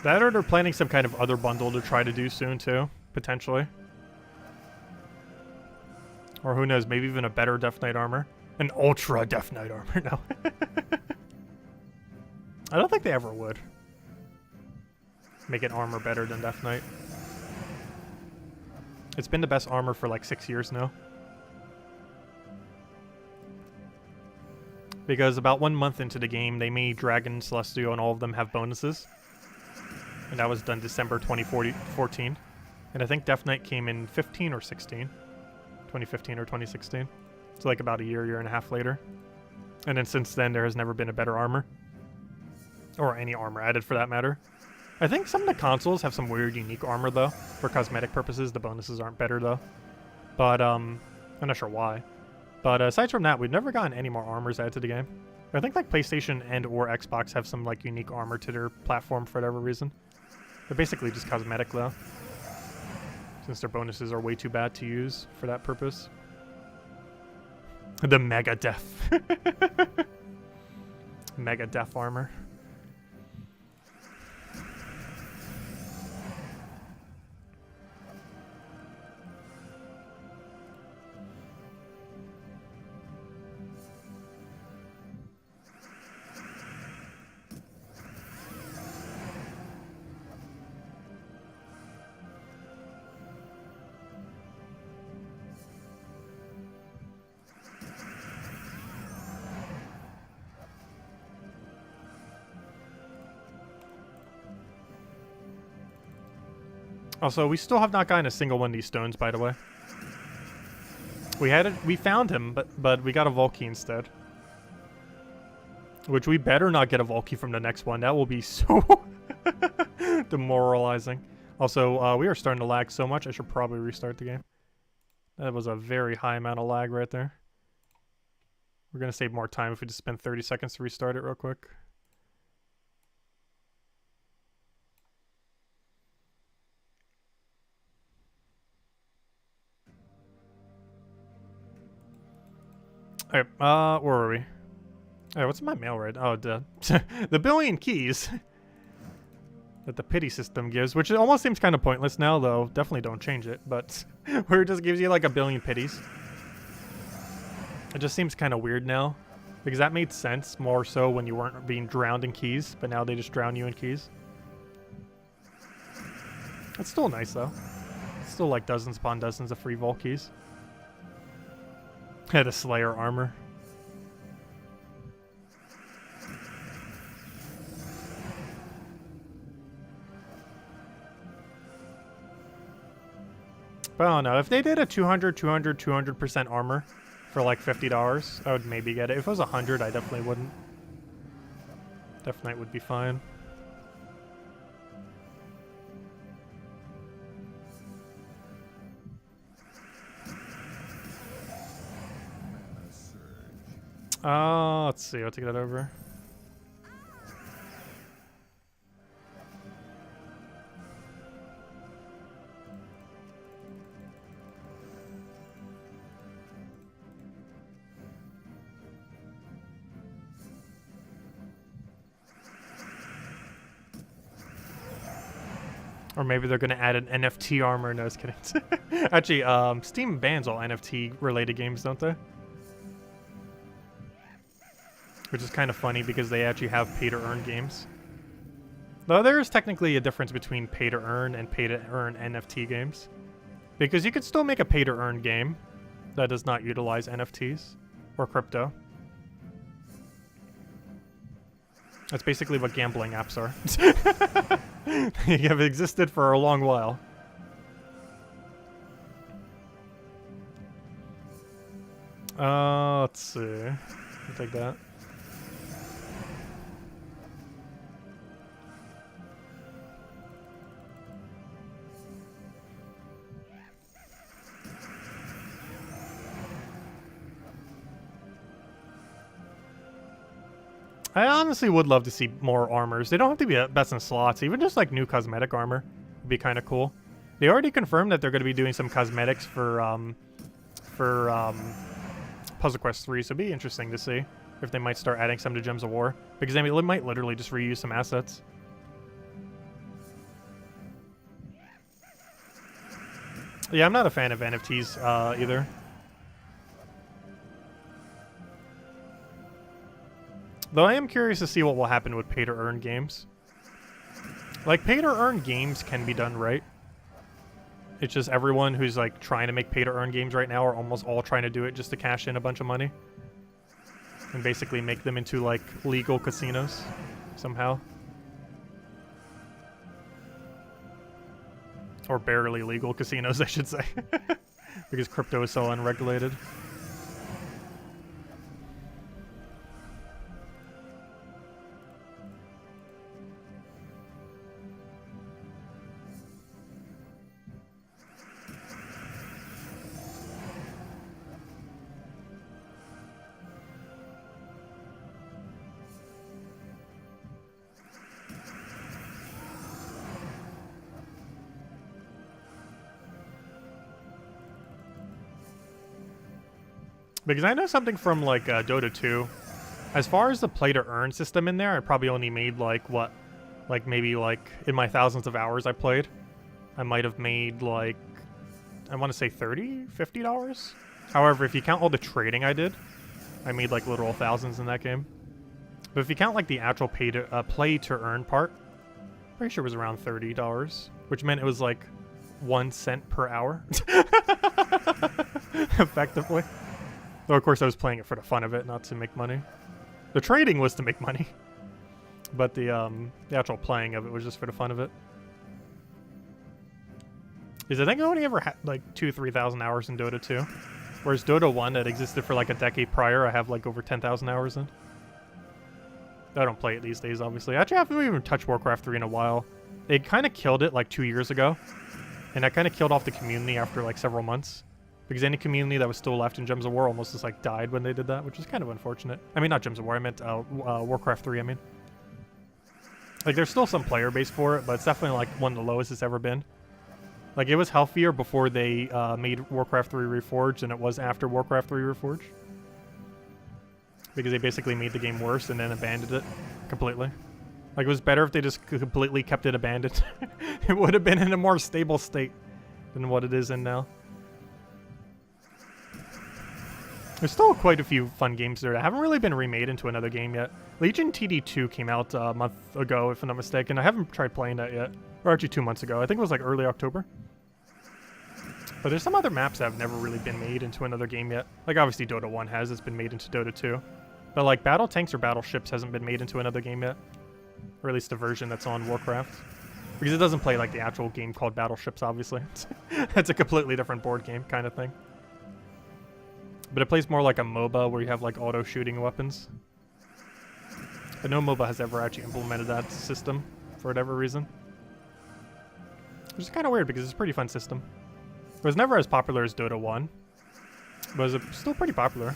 That or they're planning some kind of other bundle to try to do soon too, potentially. Or who knows, maybe even a better Death Knight armor. An ultra Death Knight armor, no. I don't think they ever would. Make an armor better than Death Knight. It's been the best armor for like 6 years now. Because about 1 month into the game, they made Dragon, Celestial, and all of them have bonuses. And that was done December 2014. And I think Death Knight came in 15 or 16. 2015 or 2016. So like about a year and a half later. And then since then, there has never been a better armor. Or any armor added for that matter. I think some of the consoles have some weird unique armor though. For cosmetic purposes, the bonuses aren't better though. But I'm not sure why. But aside from that, we've never gotten any more armors added to the game. I think like PlayStation and or Xbox have some like unique armor to their platform for whatever reason. They're basically just cosmetic though, since their bonuses are way too bad to use for that purpose. The Mega Death. Mega Death armor. Also, we still have not gotten a single one of these stones, by the way. We found him, but we got a Volky instead. Which we better not get a Volky from the next one. That will be so demoralizing. Also, we are starting to lag so much, I should probably restart the game. That was a very high amount of lag right there. We're going to save more time if we just spend 30 seconds to restart it real quick. Alright, where are we? Alright, what's in my mail right? Oh, the billion keys that the pity system gives, which it almost seems kind of pointless now, though. Definitely don't change it, but where it just gives you like a billion pities. It just seems kind of weird now, because that made sense more so when you weren't being drowned in keys, but now they just drown you in keys. It's still nice, though. It's still like dozens upon dozens of free vault keys. Had a Slayer armor. But I don't know. If they did a 200% armor for like $50, I would maybe get it. If it was 100, I definitely wouldn't. Death Knight would be fine. Let's see. I'll take that over. Or maybe they're gonna add an NFT armor. No, I was kidding. Actually, Steam bans all NFT related games, don't they? Which is kind of funny because they actually have pay-to-earn games. Though there is technically a difference between pay-to-earn and pay-to-earn NFT games. Because you could still make a pay-to-earn game that does not utilize NFTs or crypto. That's basically what gambling apps are. They have existed for a long while. Let's see. I'll take that. I honestly would love to see more armors. They don't have to be best in slots. Even just like new cosmetic armor would be kind of cool. They already confirmed that they're going to be doing some cosmetics for Puzzle Quest 3, so it'd be interesting to see if they might start adding some to Gems of War. Because I mean, they might literally just reuse some assets. Yeah, I'm not a fan of NFTs either. Though I am curious to see what will happen with pay-to-earn games. Like, pay-to-earn games can be done right. It's just everyone who's, like, trying to make pay-to-earn games right now are almost all trying to do it just to cash in a bunch of money. And basically make them into, like, legal casinos somehow. Or barely legal casinos, I should say. Because crypto is so unregulated. Because I know something from, like, Dota 2. As far as the play-to-earn system in there, I probably only made, like, what? Like, maybe, like, in my thousands of hours I played, I might have made, like, I want to say $30, $50? However, if you count all the trading I did, I made, like, literal thousands in that game. But if you count, like, the actual play-to-earn part, I'm pretty sure it was around $30, which meant it was, like, 1 cent per hour. Effectively. Though, of course, I was playing it for the fun of it, not to make money. The trading was to make money. But the actual playing of it was just for the fun of it. Because I think I only ever had, like, 2,000-3,000 hours in Dota 2. Whereas Dota 1, that existed for, like, a decade prior, I have, like, over 10,000 hours in. I don't play it these days, obviously. Actually, I haven't even touched Warcraft 3 in a while. They kind of killed it, like, 2 years ago. And that kind of killed off the community after, like, several months. Because any community that was still left in Gems of War almost just, like, died when they did that, which is kind of unfortunate. I mean, not Gems of War, I meant Warcraft 3, I mean. Like, there's still some player base for it, but it's definitely, like, one of the lowest it's ever been. Like, it was healthier before they made Warcraft 3 Reforged than it was after Warcraft 3 Reforged. Because they basically made the game worse and then abandoned it completely. Like, it was better if they just completely kept it abandoned. It would have been in a more stable state than what it is in now. There's still quite a few fun games there that haven't really been remade into another game yet. Legion TD2 came out a month ago, if I'm not mistaken. I haven't tried playing that yet. Or actually 2 months ago. I think it was like early October. But there's some other maps that have never really been made into another game yet. Like, obviously Dota 1 has. It's been made into Dota 2. But, like, Battle Tanks or Battleships hasn't been made into another game yet. Or at least a version that's on Warcraft. Because it doesn't play like the actual game called Battleships, obviously. It's a completely different board game kind of thing. But it plays more like a MOBA where you have, like, auto-shooting weapons. But no MOBA has ever actually implemented that system for whatever reason. Which is kind of weird because it's a pretty fun system. It was never as popular as Dota 1. But it was still pretty popular.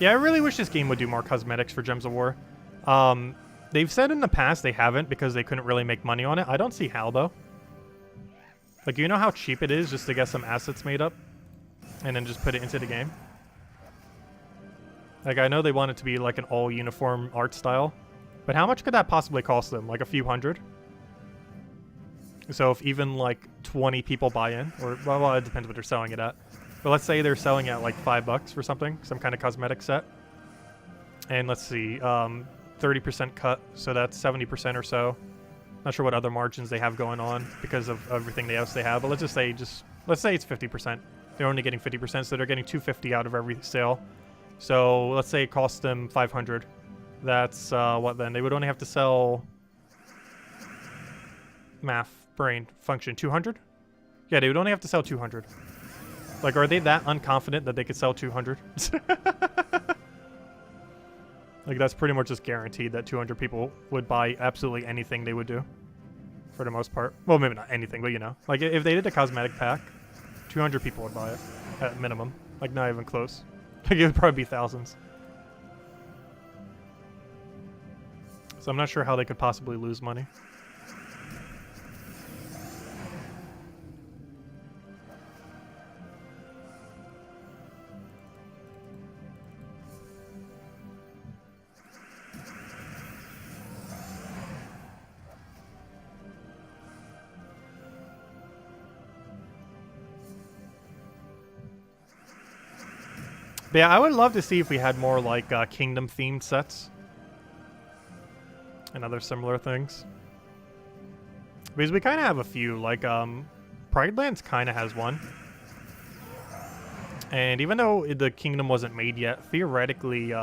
Yeah, I really wish this game would do more cosmetics for Gems of War. They've said in the past they haven't because they couldn't really make money on it. I don't see how, though. Like, you know how cheap it is just to get some assets made up and then just put it into the game? Like, I know they want it to be like an all-uniform art style, but how much could that possibly cost them? Like a few hundred? So if even like 20 people buy in, or, well, it depends what they're selling it at. But let's say they're selling at like $5 for something, some kind of cosmetic set. And let's see, 30% cut, so that's 70% or so. Not sure what other margins they have going on because of everything else they have, but let's just say let's say it's 50%. They're only getting 50%, so they're getting $250 out of every sale. So let's say it costs them 500. That's what then? They would only have to sell math brain function 200. Yeah, they would only have to sell 200. Like, are they that unconfident that they could sell 200? Like, that's pretty much just guaranteed that 200 people would buy absolutely anything they would do, for the most part. Well, maybe not anything, but you know. Like, if they did a cosmetic pack, 200 people would buy it, at minimum. Like, not even close. Like, it would probably be thousands. So I'm not sure how they could possibly lose money. But yeah, I would love to see if we had more like kingdom-themed sets and other similar things. Because we kind of have a few, like Pride Lands kind of has one. And even though the kingdom wasn't made yet, theoretically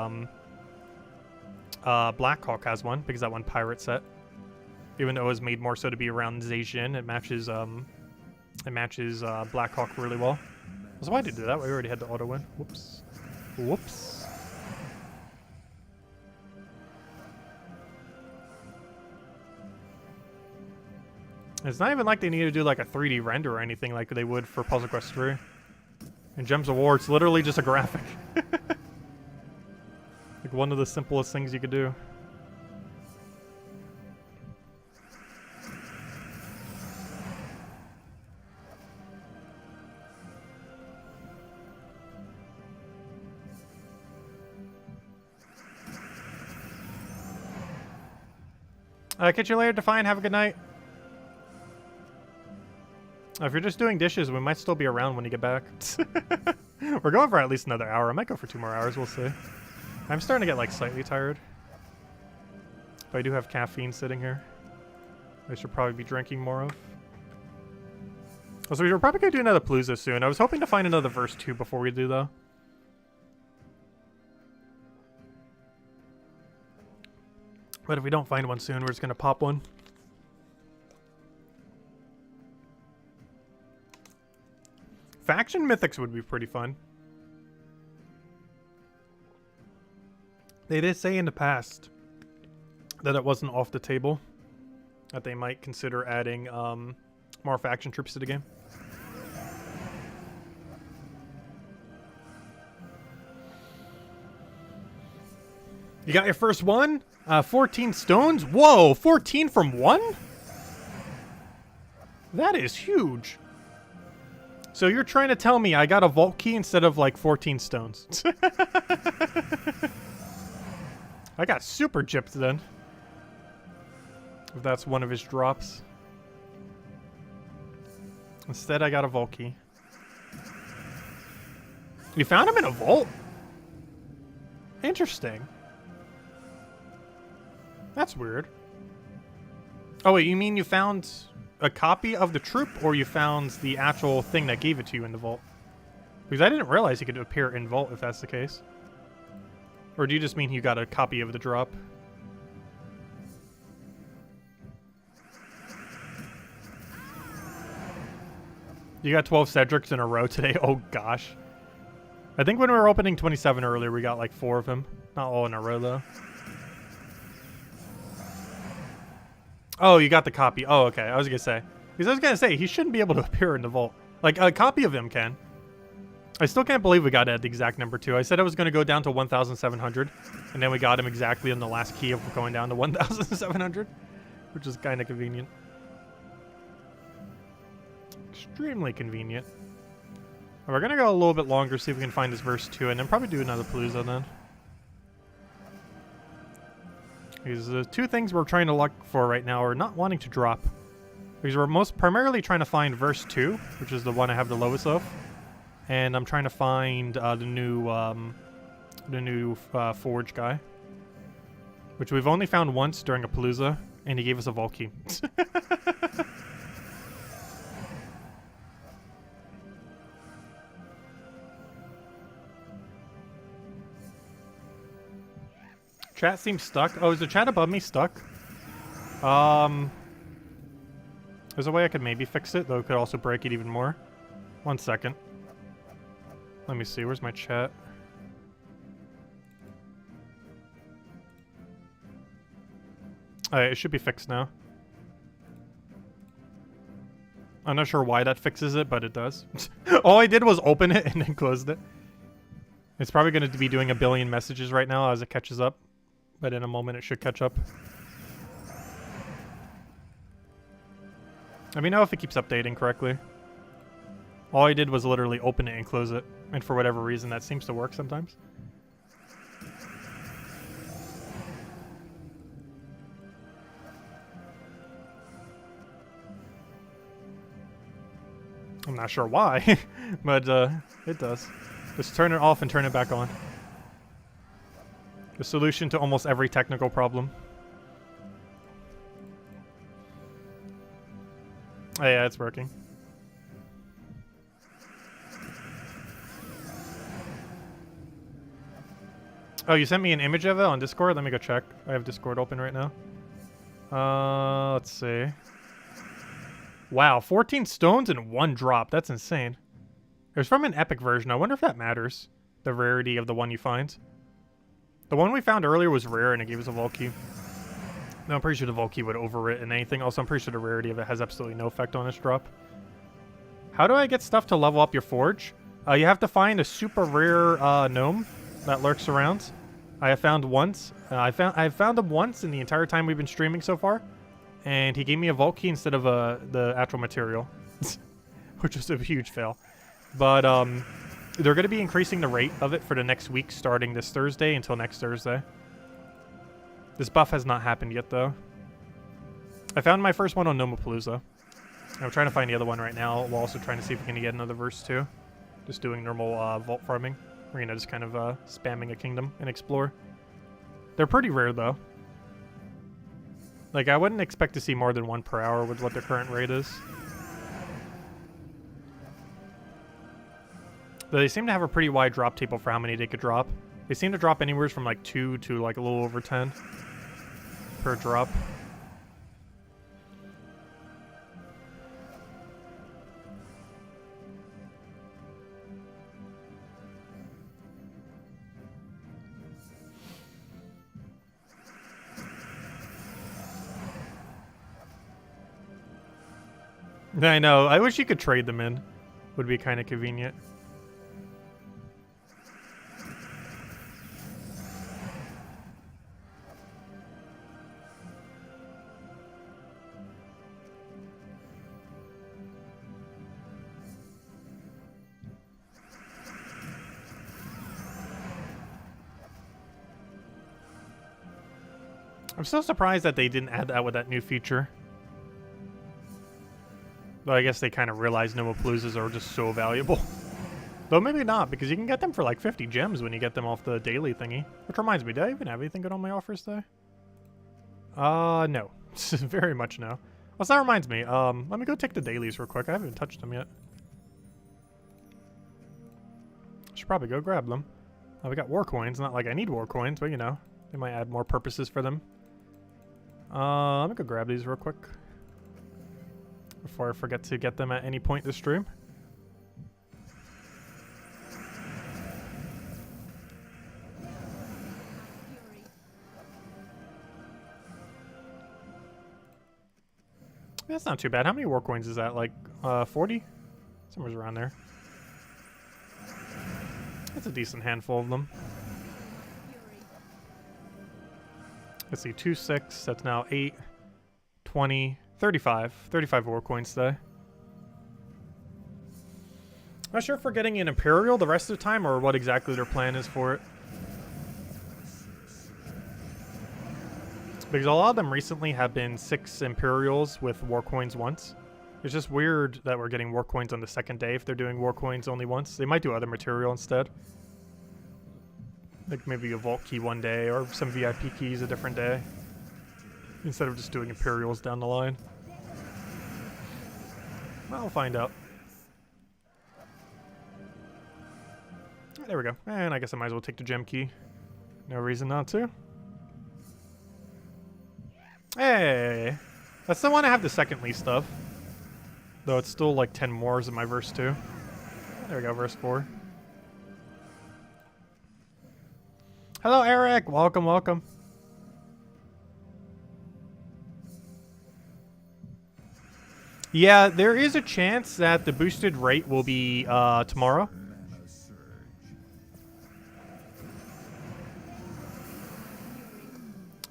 Blackhawk has one because that one pirate set. Even though it was made more so to be around Zhejian, it matches Blackhawk really well. So why did I do that? We already had the auto win. Whoops. Whoops. It's not even like they need to do like a 3D render or anything like they would for Puzzle Quest 3. In Gems of War, it's literally just a graphic. Like one of the simplest things you could do. Catch you later, Define. Have a good night. If you're just doing dishes, we might still be around when you get back. We're going for at least another hour. I might go for 2 more hours. We'll see. I'm starting to get like slightly tired. But I do have caffeine sitting here. I should probably be drinking more of. So we're probably going to do another Palooza soon. I was hoping to find another verse 2 before we do, though. But if we don't find one soon, we're just going to pop one. Faction Mythics would be pretty fun. They did say in the past that it wasn't off the table. That they might consider adding more faction troops to the game. You got your first one? 14 stones? Whoa, 14 from 1? That is huge. So you're trying to tell me I got a vault key instead of like 14 stones. I got super gypped then. If that's one of his drops. Instead I got a vault key. You found him in a vault? Interesting. That's weird. Oh wait, you mean you found a copy of the troop, or you found the actual thing that gave it to you in the vault? Because I didn't realize he could appear in vault if that's the case. Or do you just mean you got a copy of the drop? You got 12 Cedrics in a row today? Oh gosh. I think when we were opening 27 earlier, we got like 4 of him. Not all in a row though. Oh, you got the copy. Oh, okay. I was going to say. Because I was going to say, he shouldn't be able to appear in the vault. Like, a copy of him can. I still can't believe we got it at the exact number 2. I said I was going to go down to 1,700, and then we got him exactly in the last key of going down to 1,700, which is kind of convenient. Extremely convenient. We're going to go a little bit longer, see if we can find this verse 2, and then probably do another Palooza then. Because the 2 things we're trying to look for right now are not wanting to drop. Because we're most primarily trying to find verse 2, which is the one I have the lowest of. And I'm trying to find the new Forge guy. Which we've only found once during a Palooza, and he gave us a vault key. Chat seems stuck. Oh, is the chat above me stuck? There's a way I could maybe fix it, though it could also break it even more. 1 second. Let me see, where's my chat? Alright, it should be fixed now. I'm not sure why that fixes it, but it does. All I did was open it and then closed it. It's probably going to be doing a billion messages right now as it catches up. But in a moment it should catch up. Let me know if it keeps updating correctly. All I did was literally open it and close it. And for whatever reason that seems to work sometimes. I'm not sure why, but it does. Just turn it off and turn it back on. The solution to almost every technical problem. Oh yeah, it's working. Oh, you sent me an image of it on Discord? Let me go check. I have Discord open right now. Let's see. Wow, 14 stones and 1 drop. That's insane. It was from an epic version. I wonder if that matters. The rarity of the one you find. The one we found earlier was rare and it gave us a vault key. No, I'm pretty sure the vault key would overwrite and anything. Also, I'm pretty sure the rarity of it has absolutely no effect on its drop. How do I get stuff to level up your forge? You have to find a super rare gnome that lurks around. I have found once. I've found him once in the entire time we've been streaming so far. And he gave me a vault key instead of the actual material. Which was a huge fail. But they're going to be increasing the rate of it for the next week, starting this Thursday until next Thursday. This buff has not happened yet, though. I found my first one on Nomapalooza. I'm trying to find the other one right now, while also trying to see if we can get another verse, too. Just doing normal vault farming. Or, you know, just kind of spamming a kingdom and explore. They're pretty rare, though. Like, I wouldn't expect to see more than 1 per hour with what their current rate is. Though they seem to have a pretty wide drop table for how many they could drop. They seem to drop anywhere from like 2 to like a little over 10 per drop. I know. I wish you could trade them in. Would be kind of convenient. I'm so surprised that they didn't add that with that new feature. Though I guess they kind of realized Nomapaloozas are just so valuable. Though maybe not, because you can get them for like 50 gems when you get them off the daily thingy. Which reminds me, did I even have anything good on my offers today? No. Very much no. Well, so that reminds me, let me go take the dailies real quick. I haven't touched them yet. Should probably go grab them. We got war coins. Not like I need war coins, but you know, they might add more purposes for them. Let me go grab these real quick before I forget to get them at any point this stream. That's not too bad. How many war coins is that? Like 40? Somewhere's around there. That's a decent handful of them. Let's see, 2, 6, that's now 8, 20, 35. 35 war coins today. Not sure if we're getting an Imperial the rest of the time or what exactly their plan is for it. Because a lot of them recently have been 6 Imperials with war coins once. It's just weird that we're getting war coins on the second day if they're doing war coins only once. They might do other material instead. Like maybe a vault key one day or some VIP keys a different day. Instead of just doing Imperials down the line. Well, we'll find out. There we go. And I guess I might as well take the gem key. No reason not to. Hey! That's the one I have the second least of. Though it's still like 10 more in my verse 2. There we go, verse 4. Hello, Eric! Welcome, welcome. Yeah, there is a chance that the boosted rate will be tomorrow.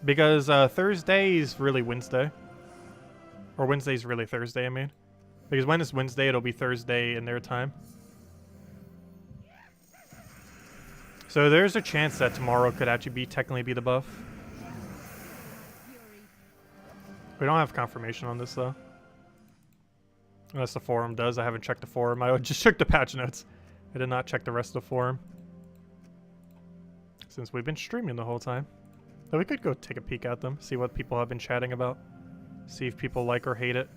Because Thursday is really Wednesday. Or Wednesday's really Thursday, I mean. Because when it's Wednesday, it'll be Thursday in their time. So there's a chance that tomorrow could actually technically be the buff. We don't have confirmation on this, though. Unless the forum does. I haven't checked the forum. I just checked the patch notes. I did not check the rest of the forum. Since we've been streaming the whole time. Though we could go take a peek at them, see what people have been chatting about. See if people like or hate it.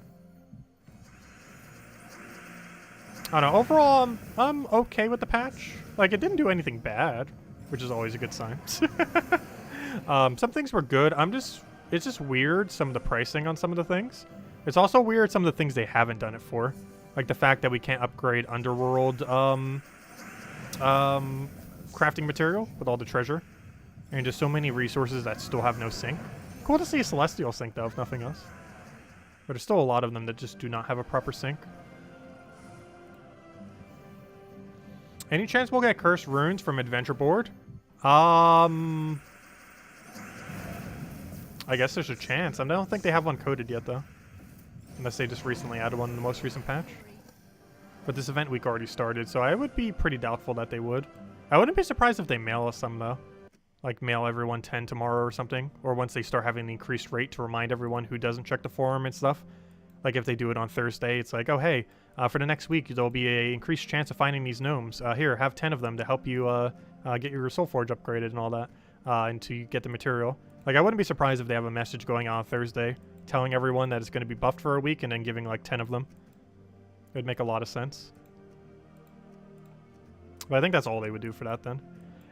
I don't know, overall, I'm okay with the patch. Like, it didn't do anything bad, which is always a good sign. Some things were good. It's just weird, some of the pricing on some of the things. It's also weird some of the things they haven't done it for. Like the fact that we can't upgrade Underworld crafting material with all the treasure. And just so many resources that still have no sync. Cool to see a Celestial sync, though, if nothing else. But there's still a lot of them that just do not have a proper sync. Any chance we'll get Cursed Runes from Adventure Board? I guess there's a chance. I don't think they have one coded yet, though. Unless they just recently added one in the most recent patch. But this event week already started, so I would be pretty doubtful that they would. I wouldn't be surprised if they mail us some, though. Like mail everyone 10 tomorrow or something. Or once they start having the increased rate to remind everyone who doesn't check the forum and stuff. Like if they do it on Thursday, it's like, oh hey, for the next week there'll be an increased chance of finding these gnomes. Here, have 10 of them to help you get your Soul Forge upgraded and all that. And to get the material. Like I wouldn't be surprised if they have a message going on Thursday telling everyone that it's going to be buffed for a week and then giving like 10 of them. It would make a lot of sense. But I think that's all they would do for that then.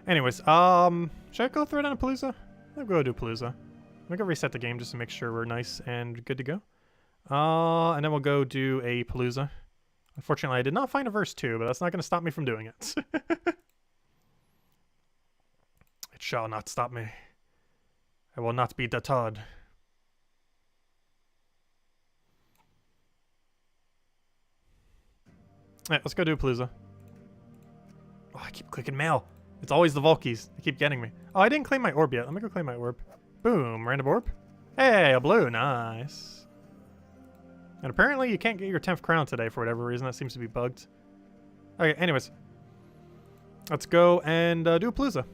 Anyways, should I go through it on a Palooza? I'll go do Palooza. I'm gonna reset the game just to make sure we're nice and good to go. And then we'll go do a Palooza. Unfortunately, I did not find a verse 2, but that's not gonna stop me from doing it. It shall not stop me. I will not be deterred. Alright, let's go do a Palooza. Oh, I keep clicking mail. It's always the Volkies. They keep getting me. Oh, I didn't claim my orb yet. Let me go claim my orb. Boom. Random orb. Hey, a blue. Nice. And apparently you can't get your 10th crown today for whatever reason. That seems to be bugged. Okay, anyways. Let's go and do a Palooza.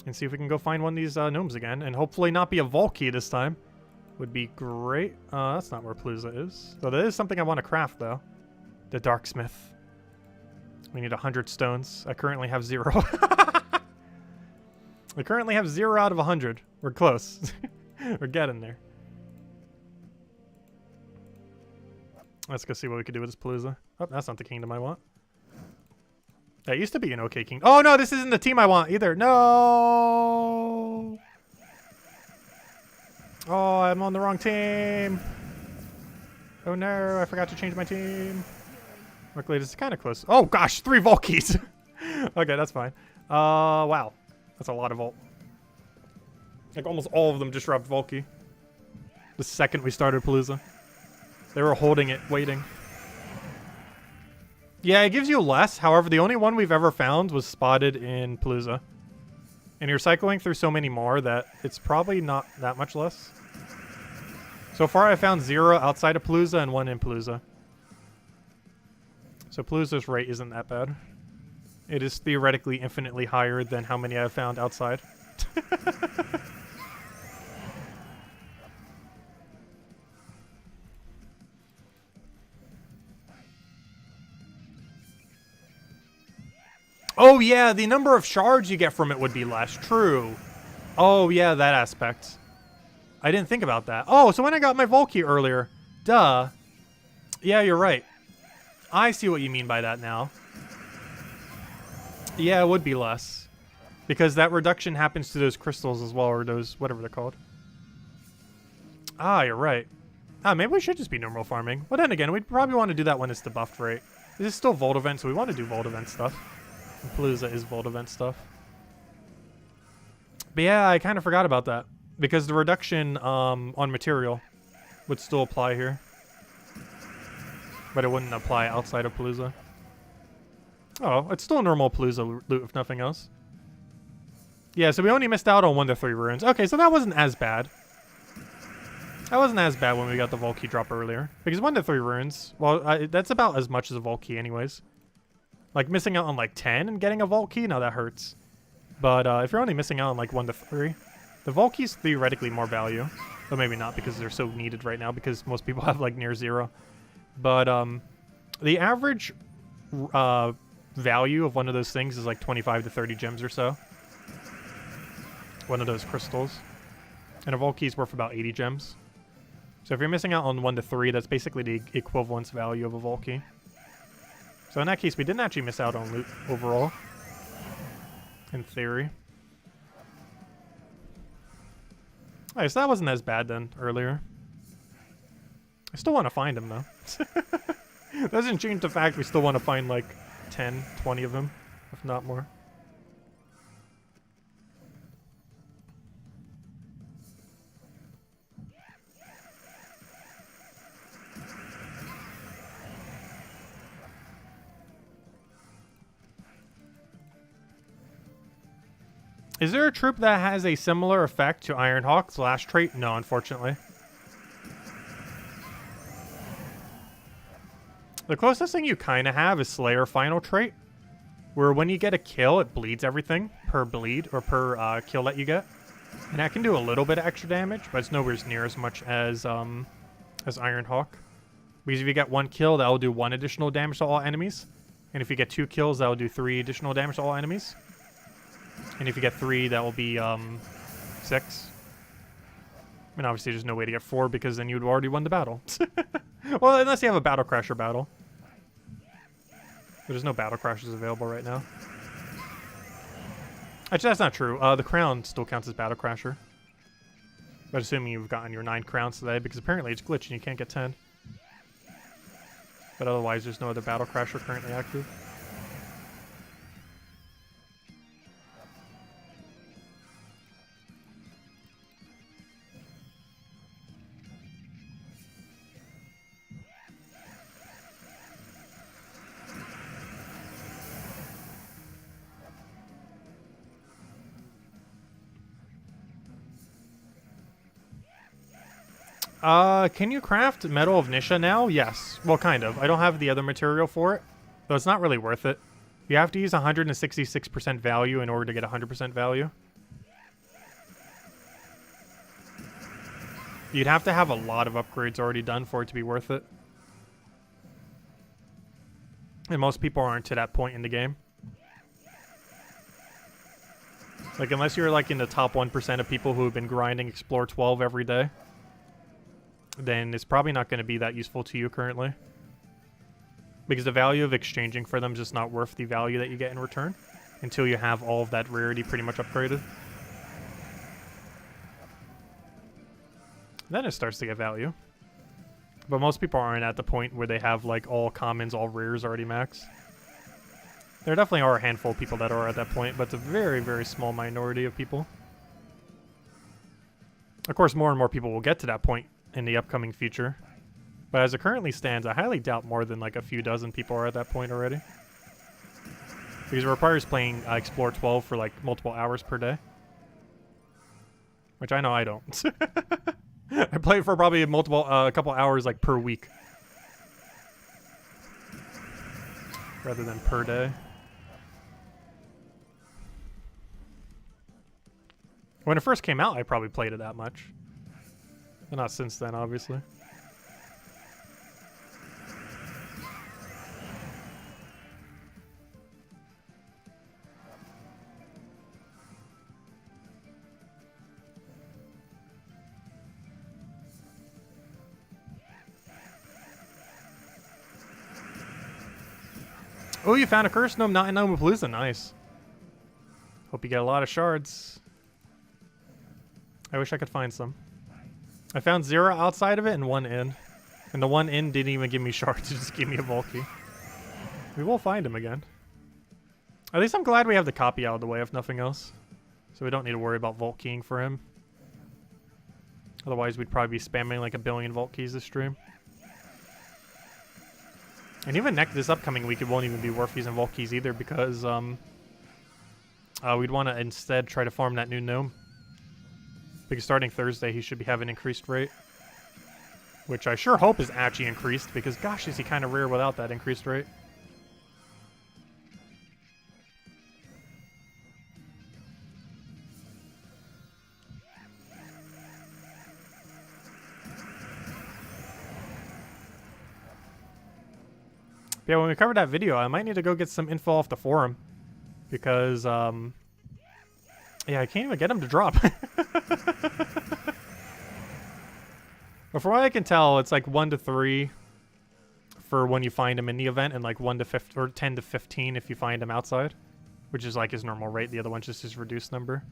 And see if we can go find one of these gnomes again. And hopefully not be a Volky this time. Would be great. That's not where Palooza is. So that is something I want to craft, though. The Darksmith. We need 100 stones. I currently have 0. I currently have 0 out of 100. We're close. We're getting there. Let's go see what we can do with this Palooza. Oh, that's not the kingdom I want. That used to be an okay kingdom. Oh no, this isn't the team I want either. No! Oh, I'm on the wrong team. Oh no, I forgot to change my team. Luckily, this is kind of close. Oh gosh, 3 Volkies. Okay, that's fine. Wow. That's a lot of Volt. Like almost all of them just dropped Volky. The second we started Palooza. They were holding it, waiting. Yeah, it gives you less. However, the only one we've ever found was spotted in Palooza. And you're cycling through so many more that it's probably not that much less. So far, I found 0 outside of Palooza and 1 in Palooza. So Palooza's rate isn't that bad. It is theoretically infinitely higher than how many I've found outside. Oh yeah, the number of shards you get from it would be less. True. Oh yeah, that aspect. I didn't think about that. Oh, so when I got my Volkey earlier. Duh. Yeah, you're right. I see what you mean by that now. Yeah, it would be less. Because that reduction happens to those crystals as well, or those, whatever they're called. Ah, you're right. Ah, maybe we should just be normal farming. Well, then again, we'd probably want to do that when it's the buffed rate. This is still Volt Event, so we want to do Volt Event stuff. And Palooza is Volt Event stuff. But yeah, I kind of forgot about that. Because the reduction on material would still apply here. But it wouldn't apply outside of Palooza. Oh, it's still normal Palooza loot if nothing else. Yeah, so we only missed out on 1 to 3 runes. Okay, so that wasn't as bad. That wasn't as bad when we got the Volkey drop earlier. Because 1 to 3 runes, well, that's about as much as a Volkey anyways. Like, missing out on, like, 10 and getting a Volkey? No, that hurts. But if you're only missing out on, like, 1 to 3, the Volkey's theoretically more value. But maybe not because they're so needed right now because most people have, like, near 0. But the average value of one of those things is, like, 25 to 30 gems or so. One of those crystals. And a Volkey's worth about 80 gems. So if you're missing out on 1 to 3, that's basically the equivalence value of a Volkey. So in that case, we didn't actually miss out on loot overall. In theory. Alright, so that wasn't as bad then, earlier. I still want to find him, though. Doesn't change the fact we still want to find, like, 10, 20 of them, if not more. Is there a troop that has a similar effect to Ironhawk's last trait? No, unfortunately. The closest thing you kind of have is Slayer final trait, where when you get a kill, it bleeds everything per bleed or per kill that you get. And that can do a little bit of extra damage, but it's nowhere near as much as Ironhawk. Because if you get 1 kill, that will do 1 additional damage to all enemies. And if you get 2 kills, that will do 3 additional damage to all enemies. And if you get 3, that will be 6. And obviously there's no way to get 4 because then you'd already won the battle. Well, unless you have a Battle Crasher battle. But there's no Battle Crashers available right now. Actually, that's not true. The crown still counts as Battle Crasher. But assuming you've gotten your 9 crowns today, because apparently it's glitched and you can't get 10. But otherwise, there's no other Battle Crasher currently active. Can you craft Metal of Nisha now? Yes. Well, kind of. I don't have the other material for it, so it's not really worth it. You have to use 166% value in order to get 100% value. You'd have to have a lot of upgrades already done for it to be worth it. And most people aren't to that point in the game. Like, unless you're, like, in the top 1% of people who have been grinding Explore 12 every day, then it's probably not going to be that useful to you currently. Because the value of exchanging for them is just not worth the value that you get in return until you have all of that rarity pretty much upgraded. Then it starts to get value. But most people aren't at the point where they have, like, all commons, all rares already maxed. There definitely are a handful of people that are at that point, but it's a very, very small minority of people. Of course, more and more people will get to that point in the upcoming future. But as it currently stands, I highly doubt more than like a few dozen people are at that point already. Because it requires playing Explore 12 for like multiple hours per day. Which I know I don't. I play it for probably a couple hours like per week. Rather than per day. When it first came out, I probably played it that much. But not since then, obviously. Oh, you found a curse gnome not in Nomapalooza. Nice. Hope you get a lot of shards. I wish I could find some. I found 0 outside of it and 1 in. And the 1 in didn't even give me shards, it just gave me a Volkey. We will find him again. At least I'm glad we have the copy out of the way, if nothing else. So we don't need to worry about Volkeying for him. Otherwise, we'd probably be spamming like a billion Volkeys this stream. And even this upcoming week, it won't even be worth using Volkeys either because we'd want to instead try to farm that new gnome. Because starting Thursday, he should be having increased rate. Which I sure hope is actually increased because gosh, is he kind of rare without that increased rate. Yeah, when we cover that video, I might need to go get some info off the forum. Because, yeah, I can't even get him to drop. But from what I can tell, it's like 1 to 3 for when you find him in the event, and like 1 to 15, or 10 to 15 if you find him outside. Which is like his normal rate, the other one's just his reduced number.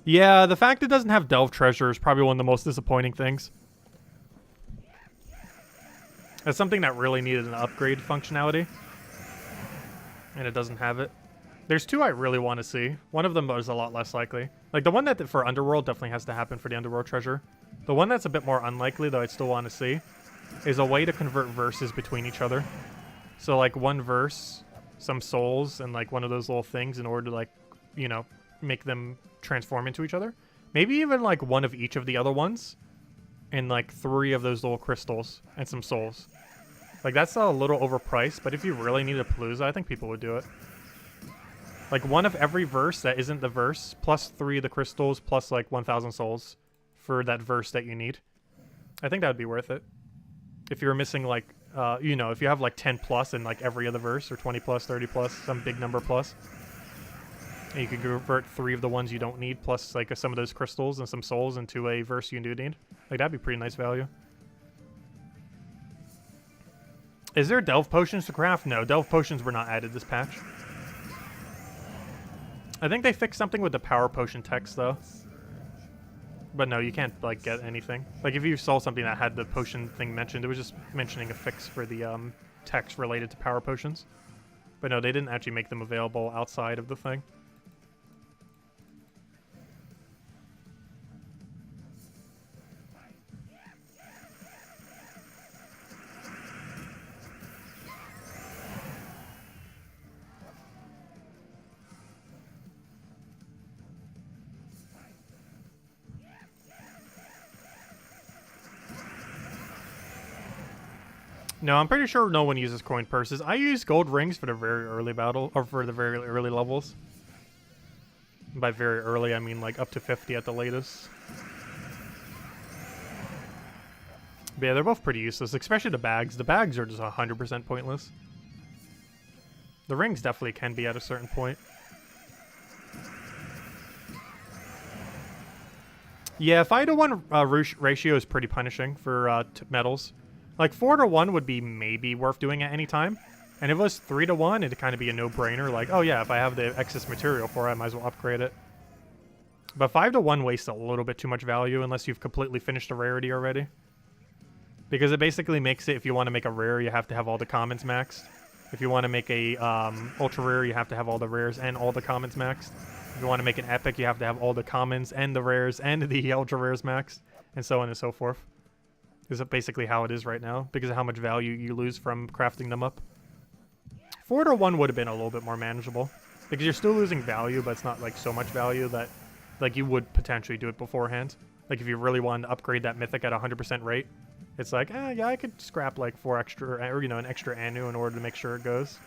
Yeah, the fact it doesn't have Delve Treasure is probably one of the most disappointing things. It's something that really needed an upgrade functionality. And it doesn't have it. There's 2 I really want to see. One of them is a lot less likely. Like the one that for Underworld definitely has to happen for the Underworld Treasure. The one that's a bit more unlikely, though I'd still want to see, is a way to convert verses between each other. So like one verse, some souls, and like one of those little things in order to like, you know, make them transform into each other. Maybe even like one of each of the other ones. And like 3 of those little crystals and some souls. Like that's a little overpriced, but if you really need a Palooza, I think people would do it. Like one of every verse that isn't the verse, plus 3 of the crystals, plus like 1,000 souls for that verse that you need. I think that would be worth it. If you're missing like, you know, if you have like 10 plus in like every other verse, or 20 plus, 30 plus, some big number plus. And you can convert 3 of the ones you don't need, plus like some of those crystals and some souls into a verse you do need. Like that'd be pretty nice value. Is there Delve Potions to craft? No, Delve Potions were not added this patch. I think they fixed something with the Power Potion text though. But no, you can't like get anything. Like if you saw something that had the potion thing mentioned, it was just mentioning a fix for the text related to Power Potions. But no, they didn't actually make them available outside of the thing. No, I'm pretty sure no one uses coin purses. I use gold rings for the very early battle, or for the very early levels. And by very early, I mean like up to 50 at the latest. But yeah, they're both pretty useless, especially the bags. The bags are just 100% pointless. The rings definitely can be at a certain point. Yeah, 5-to-1 ratio is pretty punishing for metals. Like 4-to-1 would be maybe worth doing at any time. And if it was 3-to-1, it'd kind of be a no-brainer. Like, oh yeah, if I have the excess material for it, I might as well upgrade it. But 5-to-1 wastes a little bit too much value unless you've completely finished a rarity already. Because it basically makes it, if you want to make a rare, you have to have all the commons maxed. If you want to make a ultra rare, you have to have all the rares and all the commons maxed. If you want to make an epic, you have to have all the commons and the rares and the ultra rares maxed, and so on and so forth. This is basically how it is right now, because of how much value you lose from crafting them up. 4 to 1 would have been a little bit more manageable, because you're still losing value, but it's not like so much value that like you would potentially do it beforehand. Like if you really wanted to upgrade that mythic at 100% rate, it's like, yeah, I could scrap like 4 extra, or you know, an extra Anu in order to make sure it goes.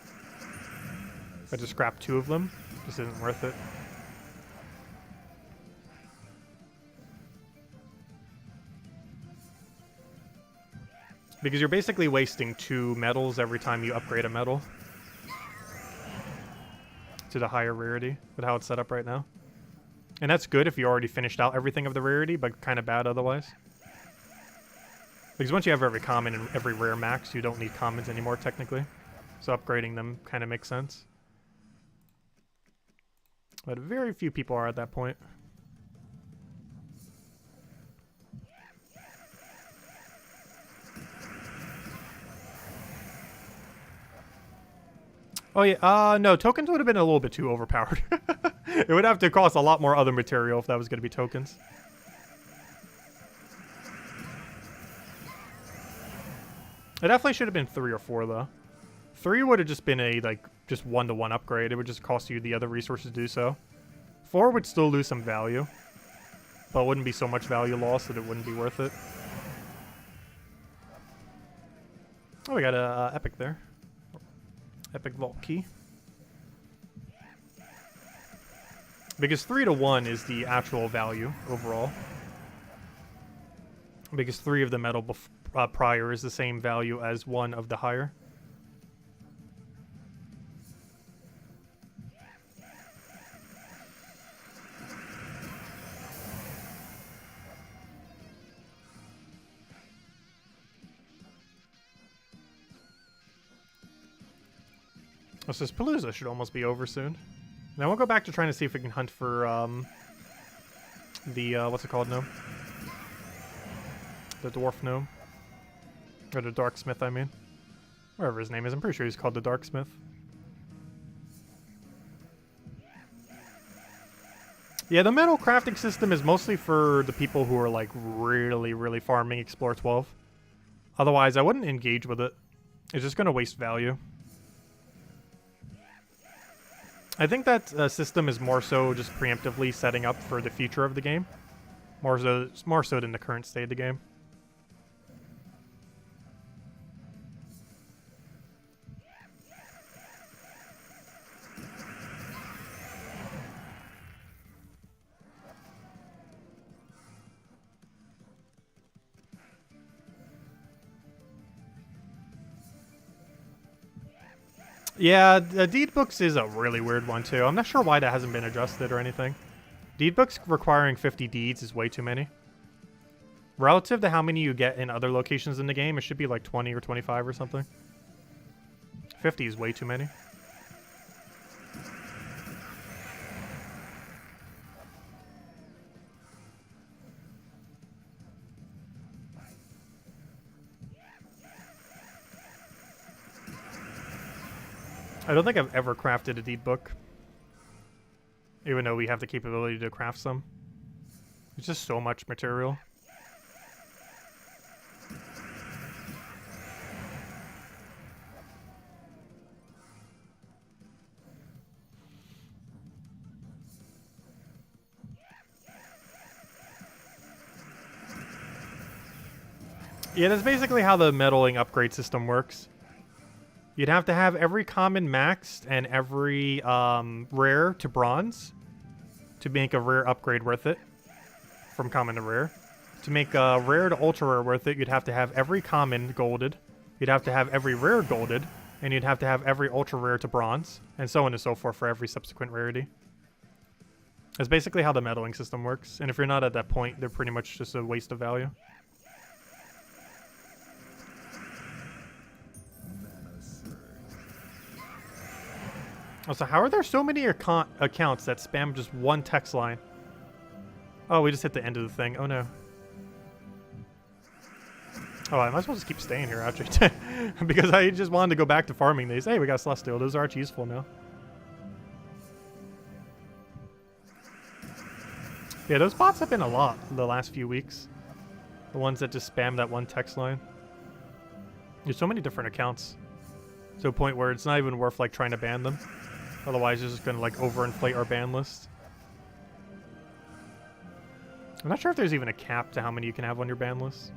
But to scrap 2 of them just isn't worth it. Because you're basically wasting 2 medals every time you upgrade a medal to the higher rarity with how it's set up right now. And that's good if you already finished out everything of the rarity, but kind of bad otherwise. Because once you have every common and every rare max, you don't need commons anymore technically. So upgrading them kind of makes sense. But very few people are at that point. Oh yeah, no, tokens would have been a little bit too overpowered. It would have to cost a lot more other material if that was going to be tokens. It definitely should have been 3 or 4 though. 3 would have just been a like just 1-to-1 upgrade. It would just cost you the other resources to do so. 4 would still lose some value, but wouldn't be so much value lost that it wouldn't be worth it. Oh, we got a epic there. Epic vault key. Because 3 to 1 is the actual value overall. Because 3 of the metal prior is the same value as 1 of the higher. Oh, so this Palooza should almost be over soon. Now we'll go back to trying to see if we can hunt for the what's it called gnome? The dwarf gnome. Or the darksmith, I mean. Whatever his name is, I'm pretty sure he's called the darksmith. Yeah, the metal crafting system is mostly for the people who are like really farming Explore 12. Otherwise, I wouldn't engage with it. It's just gonna waste value. I think that system is more so just preemptively setting up for the future of the game. More so than the current state of the game. Yeah, deed books is a really weird one too. I'm not sure why that hasn't been adjusted or anything. Deed books requiring 50 deeds is way too many. Relative to how many you get in other locations in the game, it should be like 20 or 25 or something. 50 is way too many. I don't think I've ever crafted a deed book. Even though we have the capability to craft some. It's just so much material. Yeah, that's basically how the meddling upgrade system works. You'd have to have every common maxed and every rare to bronze to make a rare upgrade worth it. From common to rare. To make a rare to ultra rare worth it, you'd have to have every common golded. You'd have to have every rare golded. And you'd have to have every ultra rare to bronze. And so on and so forth for every subsequent rarity. That's basically how the meddling system works. And if you're not at that point, they're pretty much just a waste of value. Also, how are there so many accounts that spam just one text line? Oh, we just hit the end of the thing. Oh, no. Oh, I might as well just keep staying here, actually. Because I just wanted to go back to farming these. Hey, we got Celestial. Those are arch useful now. Yeah, those bots have been a lot the last few weeks. The ones that just spam that one text line. There's so many different accounts. To a point where it's not even worth like trying to ban them. Otherwise, it's just gonna like overinflate our ban list. I'm not sure if there's even a cap to how many you can have on your ban list.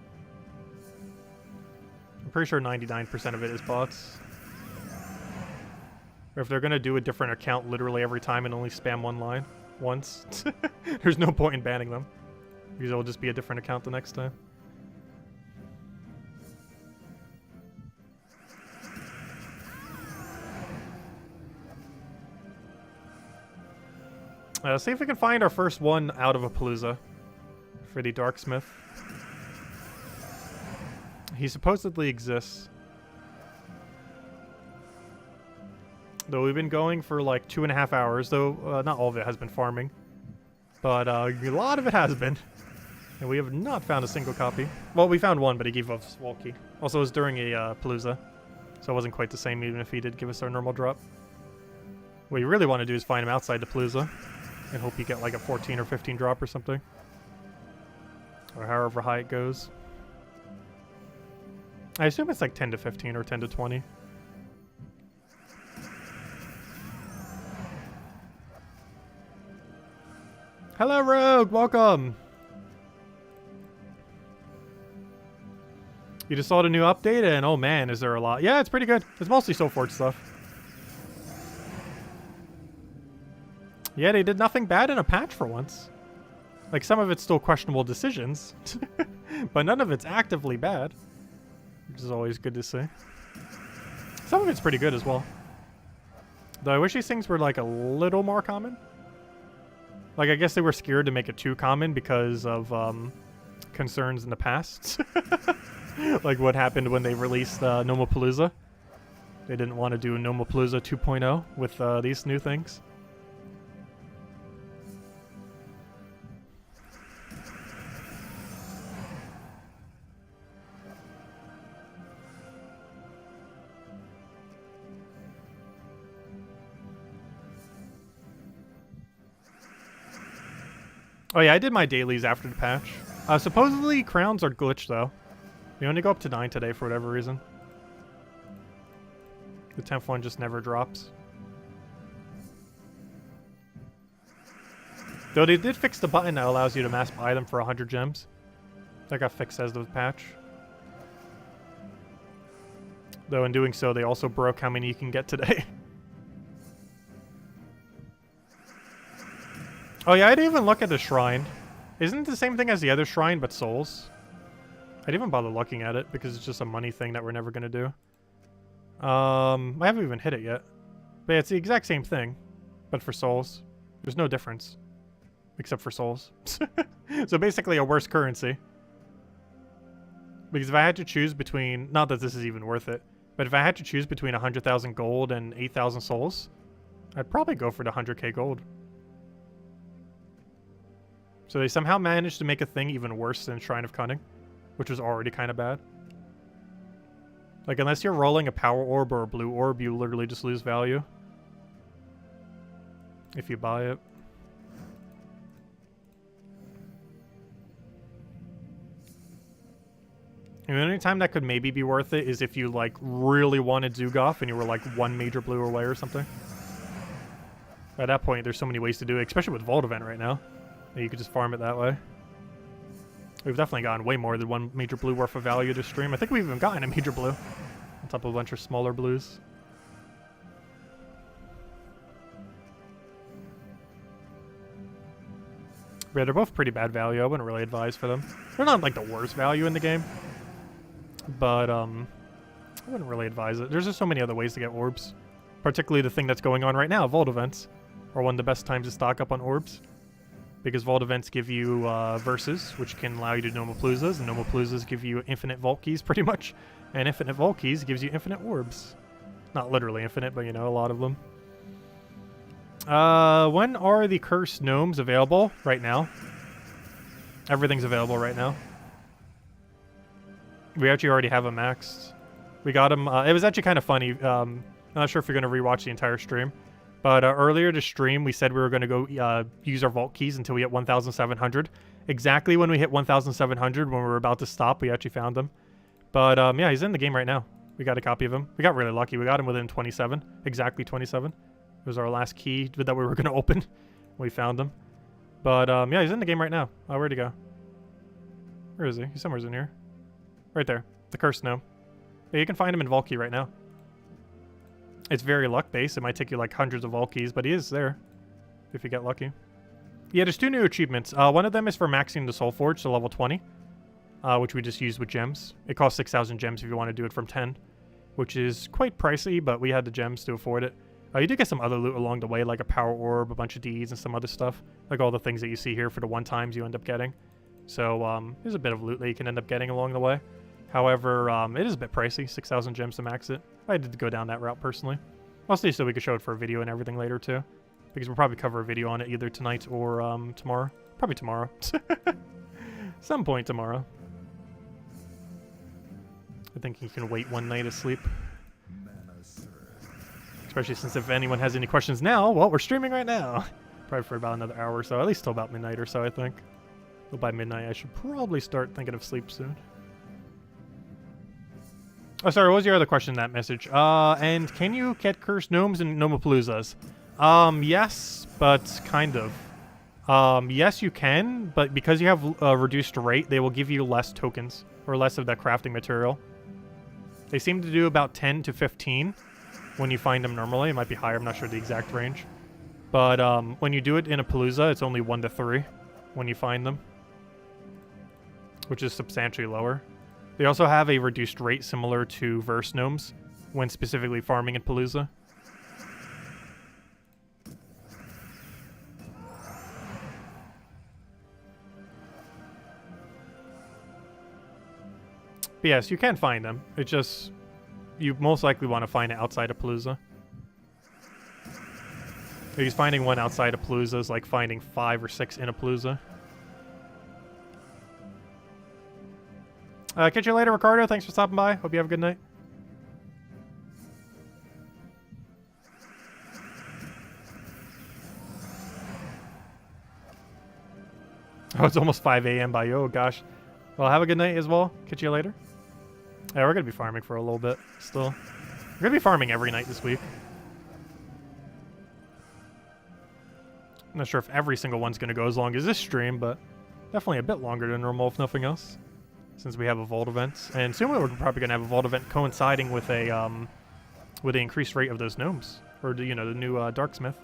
I'm pretty sure 99% of it is bots. Or if they're gonna do a different account literally every time and only spam one line once, there's no point in banning them. Because it'll just be a different account the next time. Let's see if we can find our first one out of a Palooza for the Darksmith. He supposedly exists. Though we've been going for like 2.5 hours, though not all of it has been farming. But a lot of it has been. And we have not found a single copy. Well, we found one, but he gave us wall key. Also, it was during a Palooza. So it wasn't quite the same even if he did give us our normal drop. What you really want to do is find him outside the Palooza. And hope you get like a 14 or 15 drop or something. Or however high it goes. I assume it's like 10 to 15 or 10 to 20. Hello, Rogue! Welcome! You just saw the new update and oh man, is there a lot? Yeah, it's pretty good. It's mostly SoulForge stuff. Yeah, they did nothing bad in a patch for once. Like, some of it's still questionable decisions. But none of it's actively bad. Which is always good to see. Some of it's pretty good as well. Though I wish these things were, like, a little more common. Like, I guess they were scared to make it too common because of, concerns in the past. Like what happened when they released, Nomapalooza. They didn't want to do Nomapalooza 2.0 with, these new things. Oh yeah, I did my dailies after the patch. Supposedly crowns are glitched though. They only go up to 9 today for whatever reason. The 10th one just never drops. Though they did fix the button that allows you to mass buy them for 100 gems. That got fixed as the patch. Though in doing so, they also broke how many you can get today. Oh yeah, I didn't even look at the shrine. Isn't it the same thing as the other shrine, but souls? I didn't even bother looking at it because it's just a money thing that we're never going to do. I haven't even hit it yet. But yeah, it's the exact same thing, but for souls. There's no difference. Except for souls. So basically a worse currency. Because if I had to choose between... Not that this is even worth it. But if I had to choose between 100,000 gold and 8,000 souls, I'd probably go for the 100k gold. So they somehow managed to make a thing even worse than Shrine of Cunning, which was already kind of bad. Like, unless you're rolling a power orb or a blue orb, you literally just lose value. If you buy it. And the only time that could maybe be worth it is if you, like, really wanted Zugoff and you were, like, 1 major blue away or something. At that point, there's so many ways to do it, especially with Vault Event right now. You could just farm it that way. We've definitely gotten way more than 1 major blue worth of value this stream. I think we've even gotten a major blue on top of a bunch of smaller blues. But yeah, they're both pretty bad value. I wouldn't really advise for them. They're not like the worst value in the game. But I wouldn't really advise it. There's just so many other ways to get orbs. Particularly the thing that's going on right now, Vault Events. Are one of the best times to stock up on orbs. Because Vault Events give you Verses, which can allow you to Nomapaloozas, and Nomapaloozas give you infinite Vault Keys, pretty much. And infinite Vault Keys gives you infinite orbs. Not literally infinite, but you know, a lot of them. When are the Cursed Gnomes available? Right now. Everything's available right now. We actually already have them maxed. We got them, it was actually kind of funny. I'm not sure if you're going to rewatch the entire stream. But earlier to stream, we said we were going to go use our vault keys until we hit 1,700. Exactly when we hit 1,700, when we were about to stop, we actually found him. But yeah, he's in the game right now. We got a copy of him. We got really lucky. We got him within 27. Exactly 27. It was our last key that we were going to open. We found him. But yeah, he's in the game right now. Oh, where'd he go? Where is he? He's somewhere in here. Right there. The cursed gnome. Yeah, you can find him in vault key right now. It's very luck-based. It might take you like hundreds of vault keys, but he is there if you get lucky. Yeah, there's 2 new achievements. One of them is for maxing the Soul Forge to level 20, which we just used with gems. It costs 6,000 gems if you want to do it from 10, which is quite pricey, but we had the gems to afford it. You do get some other loot along the way, like a power orb, a bunch of Ds, and some other stuff. Like all the things that you see here for the 1 times you end up getting. So there's a bit of loot that you can end up getting along the way. However, it is a bit pricey, 6,000 gems to max it. I did go down that route personally. Mostly so we could show it for a video and everything later too. Because we'll probably cover a video on it either tonight or tomorrow. Probably tomorrow. Some point tomorrow. I think you can wait 1 night of sleep. Especially since if anyone has any questions now, well, we're streaming right now. Probably for about another hour or so, at least till about midnight or so, I think. Well, by midnight, I should probably start thinking of sleep soon. Oh, sorry, what was your other question in that message? And can you get cursed gnomes and Gnomapaloozas? Yes, but kind of. Yes, you can, but because you have a reduced rate, they will give you less tokens, or less of that crafting material. They seem to do about 10 to 15 when you find them normally. It might be higher, I'm not sure the exact range. But when you do it in a Palooza, it's only 1 to 3 when you find them, which is substantially lower. They also have a reduced rate similar to Verse Gnomes when specifically farming in Palooza. But yes, you can find them. It's just, you most likely want to find it outside of Palooza. Because finding one outside of Palooza is like finding 5 or 6 in a Palooza. Catch you later, Ricardo. Thanks for stopping by. Hope you have a good night. Oh, it's almost 5 a.m. by you. Oh, gosh. Well, have a good night as well. Catch you later. Yeah, we're going to be farming for a little bit still. We're going to be farming every night this week. I'm not sure if every single one's going to go as long as this stream, but definitely a bit longer than normal if nothing else. Since we have a vault event, and soon we're probably gonna have a vault event coinciding with a with the increased rate of those gnomes, or the, you know, the new Darksmith.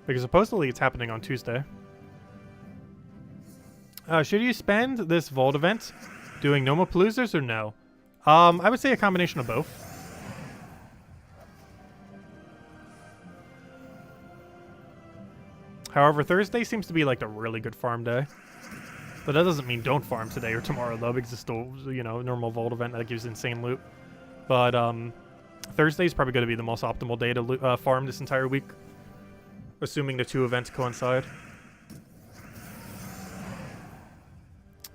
Because supposedly it's happening on Tuesday. Should you spend this vault event doing Gnomapaloozas or no? I would say a combination of both. However, Thursday seems to be like a really good farm day. But that doesn't mean don't farm today or tomorrow, though, because it's still, you know, a normal vault event that gives insane loot. But Thursday is probably going to be the most optimal day to farm this entire week, assuming the 2 events coincide.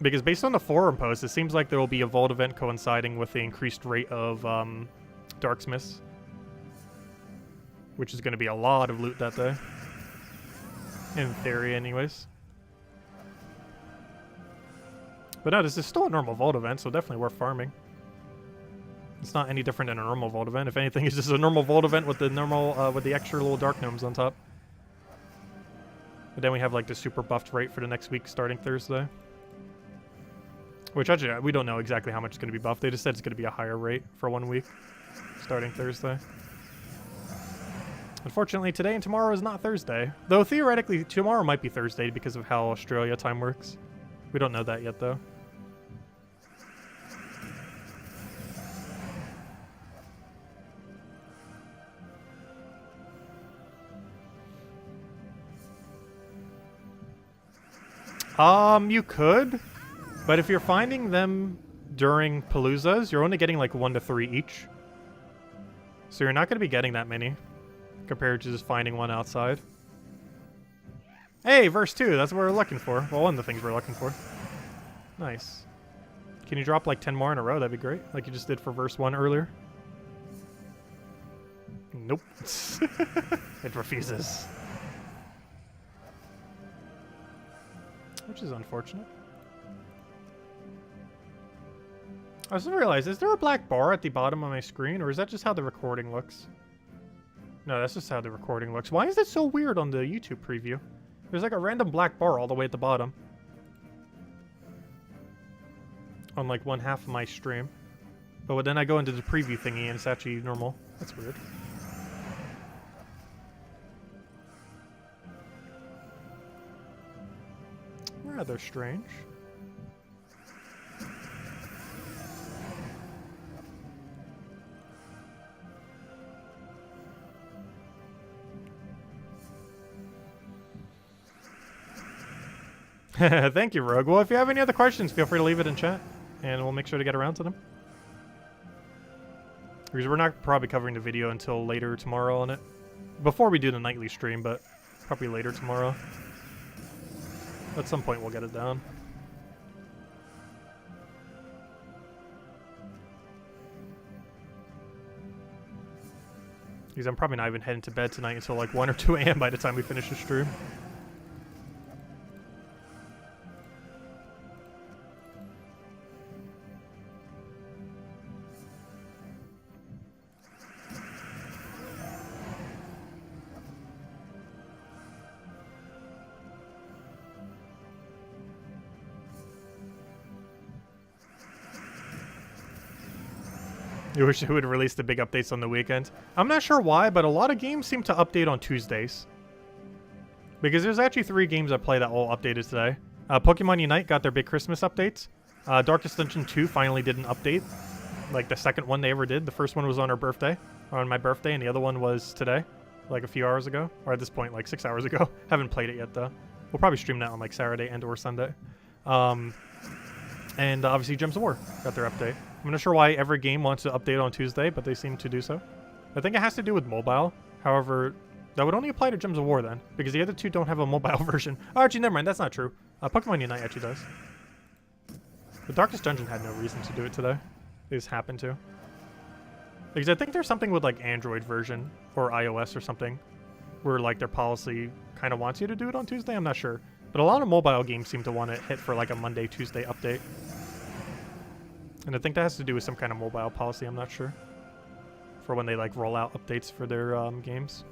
Because based on the forum post, it seems like there will be a vault event coinciding with the increased rate of Darksmiths, which is going to be a lot of loot that day. In theory, anyways. But no, this is still a normal vault event, so definitely worth farming. It's not any different than a normal vault event. If anything, it's just a normal vault event with the normal, with the extra little dark gnomes on top. But then we have like the super buffed rate for the next week starting Thursday. Which actually, we don't know exactly how much it's going to be buffed. They just said it's going to be a higher rate for 1 week starting Thursday. Unfortunately, today and tomorrow is not Thursday. Though theoretically, tomorrow might be Thursday because of how Australia time works. We don't know that yet, though. You could, but if you're finding them during Paloozas, you're only getting like 1 to 3 each. So you're not going to be getting that many compared to just finding one outside. Hey, verse 2, that's what we're looking for. Well, one of the things we're looking for. Nice. Can you drop like 10 more in a row? That'd be great, like you just did for verse 1 earlier. Nope. It refuses. Which is unfortunate. I just realized, is there a black bar at the bottom of my screen, or is that just how the recording looks? No, that's just how the recording looks. Why is it so weird on the YouTube preview? There's like a random black bar all the way at the bottom. On like one half of my stream. But then I go into the preview thingy and it's actually normal. That's weird. Rather strange. Thank you, Rogue. Well, if you have any other questions, feel free to leave it in chat, and we'll make sure to get around to them. Because we're not probably covering the video until later tomorrow on it. Before we do the nightly stream, but probably later tomorrow. At some point we'll get it down. Because I'm probably not even heading to bed tonight until like 1 or 2 a.m. by the time we finish the stream. You wish it would release the big updates on the weekend. I'm not sure why, but a lot of games seem to update on Tuesdays. Because there's actually 3 games I play that all updated today. Pokemon Unite got their big Christmas updates. Darkest Dungeon 2 finally did an update. Like the second one they ever did. The first one was on our birthday, or on my birthday, and the other one was today. Like a few hours ago. Or at this point, like 6 hours ago. Haven't played it yet, though. We'll probably stream that on like Saturday and or Sunday. And obviously Gems of War got their update. I'm not sure why every game wants to update on Tuesday, but they seem to do so. I think it has to do with mobile. However, that would only apply to Gems of War then, because the other 2 don't have a mobile version. Oh, actually, never mind. That's not true. Pokemon Unite actually does. The Darkest Dungeon had no reason to do it today. They just happened to. Because I think there's something with like Android version or iOS or something where like their policy kind of wants you to do it on Tuesday. I'm not sure. But a lot of mobile games seem to want to hit for like a Monday, Tuesday update. And I think that has to do with some kind of mobile policy, I'm not sure. For when they like roll out updates for their games.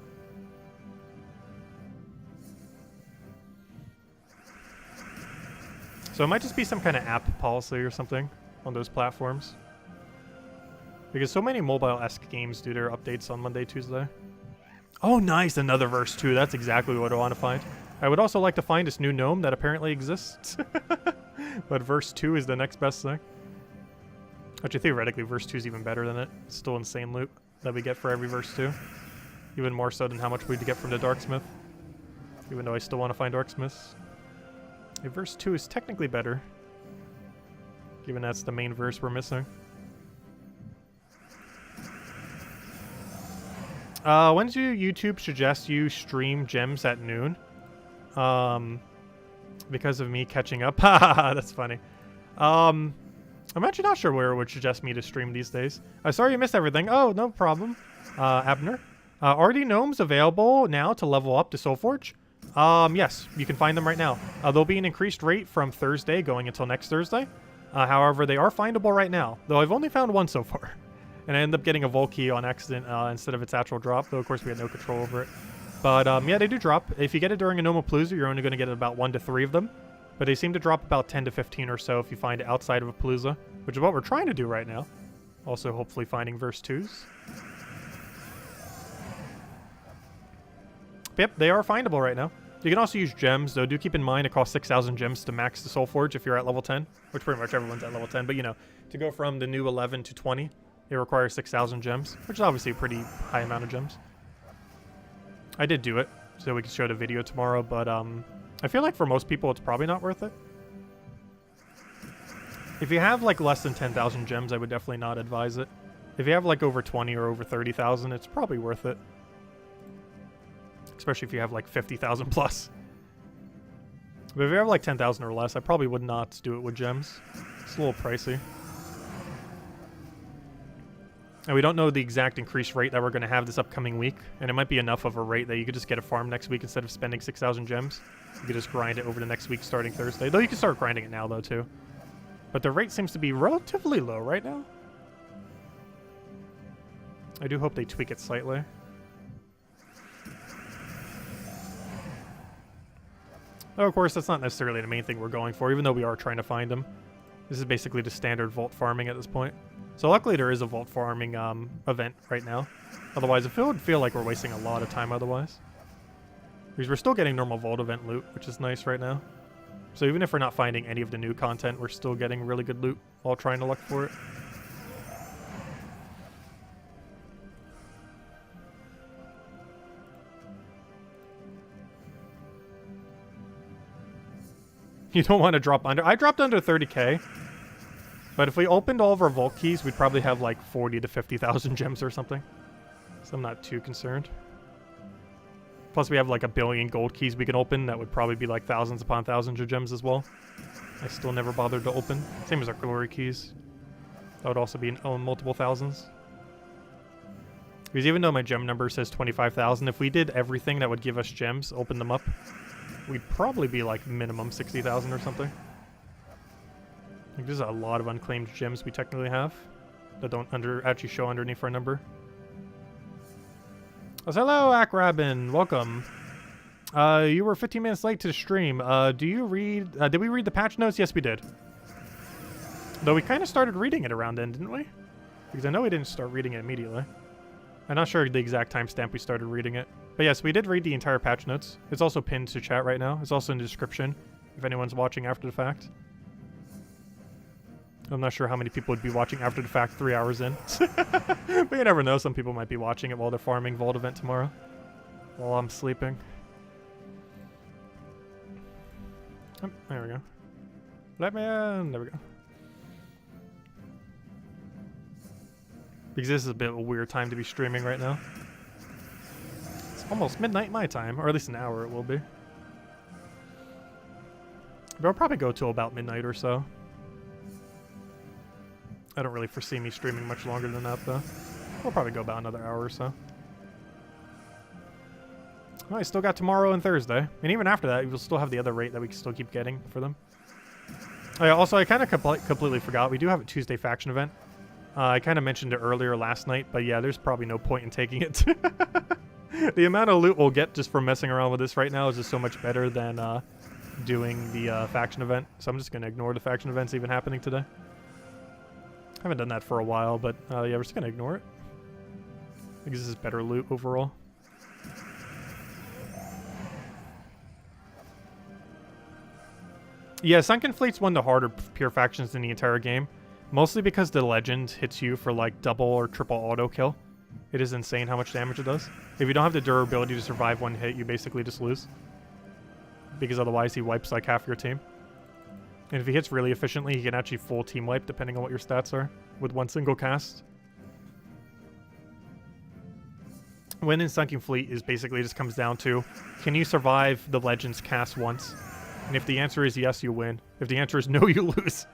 So it might just be some kind of app policy or something on those platforms. Because so many mobile-esque games do their updates on Monday, Tuesday. Oh, nice! Another verse 2. That's exactly what I want to find. I would also like to find this new gnome that apparently exists. But verse 2 is the next best thing. Actually, theoretically, verse 2 is even better than it. It's still insane loot that we get for every verse 2. Even more so than how much we'd get from the Darksmith. Even though I still want to find Darksmiths. Yeah, verse 2 is technically better. Given that's the main verse we're missing. When do YouTube suggest you stream gems at noon? Because of me catching up. Haha, that's funny. I'm actually not sure where it would suggest me to stream these days. Sorry you missed everything. Oh, no problem. Abner. Are the gnomes available now to level up to Soulforge? Yes, you can find them right now. There'll be an increased rate from Thursday going until next Thursday. However, they are findable right now, though I've only found one so far. And I ended up getting a Volkey on accident instead of its actual drop, though of course we had no control over it. But yeah, they do drop. If you get it during a Nomapalooza, you're only going to get about 1 to 3 of them. But they seem to drop about 10 to 15 or so if you find it outside of a Palooza, which is what we're trying to do right now. Also, hopefully finding verse 2s. Yep, they are findable right now. You can also use gems, though do keep in mind it costs 6,000 gems to max the Soulforge if you're at level 10, which pretty much everyone's at level 10, but you know, to go from the new 11 to 20, it requires 6,000 gems, which is obviously a pretty high amount of gems. I did do it, so we can show the video tomorrow, but I feel like for most people it's probably not worth it. If you have like less than 10,000 gems, I would definitely not advise it. If you have like over 20 or over 30,000, it's probably worth it. Especially if you have like 50,000 plus. But if you have like 10,000 or less, I probably would not do it with gems. It's a little pricey. And we don't know the exact increased rate that we're going to have this upcoming week. And it might be enough of a rate that you could just get a farm next week instead of spending 6,000 gems. You could just grind it over the next week starting Thursday. Though you can start grinding it now, though, too. But the rate seems to be relatively low right now. I do hope they tweak it slightly. Though, of course, that's not necessarily the main thing we're going for, even though we are trying to find them. This is basically the standard vault farming at this point. So luckily there is a vault farming event right now. Otherwise, it would feel like we're wasting a lot of time otherwise. Because we're still getting normal vault event loot, which is nice right now. So even if we're not finding any of the new content, we're still getting really good loot while trying to look for it. You don't want to drop under. I dropped under 30k. But if we opened all of our vault keys, we'd probably have like 40 to 50,000 gems or something. So I'm not too concerned. Plus we have like 1 billion gold keys we can open. That would probably be like thousands upon thousands of gems as well. I still never bothered to open. Same as our glory keys. That would also be in multiple thousands. Because even though my gem number says 25,000, if we did everything that would give us gems, open them up, we'd probably be like minimum 60,000 or something. Like there's a lot of unclaimed gems we technically have that don't actually show underneath our number. Oh, hello, Akrabin. Welcome. You were 15 minutes late to the stream. Did we read the patch notes? Yes, we did. Though we kind of started reading it around then, didn't we? Because I know we didn't start reading it immediately. I'm not sure the exact timestamp we started reading it. But yes, we did read the entire patch notes. It's also pinned to chat right now. It's also in the description if anyone's watching after the fact. I'm not sure how many people would be watching after the fact 3 hours in. But you never know. Some people might be watching it while they're farming Vault event tomorrow. While I'm sleeping. Oh, there we go. Let me in. There we go. Because this is a bit of a weird time to be streaming right now. It's almost midnight my time. Or at least an hour it will be. But I'll probably go till about midnight or so. I don't really foresee me streaming much longer than that, though. We'll probably go about another hour or so. Well, I still got tomorrow and Thursday. And even after that, we'll still have the other rate that we can still keep getting for them. Oh, yeah, also, I kind of completely forgot. We do have a Tuesday faction event. I kind of mentioned it earlier last night, but yeah, there's probably no point in taking it. The amount of loot we'll get just from messing around with this right now is just so much better than doing the faction event. So I'm just going to ignore the faction events even happening today. I haven't done that for a while, but yeah, we're just going to ignore it. Because this is better loot overall. Yeah, Sunken Fleet's one of the harder pure factions in the entire game. Mostly because the legend hits you for like double or triple auto kill. It is insane how much damage it does. If you don't have the durability to survive one hit, you basically just lose. Because otherwise he wipes like half your team. And if he hits really efficiently, he can actually full team wipe depending on what your stats are with one single cast. Win in Sunken Fleet is basically just comes down to, can you survive the Legends cast once? And if the answer is yes, you win. If the answer is no, you lose.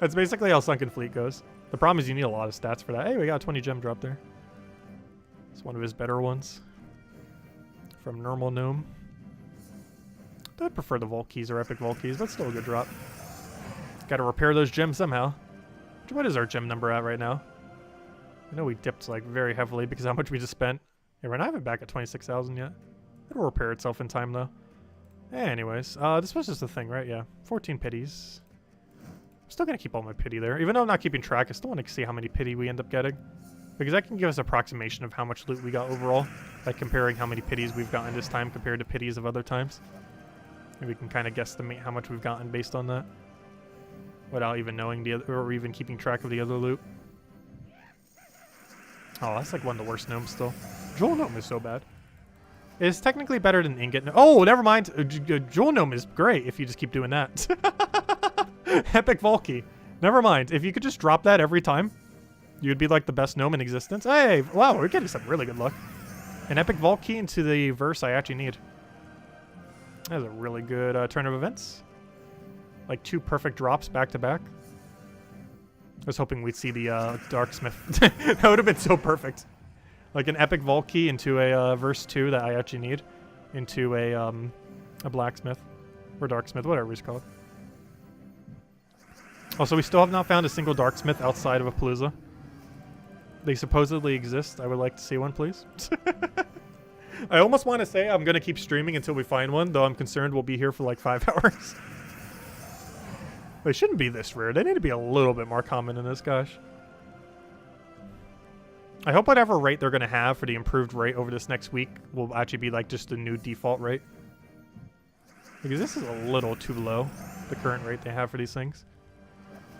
That's basically how Sunken Fleet goes. The problem is you need a lot of stats for that. Hey, we got a 20 gem drop there. It's one of his better ones. From Normal Gnome. I'd prefer the Vault Keys or Epic Vault Keys, but still a good drop. Gotta repair those gems somehow. What is our gem number at right now? I know we dipped like very heavily because how much we just spent. Yeah, we're not even back at 26,000 yet. It'll repair itself in time though. Anyways, this was just a thing, right? Yeah, 14 pities. I'm still gonna keep all my pity there. Even though I'm not keeping track, I still want to see how many pity we end up getting. Because that can give us an approximation of how much loot we got overall. Like comparing how many pities we've gotten this time compared to pities of other times. And we can kind of guesstimate how much we've gotten based on that. Without even knowing the other, or even keeping track of the other loot. Oh, that's like one of the worst gnomes still. Jewel Gnome is so bad. It's technically better than Ingot Gnome. Oh, never mind. Jewel Gnome is great if you just keep doing that. Epic Valky. Never mind. If you could just drop that every time, you'd be like the best gnome in existence. Hey, wow, we're getting some really good luck. An Epic Valky into the verse I actually need. That was a really good turn of events. Like 2 perfect drops back to back. was hoping we'd see the Darksmith. That would have been so perfect. Like an epic vault key into a verse 2 that I actually need, into a blacksmith or darksmith, whatever it's called. Also, we still have not found a single darksmith outside of a Palooza. They supposedly exist. I would like to see one, please. I almost want to say I'm gonna keep streaming until we find one, though I'm concerned we'll be here for like 5 hours. They shouldn't be this rare. They need to be a little bit more common than this, gosh. I hope whatever rate they're going to have for the improved rate over this next week will actually be like just the new default rate. Because this is a little too low, the current rate they have for these things.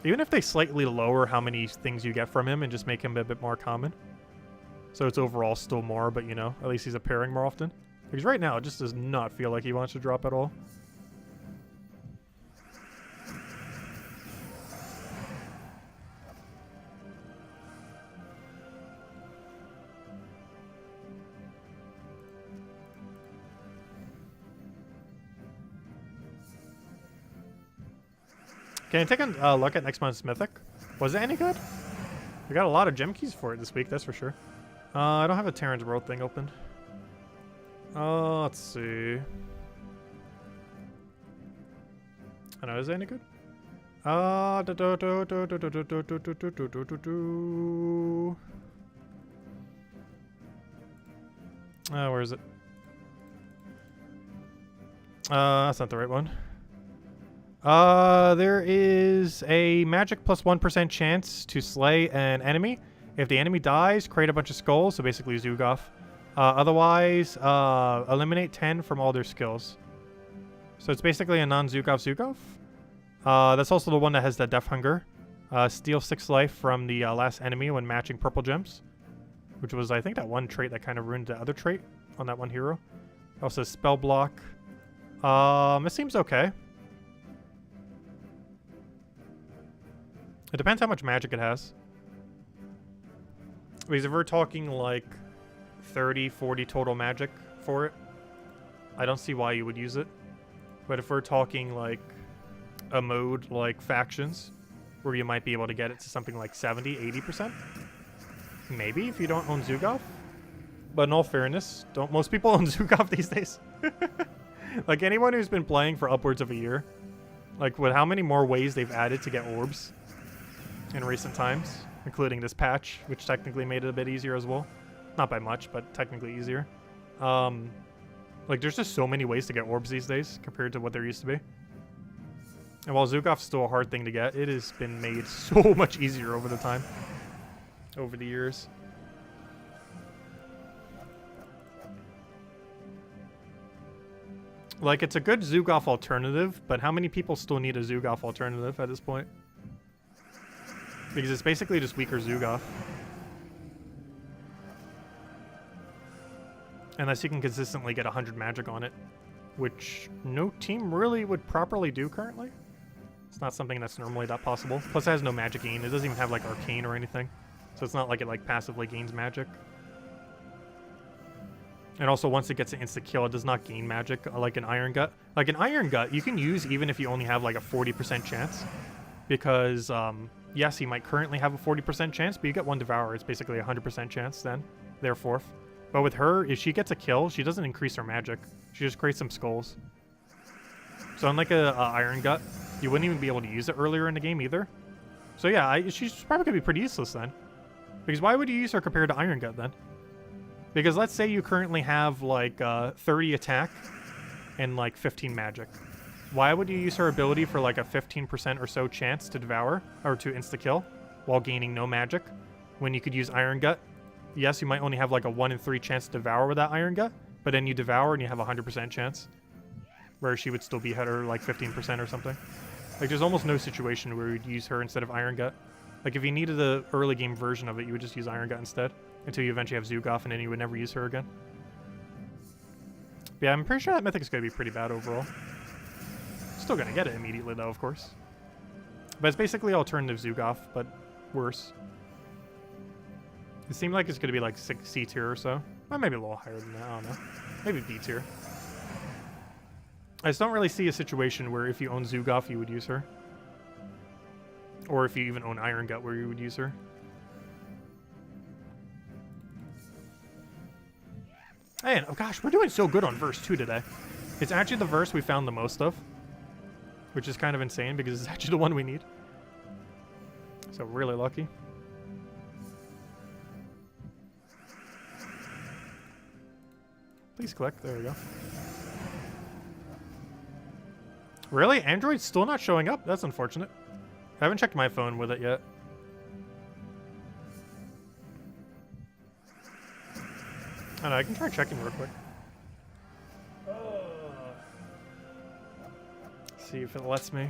Even if they slightly lower how many things you get from him and just make him a bit more common. So it's overall still more, but you know, at least he's appearing more often. Because right now it just does not feel like he wants to drop at all. Can I take a look at next month's Mythic? Was it any good? We got a lot of gem keys for it this week, that's for sure. I don't have a Terran's World thing open. Let's see. I know, is it any good? Where is it? That's not the right one. There is a magic plus 1% chance to slay an enemy. If the enemy dies, create a bunch of skulls, so basically Zugoff. Otherwise, eliminate 10 from all their skills. So it's basically a non-Zugoff. That's also the one that has the Death Hunger. Steal 6 life from the last enemy when matching purple gems. Which was, I think, that one trait that kind of ruined the other trait on that one hero. Also, Spell Block. It seems okay. It depends how much magic it has. Because if we're talking like 30, 40 total magic for it, I don't see why you would use it. But if we're talking like a mode like Factions, where you might be able to get it to something like 70, 80%, maybe if you don't own Zugoff. But in all fairness, don't most people own Zugoff these days? Like anyone who's been playing for upwards of a year, like with how many more ways they've added to get orbs in recent times, including this patch, which technically made it a bit easier as well. Not by much, but technically easier. Like there's just so many ways to get orbs these days compared to what there used to be. And while Zugoff's still a hard thing to get, it has been made so much easier over the time. Over the years. Like, it's a good Zugoff alternative, but how many people still need a Zugoff alternative at this point? Because it's basically just weaker Zugoff. Unless you can consistently get 100 magic on it. Which no team really would properly do currently. It's not something that's normally that possible. Plus it has no magic gain. It doesn't even have like arcane or anything. So it's not like it like passively gains magic. And also once it gets an insta kill, it does not gain magic like an Iron Gut. Like an Iron Gut you can use even if you only have like a 40% chance. Because yes, you might currently have a 40% chance, but you get one Devour. It's basically a 100% chance then. Therefore. But with her, if she gets a kill, she doesn't increase her magic. She just creates some skulls. So unlike a Iron Gut, you wouldn't even be able to use it earlier in the game either. So yeah, she's probably going to be pretty useless then. Because why would you use her compared to Iron Gut then? Because let's say you currently have like 30 attack and like 15 magic. Why would you use her ability for like a 15% or so chance to devour or to insta-kill while gaining no magic when you could use Iron Gut? Yes, you might only have like a 1 in 3 chance to devour with that Iron Gut, but then you devour and you have a 100% chance where she would still be at her like 15% or something. Like there's almost no situation where you'd use her instead of Iron Gut. Like if you needed the early game version of it, you would just use Iron Gut instead until you eventually have Zugoff and then you would never use her again. But yeah, I'm pretty sure that Mythic is going to be pretty bad overall. Still going to get it immediately though, of course. But it's basically alternative Zugoff, but worse. It seemed like it's going to be like C tier or so. Or maybe a little higher than that, I don't know. Maybe B tier. I just don't really see a situation where if you own Zugoff, you would use her. Or if you even own Iron Gut, where you would use her. And, oh gosh, we're doing so good on verse 2 today. It's actually the verse we found the most of. Which is kind of insane because it's actually the one we need. So really lucky. Please click. There we go. Really? Android's still not showing up? That's unfortunate. I haven't checked my phone with it yet. I don't know, I can try checking real quick. See if it lets me.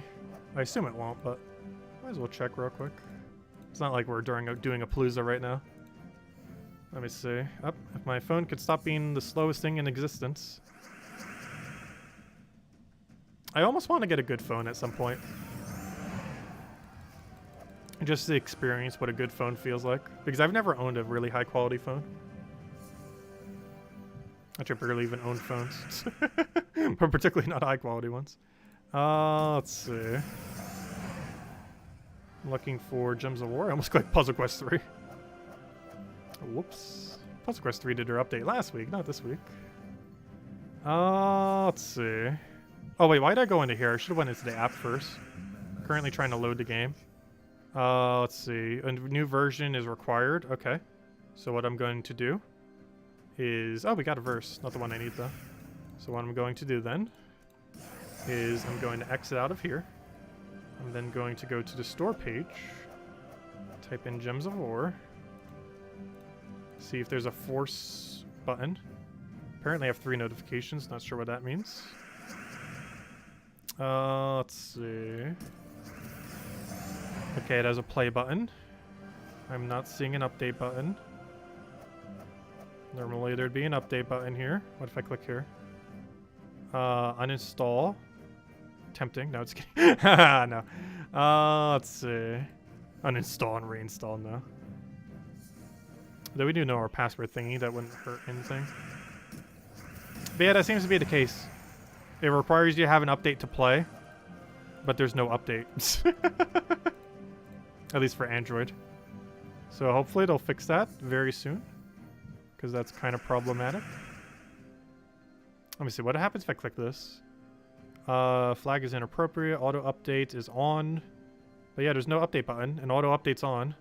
I assume it won't, but might as well check real quick. It's not like we're doing a palooza right now. Let me see. If my phone could stop being the slowest thing in existence. I almost want to get a good phone at some point. Just to experience what a good phone feels like. Because I've never owned a really high quality phone. I barely even own phones. But particularly not high quality ones. Let's see. I'm looking for Gems of War. I almost clicked Puzzle Quest 3. Whoops. Puzzle Quest 3 did their update last week, not this week. Let's see. Oh wait, why did I go into here? I should have went into the app first. Currently trying to load the game. Let's see. A new version is required. Okay. So what I'm going to do is... Oh, we got a verse. Not the one I need, though. So what I'm going to do then is I'm going to exit out of here. I'm then going to go to the store page. Type in Gems of War. See if there's a force button. Apparently I have 3 notifications. Not sure what that means. Let's see. Okay, it has a play button. I'm not seeing an update button. Normally there'd be an update button here. What if I click here? Uninstall. Tempting. No, it's kidding. No. Let's see. Uninstall and reinstall, no. Though we do know our password thingy, that wouldn't hurt anything. But yeah, that seems to be the case. It requires you to have an update to play, but there's no update. At least for Android. So hopefully they'll fix that very soon, because that's kind of problematic. Let me see, what happens if I click this? Flag is inappropriate, auto update is on. But yeah, there's no update button, and auto update's on.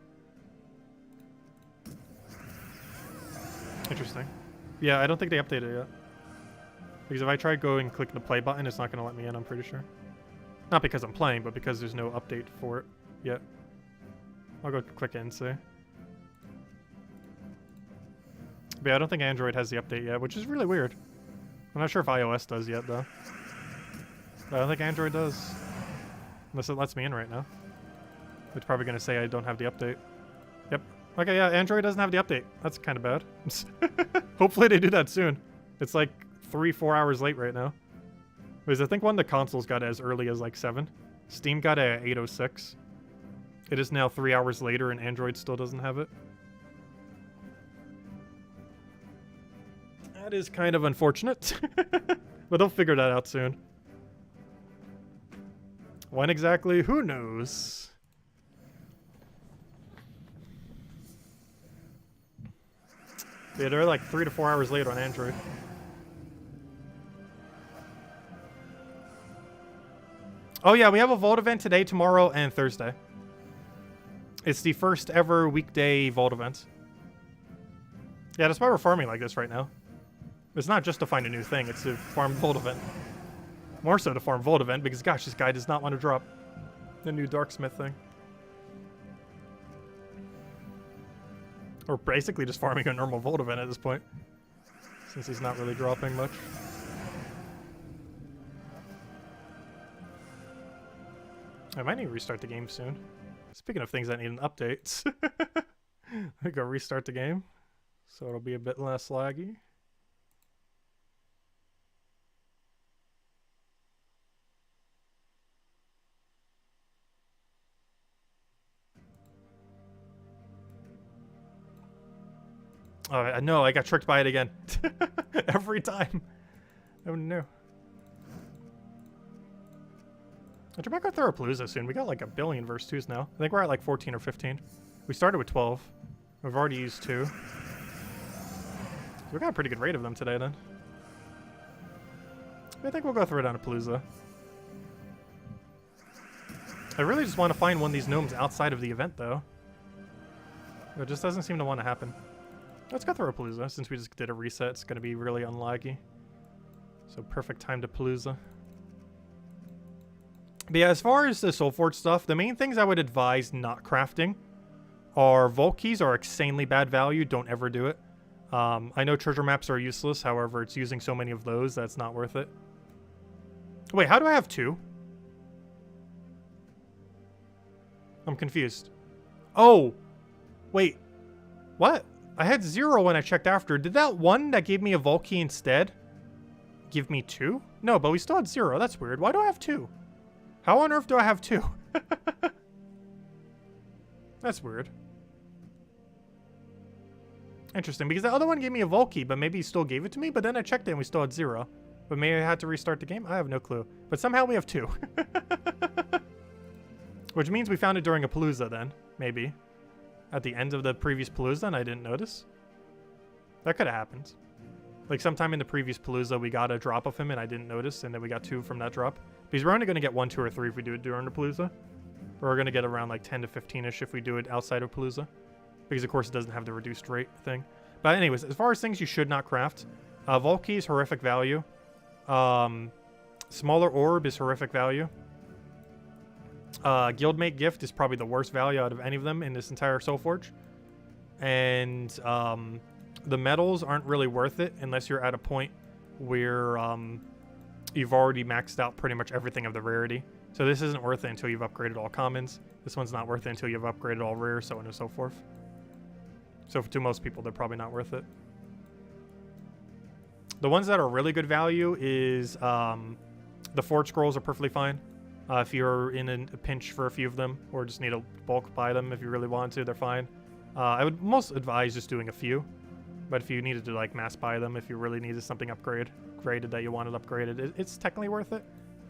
Interesting. Yeah, I don't think they updated it yet. Because if I try going and click the play button, it's not going to let me in, I'm pretty sure. Not because I'm playing, but because there's no update for it yet. I'll go click it and see. But yeah, I don't think Android has the update yet, which is really weird. I'm not sure if iOS does yet, though. But I don't think Android does. Unless it lets me in right now. It's probably going to say I don't have the update. Yep. Okay, yeah, Android doesn't have the update. That's kind of bad. Hopefully they do that soon. It's like 3-4 hours late right now. Because I think one of the consoles got it as early as like 7. Steam got it at 8:06. It is now 3 hours later and Android still doesn't have it. That is kind of unfortunate. But they'll figure that out soon. When exactly? Who knows? Yeah, they're like 3 to 4 hours late on Android. Oh yeah, we have a Vault event today, tomorrow, and Thursday. It's the first ever weekday Vault event. Yeah, that's why we're farming like this right now. It's not just to find a new thing, it's to farm Vault event. More so to farm Vault event, because gosh, this guy does not want to drop the new Darksmith thing. Or basically just farming a normal Vault event at this point. Since he's not really dropping much. I might need to restart the game soon. Speaking of things that need an update. I go restart the game. So it'll be a bit less laggy. Oh, no, I got tricked by it again. Every time. Oh, no. I should back go through Palooza soon. We got like a billion verse 2s now. I think we're at like 14 or 15. We started with 12. We've already used 2. So we got a pretty good rate of them today then. I think we'll go through it on a Palooza. I really just want to find one of these gnomes outside of the event though. It just doesn't seem to want to happen. Let's go through a Palooza since we just did a reset. It's going to be really unlaggy. So perfect time to Palooza. But yeah, as far as the Soulforge stuff, the main things I would advise not crafting are Vault Keys are insanely bad value. Don't ever do it. I know treasure maps are useless. However, it's using so many of those that's not worth it. Wait, how do I have 2? I'm confused. Oh! Wait. What? I had 0 when I checked after. Did that one that gave me a Vault Key instead give me 2? No, but we still had 0. That's weird. Why do I have 2? How on earth do I have 2? That's weird. Interesting, because the other one gave me a Vault Key, but maybe he still gave it to me, but then I checked it and we still had 0. But maybe I had to restart the game? I have no clue. But somehow we have 2. Which means we found it during a Palooza then, maybe. At the end of the previous Palooza and I didn't notice. That could have happened. Like sometime in the previous Palooza we got a drop of him and I didn't notice, and then we got 2 from that drop. Because we're only going to get 1, 2, or 3 if we do it during the Palooza. Or we're going to get around like 10 to 15-ish if we do it outside of Palooza. Because of course it doesn't have the reduced rate thing. But anyways, as far as things you should not craft, Vault Key is horrific value. Smaller Orb is horrific value. Guildmate Gift is probably the worst value out of any of them in this entire Soulforge. And the medals aren't really worth it unless you're at a point where you've already maxed out pretty much everything of the rarity. So this isn't worth it until you've upgraded all commons. This one's not worth it until you've upgraded all rare, so on and so forth. So to most people, they're probably not worth it. The ones that are really good value is the Forge Scrolls are perfectly fine. If you're in a pinch for a few of them, or just need to bulk buy them if you really want to, they're fine. I would most advise just doing a few. But if you needed to like mass buy them, if you really needed something graded that you wanted upgraded, it's technically worth it.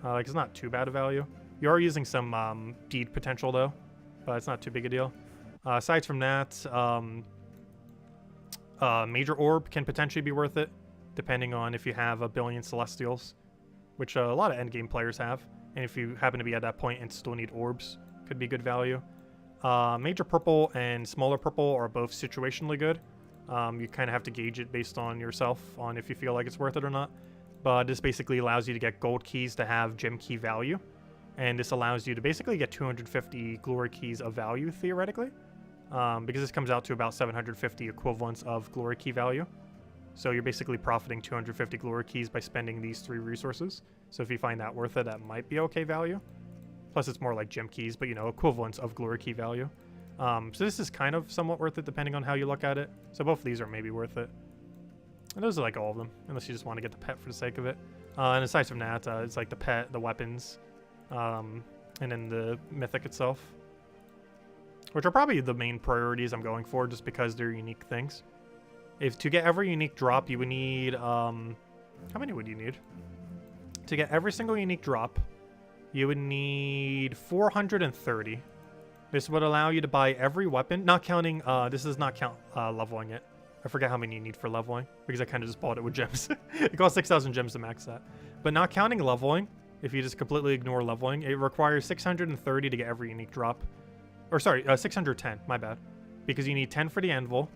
Like it's not too bad a value. You are using some deed potential though, but it's not too big a deal. Aside from that, Major Orb can potentially be worth it, depending on if you have a billion Celestials, which a lot of endgame players have. And if you happen to be at that point and still need orbs, could be good value. Major Purple and Smaller Purple are both situationally good. You kind of have to gauge it based on yourself, on if you feel like it's worth it or not. But this basically allows you to get gold keys to have gem key value. And this allows you to basically get 250 glory keys of value, theoretically. Because this comes out to about 750 equivalents of glory key value. So you're basically profiting 250 glory keys by spending these 3 resources. So if you find that worth it, that might be okay value. Plus it's more like gem keys, but you know, equivalents of glory key value. So this is kind of somewhat worth it depending on how you look at it. So both of these are maybe worth it. And those are like all of them, unless you just want to get the pet for the sake of it. And aside from that, it's like the pet, the weapons, and then the mythic itself. Which are probably the main priorities I'm going for, just because they're unique things. If to get every unique drop, you would need, how many would you need? To get every single unique drop, you would need 430. This would allow you to buy every weapon, not counting, this does not count leveling it. I forget how many you need for leveling, because I kind of just bought it with gems. It costs 6,000 gems to max that. But not counting leveling, if you just completely ignore leveling, it requires 630 to get every unique drop. Or sorry, 610, my bad. Because you need 10 for the anvil.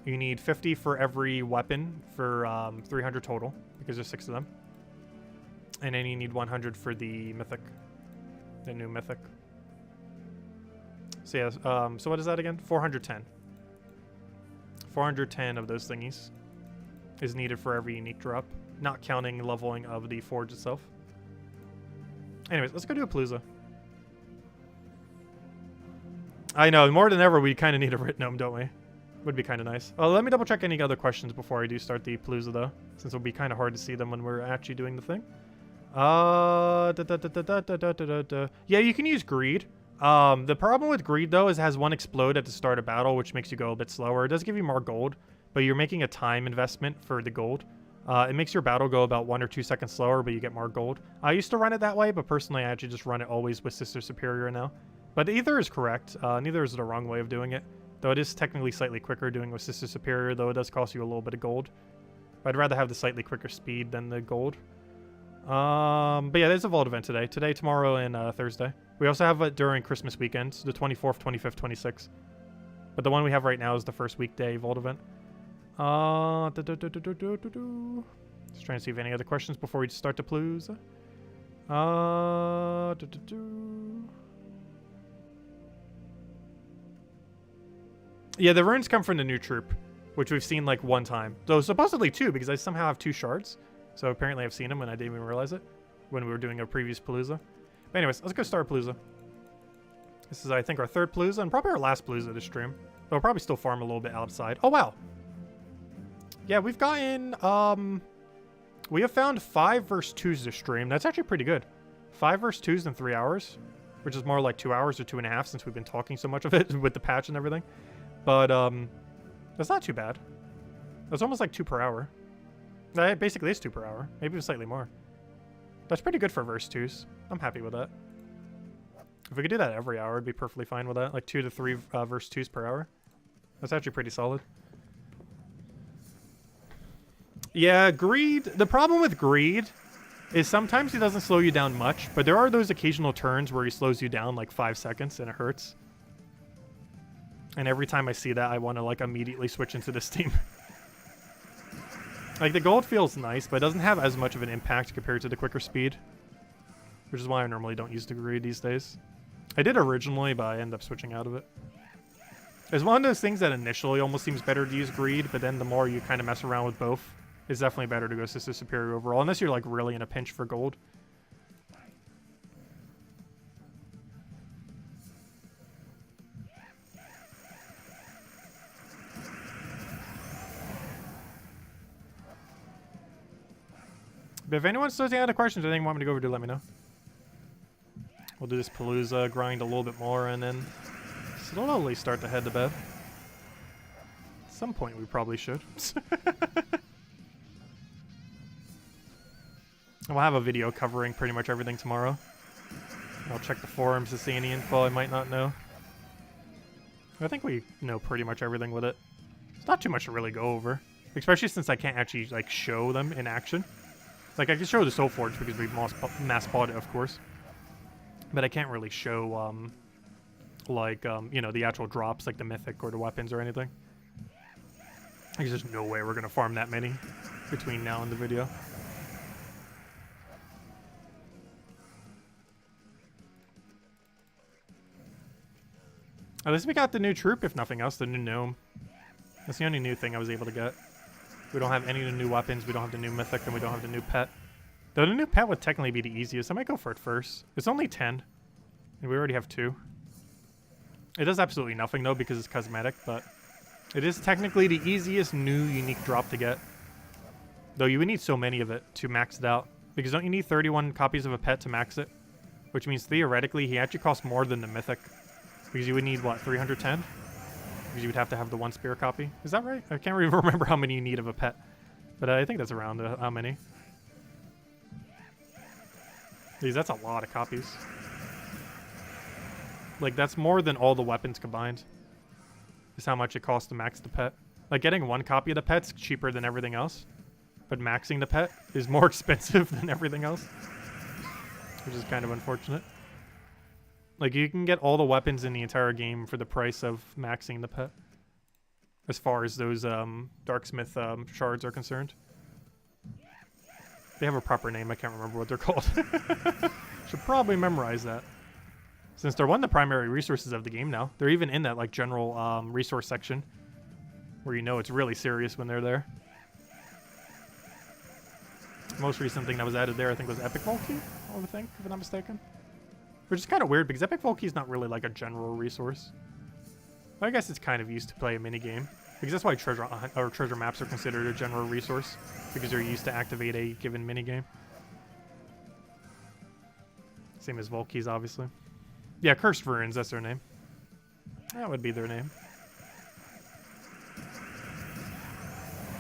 You need 50 for every weapon for 300 total, because there's 6 of them. And then you need 100 for the mythic, the new mythic. So yeah, so what is that again? 410. 410 of those thingies is needed for every unique drop, not counting leveling of the forge itself. Anyways, let's go do a Palooza. I know, more than ever, we kind of need a Rit Gnome, don't we? Would be kind of nice. Let me double check any other questions before I do start the Palooza, though, since it'll be kind of hard to see them when we're actually doing the thing. Yeah, you can use Greed. The problem with Greed, though, is it has 1 explode at the start of battle, which makes you go a bit slower. It does give you more gold, but you're making a time investment for the gold. It makes your battle go about 1 or 2 seconds slower, but you get more gold. I used to run it that way, but personally I actually just run it always with Sister Superior now. But either is correct. Neither is the wrong way of doing it. Though it is technically slightly quicker doing with Sister Superior, though it does cost you a little bit of gold. But I'd rather have the slightly quicker speed than the gold. But yeah, there's a Vault event today. Today, tomorrow, and Thursday. We also have it during Christmas weekend, the 24th, 25th, 26th. But the one we have right now is the first weekday Vault event. Just trying to see if any other questions before we start to Palooza. Yeah, the runes come from the new troop, which we've seen like 1 time. Though supposedly 2, because I somehow have 2 shards. So apparently I've seen them and I didn't even realize it when we were doing a previous Palooza. But anyways, let's go start Palooza. This is, I think, our 3rd Palooza and probably our last Palooza this stream. But we'll probably still farm a little bit outside. Oh, wow. Yeah, we've gotten, we have found 5 versus 2s this stream. That's actually pretty good. 5 versus 2s in 3 hours, which is more like 2 hours or 2.5 since we've been talking so much of it with the patch and everything. But, that's not too bad. That's almost like 2 per hour. That basically is 2 per hour. Maybe even slightly more. That's pretty good for verse 2s. I'm happy with that. If we could do that every hour, I'd be perfectly fine with that. Like 2 to 3 verse 2s per hour. That's actually pretty solid. Yeah, Greed. The problem with Greed is sometimes he doesn't slow you down much, but there are those occasional turns where he slows you down like 5 seconds and it hurts. And every time I see that, I want to like immediately switch into this team. Like the gold feels nice, but it doesn't have as much of an impact compared to the quicker speed. Which is why I normally don't use the Greed these days. I did originally, but I end up switching out of it. It's one of those things that initially almost seems better to use Greed, but then the more you kind of mess around with both, it's definitely better to go Sister Superior overall, unless you're like really in a pinch for gold. But if anyone still has any other questions or anything you want me to go over, do let me know. We'll do this Palooza, grind a little bit more, and then slowly start to head to bed. At some point we probably should. We'll have a video covering pretty much everything tomorrow. I'll check the forums to see any info I might not know. I think we know pretty much everything with it. It's not too much to really go over. Especially since I can't actually like show them in action. Like, I can show the Soul Forge because we've mass bought it, of course. But I can't really show, you know, the actual drops, like the Mythic or the weapons or anything. There's just no way we're going to farm that many between now and the video. At least we got the new troop, if nothing else, the new gnome. That's the only new thing I was able to get. We don't have any of the new weapons, we don't have the new mythic, and we don't have the new pet. Though the new pet would technically be the easiest. I might go for it first. It's only 10. And we already have 2. It does absolutely nothing though because it's cosmetic, but it is technically the easiest new unique drop to get. Though you would need so many of it to max it out. Because don't you need 31 copies of a pet to max it? Which means theoretically he actually costs more than the mythic. Because you would need, what, 310? Because you would have to have the 1 spear copy. Is that right? I can't even remember how many you need of a pet. But I think that's around how many. Because that's a lot of copies. Like, that's more than all the weapons combined. Is how much it costs to max the pet. Like, getting 1 copy of the pet's cheaper than everything else. But maxing the pet is more expensive than everything else. Which is kind of unfortunate. Like, you can get all the weapons in the entire game for the price of maxing the pet. As far as those Darksmith shards are concerned. They have a proper name, I can't remember what they're called. Should probably memorize that. Since they're one of the primary resources of the game now. They're even in that like general resource section. Where you know it's really serious when they're there. The most recent thing that was added there I think was Epic Volkey, I would think, if I'm not mistaken. Which is kind of weird because Epic Volkey is not really like a general resource. But I guess it's kind of used to play a minigame. Because that's why treasure maps are considered a general resource. Because they're used to activate a given minigame. Same as Volkeys, obviously. Yeah, Cursed Ruins, that's their name. That would be their name.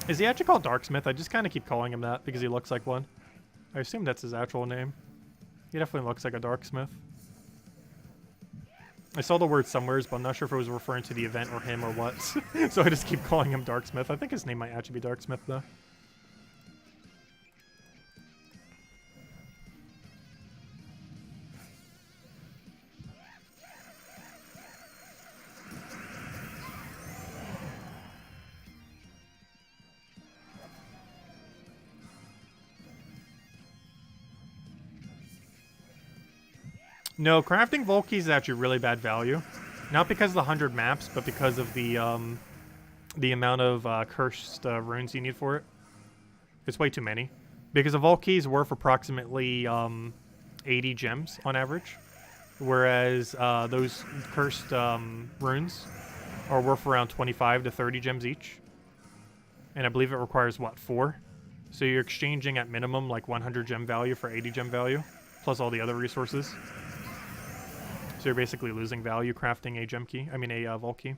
Is he actually called Darksmith? I just kind of keep calling him that because he looks like one. I assume that's his actual name. He definitely looks like a Darksmith. I saw the word somewheres, but I'm not sure if it was referring to the event or him or what. So I just keep calling him Darksmith. I think his name might actually be Darksmith, though. No, crafting Vault Keys is actually really bad value. Not because of the 100 maps, but because of the amount of cursed runes you need for it. It's way too many. Because the Vault Keys worth approximately 80 gems on average. Whereas those cursed runes are worth around 25 to 30 gems each. And I believe it requires, what, 4? So you're exchanging at minimum like 100 gem value for 80 gem value. Plus all the other resources. So you're basically losing value crafting a gem key. I mean a vault key.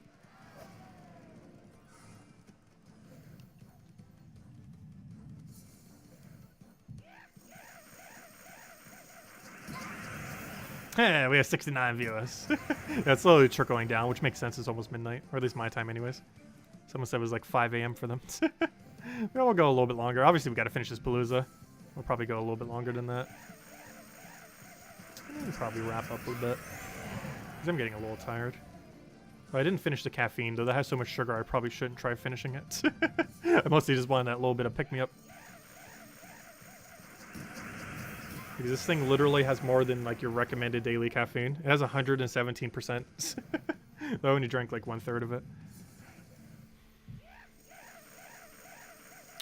Yeah, we have 69 viewers. That's slowly trickling down, which makes sense. It's almost midnight, or at least my time anyways. Someone said it was like 5 a.m. for them. We'll go a little bit longer. Obviously, we got to finish this Palooza. We'll probably go a little bit longer than that. We'll probably wrap up a bit. Because I'm getting a little tired. But I didn't finish the caffeine, though. That has so much sugar, I probably shouldn't try finishing it. I mostly just wanted that little bit of pick-me-up. Because this thing literally has more than, like, your recommended daily caffeine. It has 117%. I only drank, like, 1/3 of it.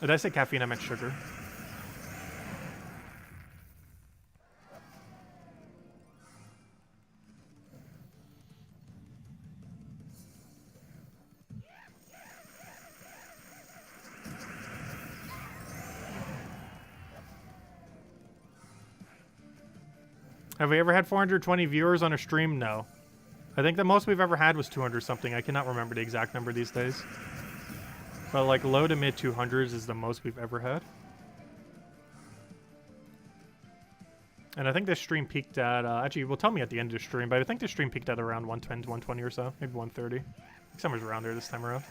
Did I say caffeine? I meant sugar. Have we ever had 420 viewers on a stream? No. I think the most we've ever had was 200 something. I cannot remember the exact number these days. But like low to mid 200s is the most we've ever had. And I think this stream peaked at, actually, well, tell me at the end of the stream, but I think this stream peaked at around 110 to 120 or so, maybe 130. Somewhere around there this time around.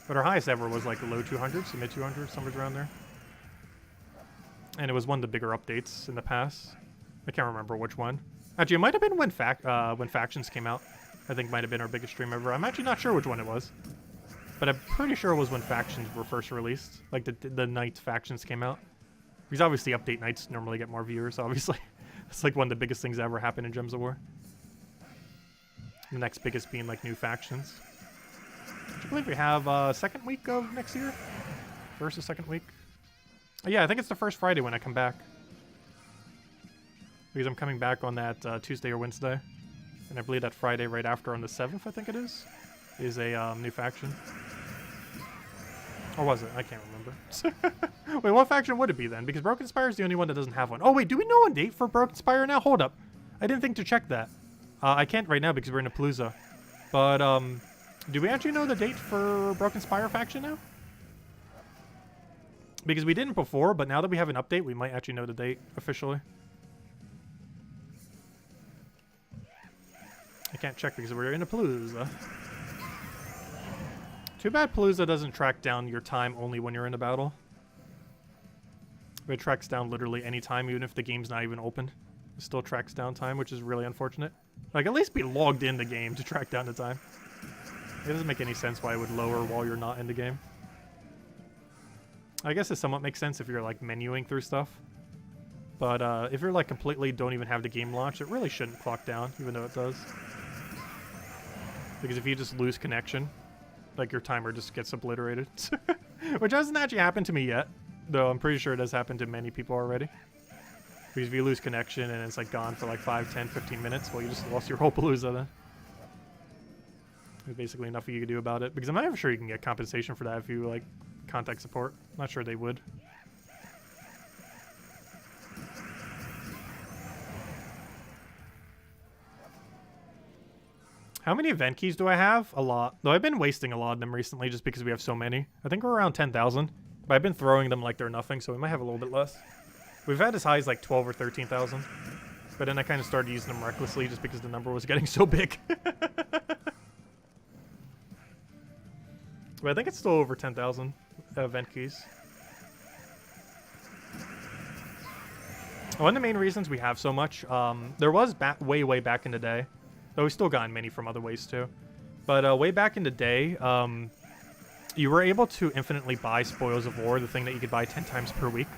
But our highest ever was like low 200s, mid 200s, somewhere around there. And it was one of the bigger updates in the past. I can't remember which one. Actually, it might have been when Factions came out. I think might have been our biggest stream ever. I'm actually not sure which one it was. But I'm pretty sure it was when Factions were first released. Like the night Factions came out. Because obviously update nights normally get more viewers, obviously. It's like one of the biggest things that ever happened in Gems of War. The next biggest being like new Factions. I believe we have second week of next year? First or second week? Yeah, I think it's the first Friday when I come back. Because I'm coming back on that Tuesday or Wednesday. And I believe that Friday right after on the 7th, I think it is a new faction. Or was it? I can't remember. Wait, what faction would it be then? Because Broken Spire is the only one that doesn't have one. Oh wait, do we know a date for Broken Spire now? Hold up. I didn't think to check that. I can't right now because we're in a Palooza. But, do we actually know the date for Broken Spire faction now? Because we didn't before, but now that we have an update, we might actually know the date officially. I can't check because we're in a Palooza. Too bad Palooza doesn't track down your time only when you're in a battle. It tracks down literally any time, even if the game's not even open. It still tracks down time, which is really unfortunate. Like, at least be logged in the game to track down the time. It doesn't make any sense why it would lower while you're not in the game. I guess it somewhat makes sense if you're, like, menuing through stuff. But, if you're, like, completely don't even have the game launched, it really shouldn't clock down, even though it does. Because if you just lose connection, like, your timer just gets obliterated. Which hasn't actually happened to me yet, though I'm pretty sure it has happened to many people already. Because if you lose connection and it's, like, gone for, like, 5, 10, 15 minutes, well, you just lost your whole Palooza then. There's basically nothing you can do about it. Because I'm not even sure you can get compensation for that if you, like, contact support. I'm not sure they would. How many event keys do I have? A lot. Though I've been wasting a lot of them recently just because we have so many. I think we're around 10,000. But I've been throwing them like they're nothing, so we might have a little bit less. We've had as high as like 12 or 13,000. But then I kind of started using them recklessly just because the number was getting so big. But I think it's still over 10,000 event keys. One of the main reasons we have so much, there was way back in the day, though we still gotten many from other ways too. But way back in the day, you were able to infinitely buy Spoils of War, the thing that you could buy 10 times per week.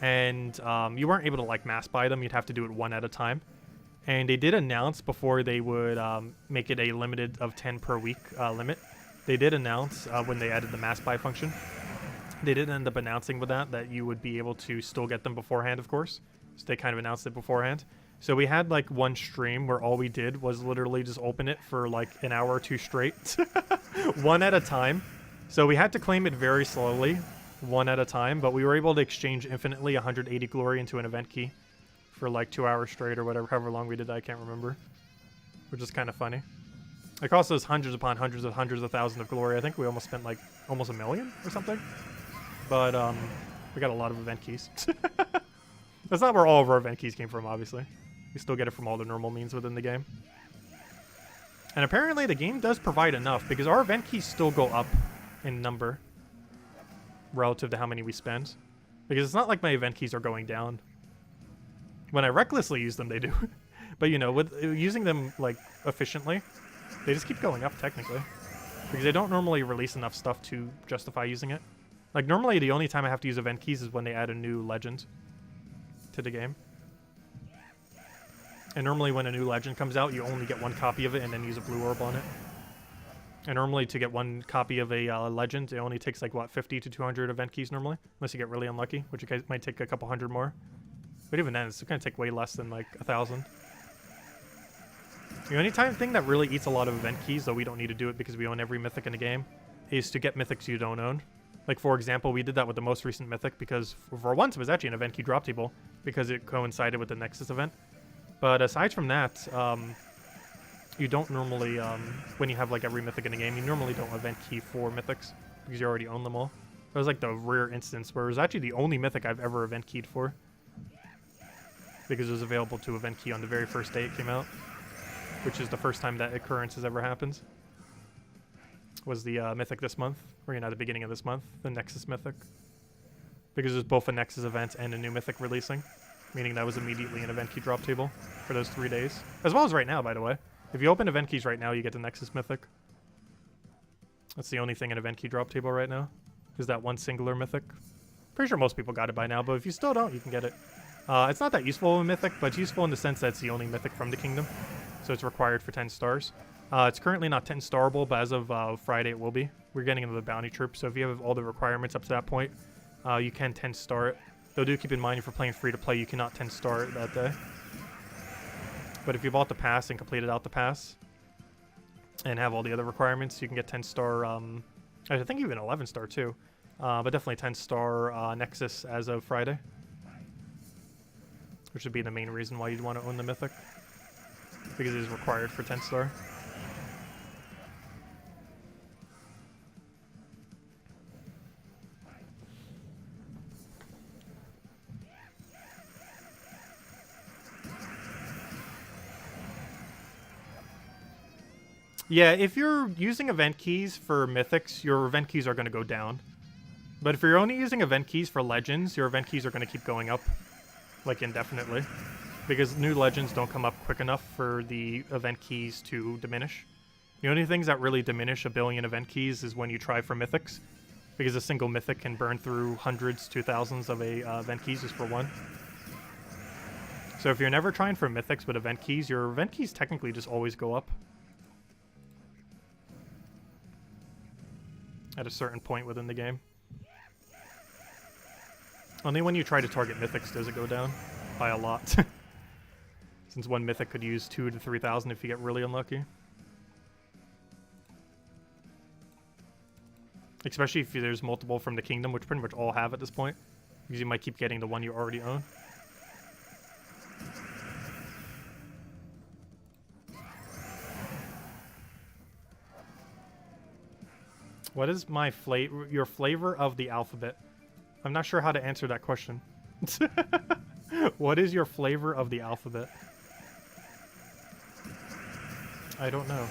And you weren't able to like mass buy them, you'd have to do it one at a time. And they did announce before they would make it a limited of 10 per week limit. They did announce when they added the mass buy function. They did end up announcing with that you would be able to still get them beforehand, of course. So they kind of announced it beforehand. So we had like one stream where all we did was literally just open it for like an hour or two straight. One at a time. So we had to claim it very slowly, one at a time, but we were able to exchange infinitely 180 glory into an event key for like 2 hours straight or whatever, however long we did that, I can't remember. Which is kind of funny. It cost us hundreds upon hundreds of thousands of glory. I think we almost spent like almost 1 million or something. But we got a lot of event keys. That's not where all of our event keys came from, obviously. We still get it from all the normal means within the game. And apparently the game does provide enough, because our event keys still go up in number relative to how many we spend. Because it's not like my event keys are going down. When I recklessly use them, they do. But, you know, with using them, like, efficiently, they just keep going up, technically. Because they don't normally release enough stuff to justify using it. Like, normally the only time I have to use event keys is when they add a new legend to the game. And normally when a new legend comes out, you only get one copy of it and then use a blue orb on it. And normally to get one copy of a legend, it only takes like, what, 50 to 200 event keys normally? Unless you get really unlucky, which might take a couple hundred more. But even then, it's going to take way less than like 1,000. The only thing that really eats a lot of event keys, though we don't need to do it because we own every mythic in the game, is to get mythics you don't own. Like, for example, we did that with the most recent mythic because for once it was actually an event key drop table because it coincided with the Nexus event. But aside from that, you don't normally, when you have like every mythic in the game, you normally don't event key for mythics because you already own them all. That was like the rare instance where it was actually the only mythic I've ever event keyed for. Because it was available to event key on the very first day it came out. Which is the first time that occurrence has ever happened. Was the mythic this month, or at the beginning of this month, the Nexus mythic. Because there's both a Nexus event and a new mythic releasing. Meaning that was immediately an event key drop table for those 3 days. As well as right now, by the way. If you open event keys right now, you get the Nexus mythic. That's the only thing in event key drop table right now. Is that one singular mythic. Pretty sure most people got it by now, but if you still don't, you can get it. It's not that useful of a mythic, but it's useful in the sense that it's the only mythic from the kingdom. So it's required for 10 stars. It's currently not 10 starable, but as of Friday it will be. We're getting into the bounty troop, so if you have all the requirements up to that point, you can 10 star it. Though do keep in mind, if you're playing free to play, you cannot 10 star it that day. But if you bought the pass and completed out the pass, and have all the other requirements, you can get 10 star, I think even 11 star too. But definitely 10 star Nexus as of Friday. Which would be the main reason why you'd want to own the mythic. Because it is required for 10 star. Yeah, if you're using event keys for mythics, your event keys are going to go down. But if you're only using event keys for legends, your event keys are going to keep going up. Like, indefinitely. Because new legends don't come up quick enough for the event keys to diminish. The only things that really diminish 1 billion event keys is when you try for mythics. Because a single mythic can burn through hundreds to thousands of event keys just for one. So if you're never trying for mythics with event keys, your event keys technically just always go up. At a certain point within the game. Only when you try to target mythics does it go down. By a lot. Since one mythic could use 2,000 to 3,000 if you get really unlucky. Especially if there's multiple from the kingdom, which pretty much all have at this point. Because you might keep getting the one you already own. What is my your flavor of the alphabet? I'm not sure how to answer that question. What is your flavor of the alphabet? I don't know.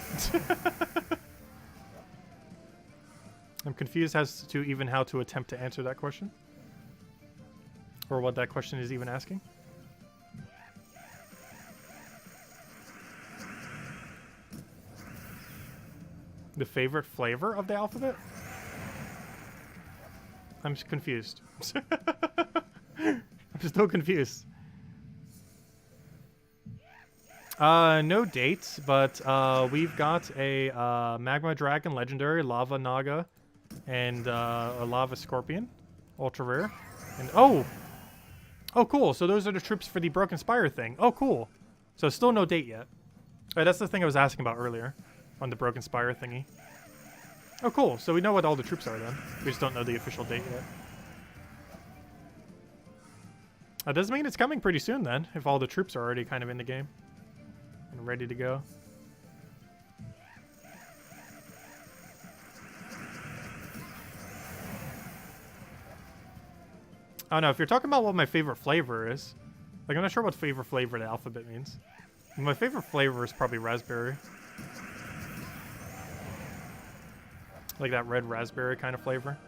I'm confused as to even how to attempt to answer that question. Or what that question is even asking. The favorite flavor of the alphabet? I'm confused. I'm still confused. No dates, but we've got a Magma Dragon Legendary, Lava Naga, and a Lava Scorpion, ultra rare. And oh, cool. So those are the troops for the Broken Spire thing. Oh, cool. So still no date yet. That's the thing I was asking about earlier on the Broken Spire thingy. Oh, cool. So we know what all the troops are then. We just don't know the official date yet. That does mean it's coming pretty soon then, if all the troops are already kind of in the game and ready to go. I don't know, if you're talking about what my favorite flavor is, like I'm not sure what favorite flavor the alphabet means. My favorite flavor is probably raspberry. Like that red raspberry kind of flavor.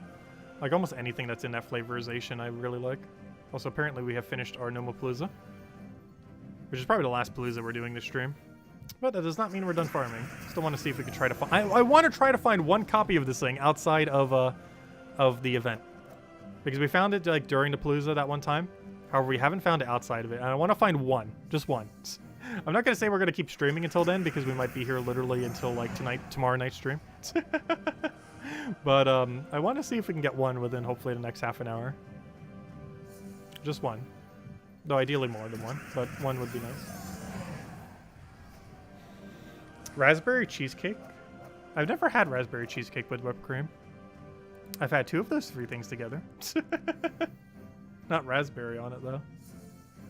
Like almost anything that's in that flavorization I really like. Also, apparently we have finished our Nomapalooza, which is probably the last Palooza we're doing this stream. But that does not mean we're done farming. Still want to see if we can try to find... I want to try to find one copy of this thing outside of the event. Because we found it like during the Palooza that one time. However, we haven't found it outside of it. And I want to find one. Just one. I'm not going to say we're going to keep streaming until then, because we might be here literally until like tomorrow night's stream. But I want to see if we can get one within hopefully the next half an hour. Just one. Though ideally more than one, but one would be nice. Raspberry cheesecake? I've never had raspberry cheesecake with whipped cream. I've had 2 of those 3 things together. Not raspberry on it, though.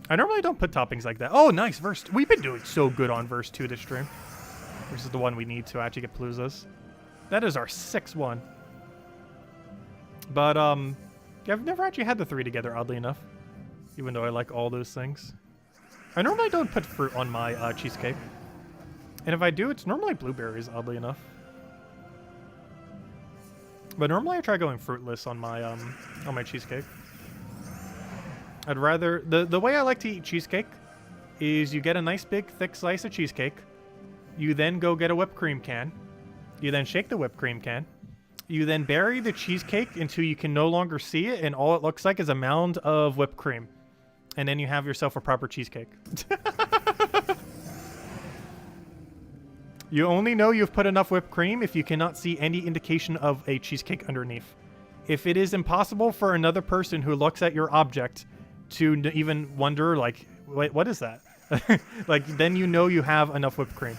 I normally don't put toppings like that. Oh, nice. Verse. We've been doing so good on verse 2 this stream. Which is the one we need to actually get Paloozas. That is our 6th one. But, yeah, I've never actually had the 3 together, oddly enough. Even though I like all those things. I normally don't put fruit on my cheesecake. And if I do, it's normally blueberries, oddly enough. But normally I try going fruitless on my cheesecake. I'd rather... The way I like to eat cheesecake is you get a nice big thick slice of cheesecake. You then go get a whipped cream can. You then shake the whipped cream can. You then bury the cheesecake until you can no longer see it, and all it looks like is a mound of whipped cream. And then you have yourself a proper cheesecake. You only know you've put enough whipped cream if you cannot see any indication of a cheesecake underneath. If it is impossible for another person who looks at your object to even wonder, like, wait, what is that? Like, then you know you have enough whipped cream.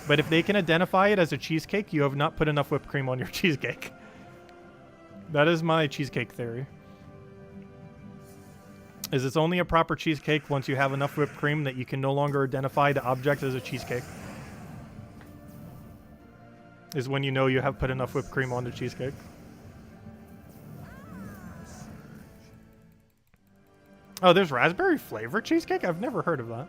But if they can identify it as a cheesecake, you have not put enough whipped cream on your cheesecake. That is my cheesecake theory. Is it's only a proper cheesecake once you have enough whipped cream that you can no longer identify the object as a cheesecake. Is when you know you have put enough whipped cream on the cheesecake. Oh, there's raspberry flavored cheesecake? I've never heard of that.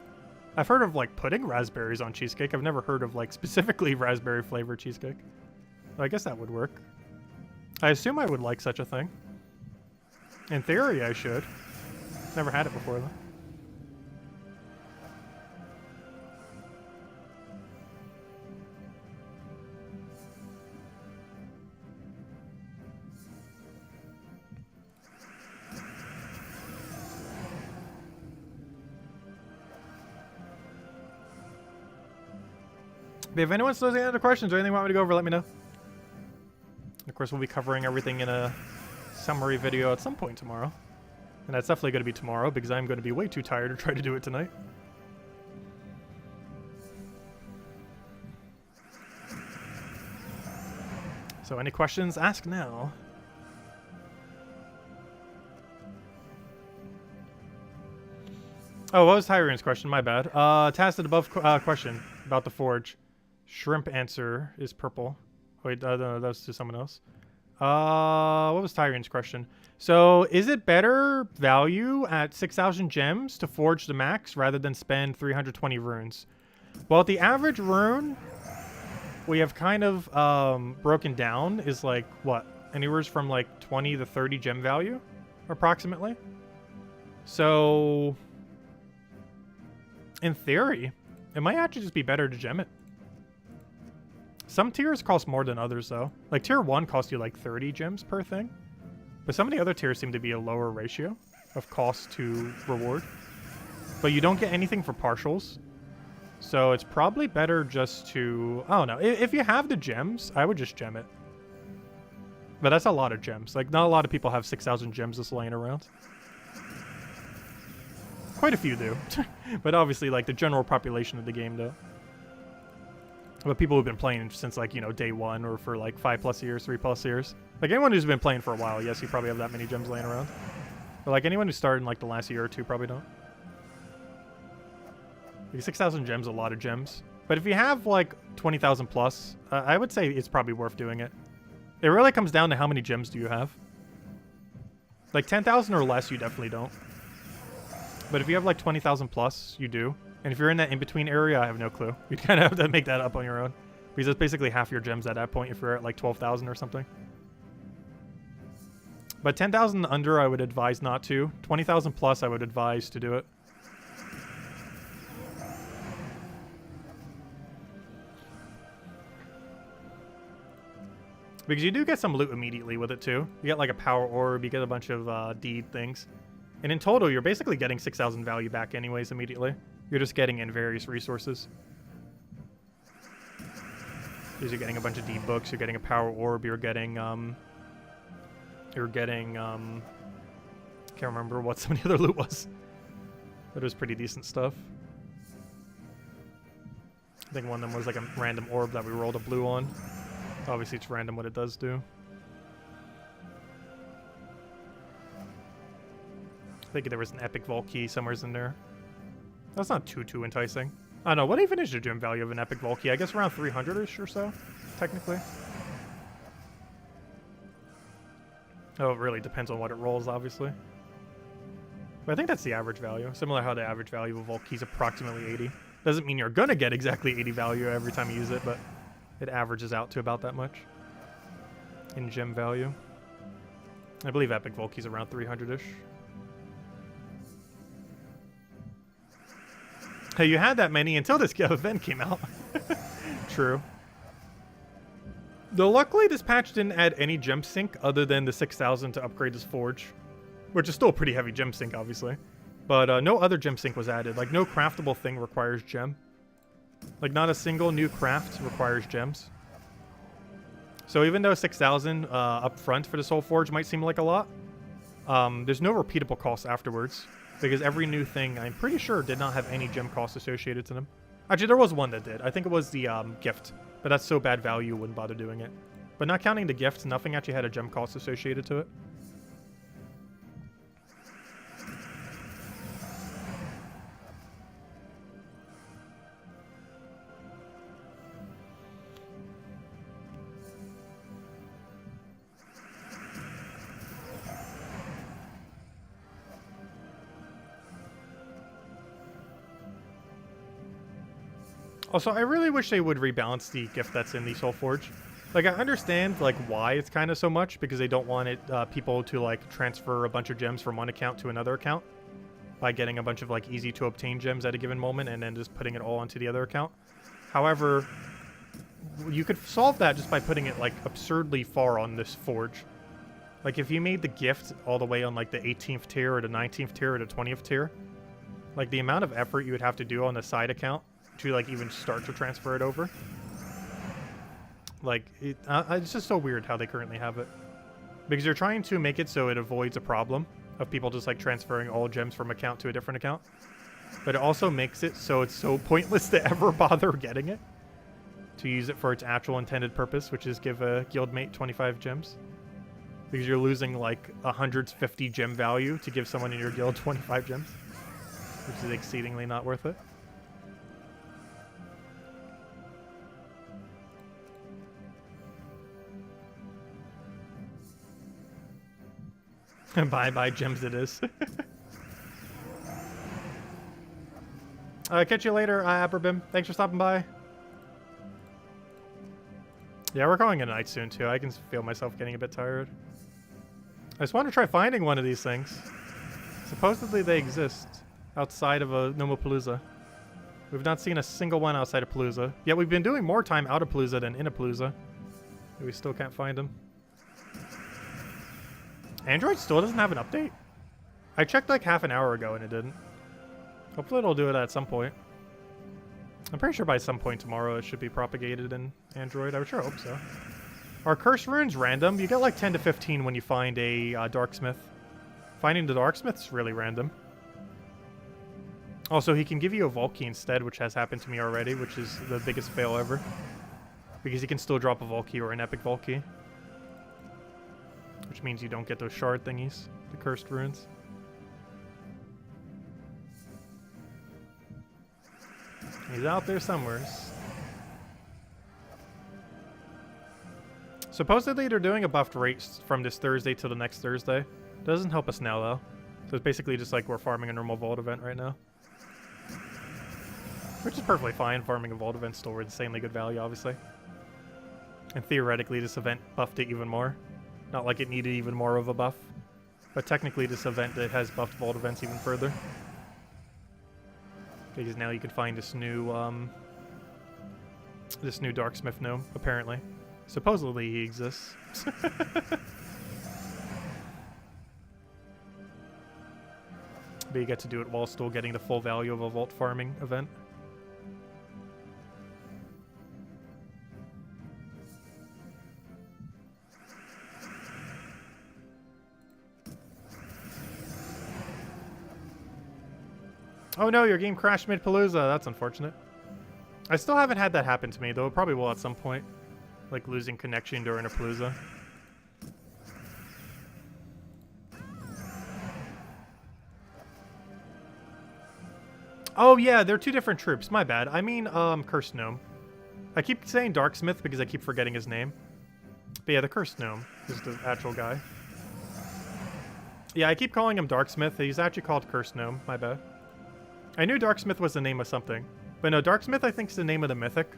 I've heard of, like, putting raspberries on cheesecake. I've never heard of, like, specifically raspberry flavored cheesecake. Well, I guess that would work. I assume I would like such a thing. In theory, I should. Never had it before, though. But if anyone still has any other questions or anything you want me to go over, let me know. And of course, we'll be covering everything in a summary video at some point tomorrow. And that's definitely going to be tomorrow, because I'm going to be way too tired to try to do it tonight. So any questions, ask now. Oh, what was Tyrian's question? My bad. Tasted above question about the forge. Shrimp answer is purple. Wait, no, that was to someone else. What was Tyrian's question? So, is it better value at 6,000 gems to forge the max rather than spend 320 runes? Well, the average rune we have kind of broken down is like, what? Anywhere from like 20 to 30 gem value, approximately. So, in theory, it might actually just be better to gem it. Some tiers cost more than others, though. Like, tier 1 costs you like 30 gems per thing. But some of the other tiers seem to be a lower ratio of cost to reward. But you don't get anything for partials. So it's probably better just to... I don't know. If you have the gems, I would just gem it. But that's a lot of gems. Like, not a lot of people have 6,000 gems just laying around. Quite a few do. But obviously, like, the general population of the game, though. But people who've been playing since, like, you know, day one or for, like, 5+ years, 3+ years. Like, anyone who's been playing for a while, yes, you probably have that many gems laying around. But, like, anyone who started in, like, the last year or two probably don't. Like, 6,000 gems, a lot of gems. But if you have, like, 20,000 plus, I would say it's probably worth doing it. It really comes down to how many gems do you have. Like, 10,000 or less, you definitely don't. But if you have, like, 20,000 plus, you do. And if you're in that in-between area, I have no clue. You kind of have to make that up on your own. Because it's basically half your gems at that point if you're at, like, 12,000 or something. But 10,000 under, I would advise not to. 20,000 plus, I would advise to do it. Because you do get some loot immediately with it, too. You get, like, a power orb, you get a bunch of deed things. And in total, you're basically getting 6,000 value back anyways immediately. You're just getting in various resources. Because you're getting a bunch of deed books, you're getting a power orb, you're getting, can't remember what some of the other loot was. But it was pretty decent stuff. I think one of them was like a random orb that we rolled a blue on. Obviously, it's random what it does do. I think there was an epic vault key somewhere in there. That's not too enticing. I don't know. What even is your gem value of an epic vault key? I guess around 300-ish or so, technically. Oh, it really depends on what it rolls, obviously. But I think that's the average value. Similar how the average value of a vault key is approximately 80. Doesn't mean you're gonna get exactly 80 value every time you use it, but it averages out to about that much in gem value. I believe epic vault key's around 300-ish. Hey, you had that many until this event came out. True. Though luckily this patch didn't add any gem sink other than the 6,000 to upgrade this forge. Which is still a pretty heavy gem sink, obviously. But no other gem sink was added. Like, no craftable thing requires gem. Like, not a single new craft requires gems. So even though 6,000 up front for this whole forge might seem like a lot, there's no repeatable costs afterwards. Because every new thing, I'm pretty sure, did not have any gem costs associated to them. Actually, there was one that did. I think it was the gift. But that's so bad value, you wouldn't bother doing it. But not counting the gift, nothing actually had a gem cost associated to it. Also, I really wish they would rebalance the gift that's in the Soul Forge. Like, I understand, like, why it's kind of so much, because they don't want it, people to, like, transfer a bunch of gems from one account to another account by getting a bunch of, like, easy-to-obtain gems at a given moment and then just putting it all onto the other account. However, you could solve that just by putting it, like, absurdly far on this forge. Like, if you made the gift all the way on, like, the 18th tier or the 19th tier or the 20th tier, like, the amount of effort you would have to do on the side account to, like, even start to transfer it over. Like, it's just so weird how they currently have it. Because you're trying to make it so it avoids a problem of people just, like, transferring all gems from account to a different account. But it also makes it so it's so pointless to ever bother getting it. To use it for its actual intended purpose, which is give a guildmate 25 gems. Because you're losing, like, 150 gem value to give someone in your guild 25 gems. Which is exceedingly not worth it. Bye gems it is. Catch you later, Aberbim. Thanks for stopping by. Yeah, we're calling it a night soon too. I can feel myself getting a bit tired. I just want to try finding one of these things. Supposedly they exist outside of a Nomapalooza. We've not seen a single one outside of Palooza. Yet we've been doing more time out of Palooza than in a Palooza. We still can't find them. Android still doesn't have an update? I checked like half an hour ago and it didn't. Hopefully it'll do it at some point. I'm pretty sure by some point tomorrow it should be propagated in Android. I would sure hope so. Are cursed runes random? You get like 10 to 15 when you find a Darksmith. Finding the Darksmith's really random. Also, he can give you a Volkey instead, which has happened to me already, which is the biggest fail ever. Because he can still drop a Volkey or an epic Volkey. Which means you don't get those shard thingies, the cursed runes. He's out there somewhere. Supposedly they're doing a buffed race from this Thursday to the next Thursday. Doesn't help us now though. So it's basically just like we're farming a normal vault event right now. Which is perfectly fine. Farming a vault event still insanely good value, obviously. And theoretically this event buffed it even more. Not like it needed even more of a buff. But technically this event it has buffed vault events even further. Because now you can find this new Darksmith gnome, apparently. Supposedly he exists. But you get to do it while still getting the full value of a vault farming event. Oh no, your game crashed mid-Palooza. That's unfortunate. I still haven't had that happen to me, though it probably will at some point. Like losing connection during a Palooza. Oh yeah, they're two different troops. My bad. I mean, Cursed Gnome. I keep saying Darksmith because I keep forgetting his name. But yeah, the Cursed Gnome is the actual guy. Yeah, I keep calling him Darksmith. He's actually called Cursed Gnome. My bad. I knew Darksmith was the name of something. But no, Darksmith I think is the name of the mythic.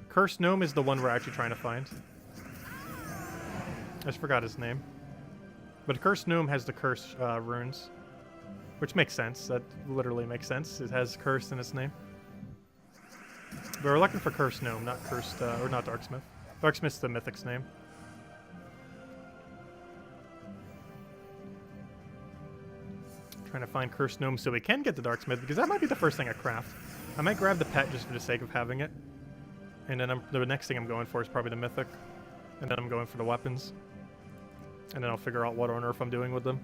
Cursed Gnome is the one we're actually trying to find. I just forgot his name. But Cursed Gnome has the curse runes. Which makes sense. That literally makes sense. It has cursed in its name. But we're looking for Cursed Gnome, not cursed, or not Darksmith. Darksmith's the mythic's name. Trying to find Cursed Gnome so we can get the Darksmith, because that might be the first thing I craft. I might grab the pet just for the sake of having it. And then the next thing I'm going for is probably the mythic. And then I'm going for the weapons. And then I'll figure out what on earth I'm doing with them.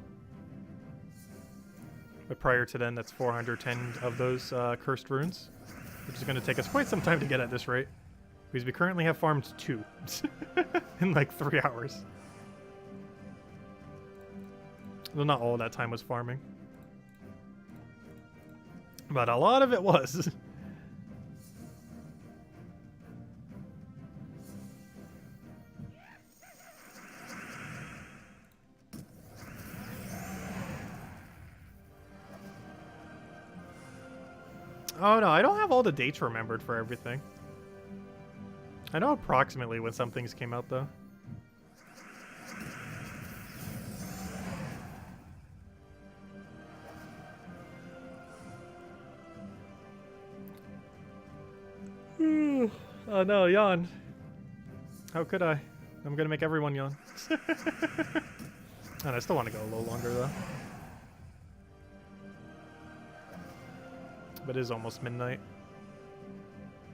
But prior to then, that's 410 of those cursed runes. Which is going to take us quite some time to get at this rate. Because we currently have farmed 2. In like 3 hours. Well, not all that time was farming. But a lot of it was. Oh no, I don't have all the dates remembered for everything. I know approximately when some things came out though. Oh no, yawn. How could I? I'm gonna make everyone yawn. And I still want to go a little longer though. But it is almost midnight.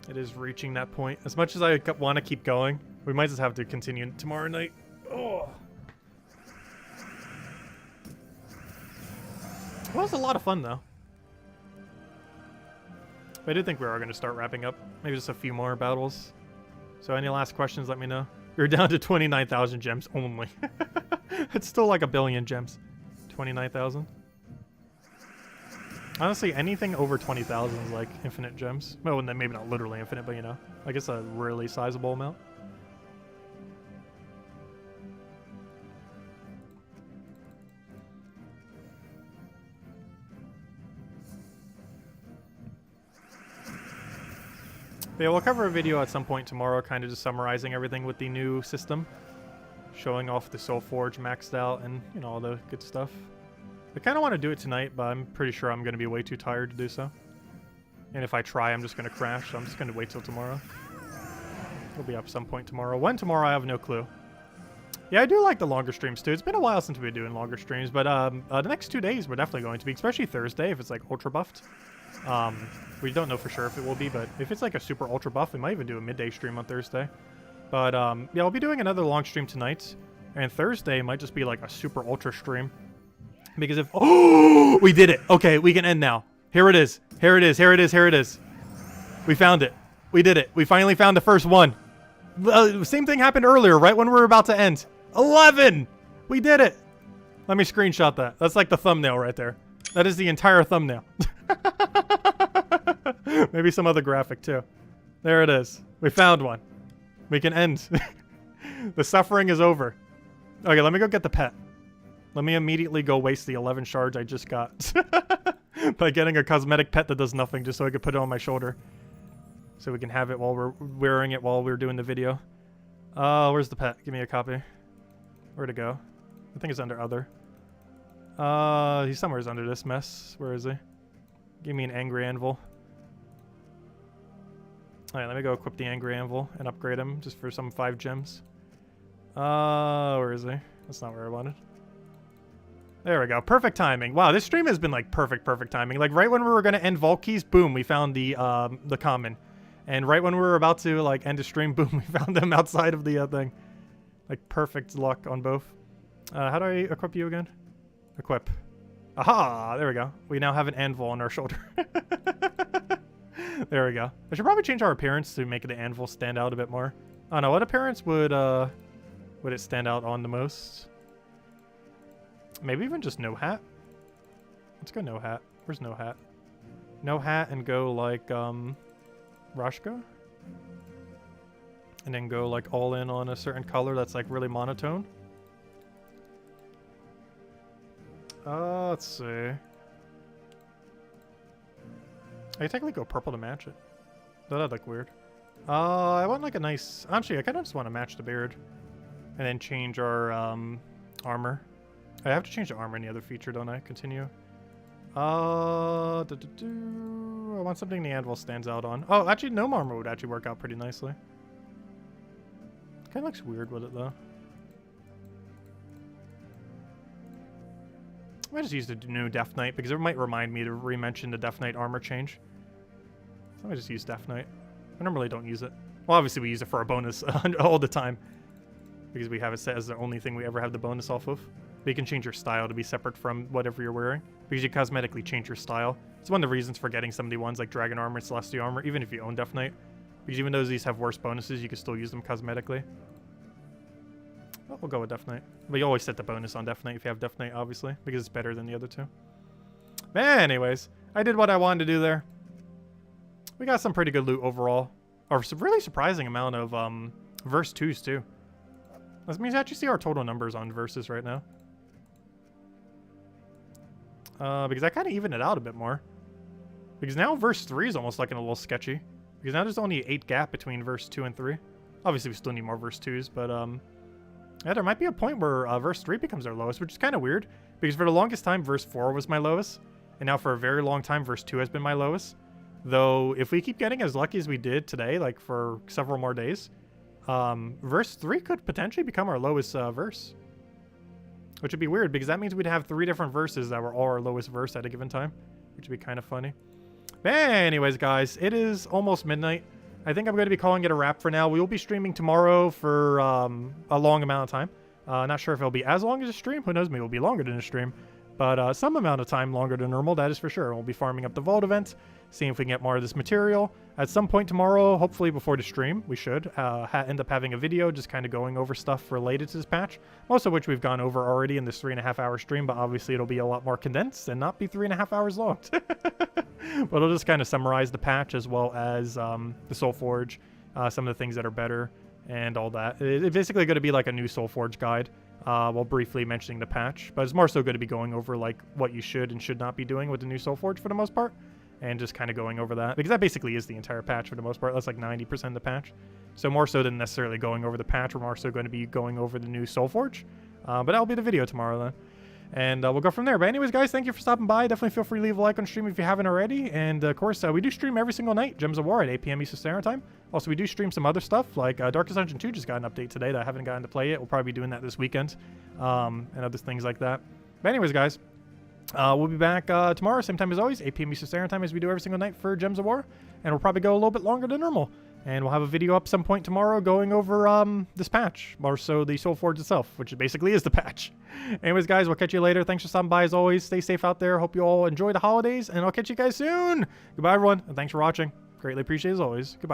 It is reaching that point. As much as I want to keep going, we might just have to continue tomorrow night. Oh. Well, it was a lot of fun though. But I did think we were going to start wrapping up. Maybe just a few more battles. So any last questions, let me know. You're down to 29,000 gems only. It's still like 1 billion gems. 29,000. Honestly, anything over 20,000 is like infinite gems. Well, and then maybe not literally infinite, but you know, I guess a really sizable amount. But yeah, we'll cover a video at some point tomorrow, kind of just summarizing everything with the new system. Showing off the Soulforge maxed out and, you know, all the good stuff. I kind of want to do it tonight, but I'm pretty sure I'm going to be way too tired to do so. And if I try, I'm just going to crash, so I'm just going to wait till tomorrow. It'll be up some point tomorrow. When tomorrow, I have no clue. Yeah, I do like the longer streams, too. It's been a while since we've been doing longer streams, but the next 2 days we're definitely going to be, especially Thursday, if it's, like, ultra buffed. We don't know for sure if it will be, but if it's, like, a super ultra buff, we might even do a midday stream on Thursday. But, yeah, I'll be doing another long stream tonight, and Thursday might just be, like, a super ultra stream. Because if... Oh! We did it! Okay, we can end now. Here it is. Here it is. Here it is. Here it is. We found it. We did it. We finally found the first one. Same thing happened earlier, right when we were about to end. 11! We did it! Let me screenshot that. That's like the thumbnail right there. That is the entire thumbnail. Maybe some other graphic too. There it is. We found one. We can end. The suffering is over. Okay, let me go get the pet. Let me immediately go waste the 11 shards I just got. By getting a cosmetic pet that does nothing just so I could put it on my shoulder. So we can have it while we're wearing it while we're doing the video. Where's the pet? Give me a copy. Where'd it go? I think it's under other. He's somewhere under this mess. Where is he? Give me an angry anvil. Alright, let me go equip the angry anvil and upgrade him just for some 5 gems. Where is he? That's not where I wanted. There we go. Perfect timing. Wow, this stream has been like perfect timing. Like right when we were gonna end vault keys, boom, we found the common. And right when we were about to like end a stream, boom, we found them outside of the thing. Like perfect luck on both. How do I equip you again? Equip. Aha! There we go. We now have an anvil on our shoulder. There we go. I should probably change our appearance to make the anvil stand out a bit more. I don't know, what appearance would it stand out on the most? Maybe even just no hat? Let's go no hat. Where's no hat? No hat and go like, Rashka? And then go like all in on a certain color that's like really monotone. Let's see. I could technically go purple to match it. That'd look weird. I want like a nice... Actually, I kind of just want to match the beard. And then change our armor. I have to change the armor in the other feature, don't I? Continue. I want something the anvil stands out on. Oh, actually, gnome armor would actually work out pretty nicely. Kind of looks weird with it, though. I might just use the new Death Knight, because it might remind me to re-mention the Death Knight armor change. So I might just use Death Knight. I normally don't use it. Well, obviously we use it for a bonus all the time. Because we have it set as the only thing we ever have the bonus off of. But you can change your style to be separate from whatever you're wearing. Because you cosmetically change your style. It's one of the reasons for getting some of the ones like Dragon Armor and Celestial Armor, even if you own Death Knight. Because even though these have worse bonuses, you can still use them cosmetically. Well, we'll go with Death Knight. But you always set the bonus on Death Knight if you have Death Knight, obviously. Because it's better than the other two. But anyways, I did what I wanted to do there. We got some pretty good loot overall. Or a really surprising amount of verse 2s too. That means you actually see our total numbers on verses right now. Because I kind of evened it out a bit more. Because now verse 3 is almost looking a little sketchy. Because now there's only 8 gap between verse 2 and 3. Obviously we still need more verse 2s, but yeah, there might be a point where verse 3 becomes our lowest, which is kind of weird. Because for the longest time, verse 4 was my lowest. And now for a very long time, verse 2 has been my lowest. Though, if we keep getting as lucky as we did today, like for several more days, verse 3 could potentially become our lowest verse. Which would be weird, because that means we'd have 3 different verses that were all our lowest verse at a given time. Which would be kind of funny. But anyways, guys, it is almost midnight. I think I'm going to be calling it a wrap for now. We will be streaming tomorrow for a long amount of time. Not sure if it'll be as long as a stream. Who knows? Maybe it'll be longer than a stream. But some amount of time longer than normal, that is for sure. We'll be farming up the vault event, seeing if we can get more of this material. At some point tomorrow, hopefully before the stream, we should end up having a video just kind of going over stuff related to this patch. Most of which we've gone over already in this 3.5-hour stream, but obviously it'll be a lot more condensed and not be 3.5 hours long. But it'll just kind of summarize the patch as well as the Soulforge, some of the things that are better, and all that. It's basically going to be like a new Soulforge guide. While briefly mentioning the patch, but it's more so going to be going over like what you should and should not be doing with the new Soulforge for the most part. and just kind of going over that, because that basically is the entire patch for the most part. That's like 90% of the patch. So more so than necessarily going over the patch, we're more so going to be going over the new Soulforge. But that'll be the video tomorrow then. And we'll go from there. But anyways, guys, thank you for stopping by. Definitely feel free to leave a like on stream if you haven't already. And of course, we do stream every single night, Gems of War at 8 p.m. Eastern Standard Time. Also, we do stream some other stuff, like Darkest Dungeon 2 just got an update today that I haven't gotten to play yet. We'll probably be doing that this weekend, and other things like that. But anyways, guys, we'll be back tomorrow, same time as always, 8 p.m. Eastern Standard Time, as we do every single night for Gems of War. And we'll probably go a little bit longer than normal. And we'll have a video up some point tomorrow going over this patch, more so the Soulforge itself, which basically is the patch. Anyways, guys, we'll catch you later. Thanks for stopping by as always. Stay safe out there. Hope you all enjoy the holidays, and I'll catch you guys soon. Goodbye, everyone, and thanks for watching. Greatly appreciate it as always. Goodbye.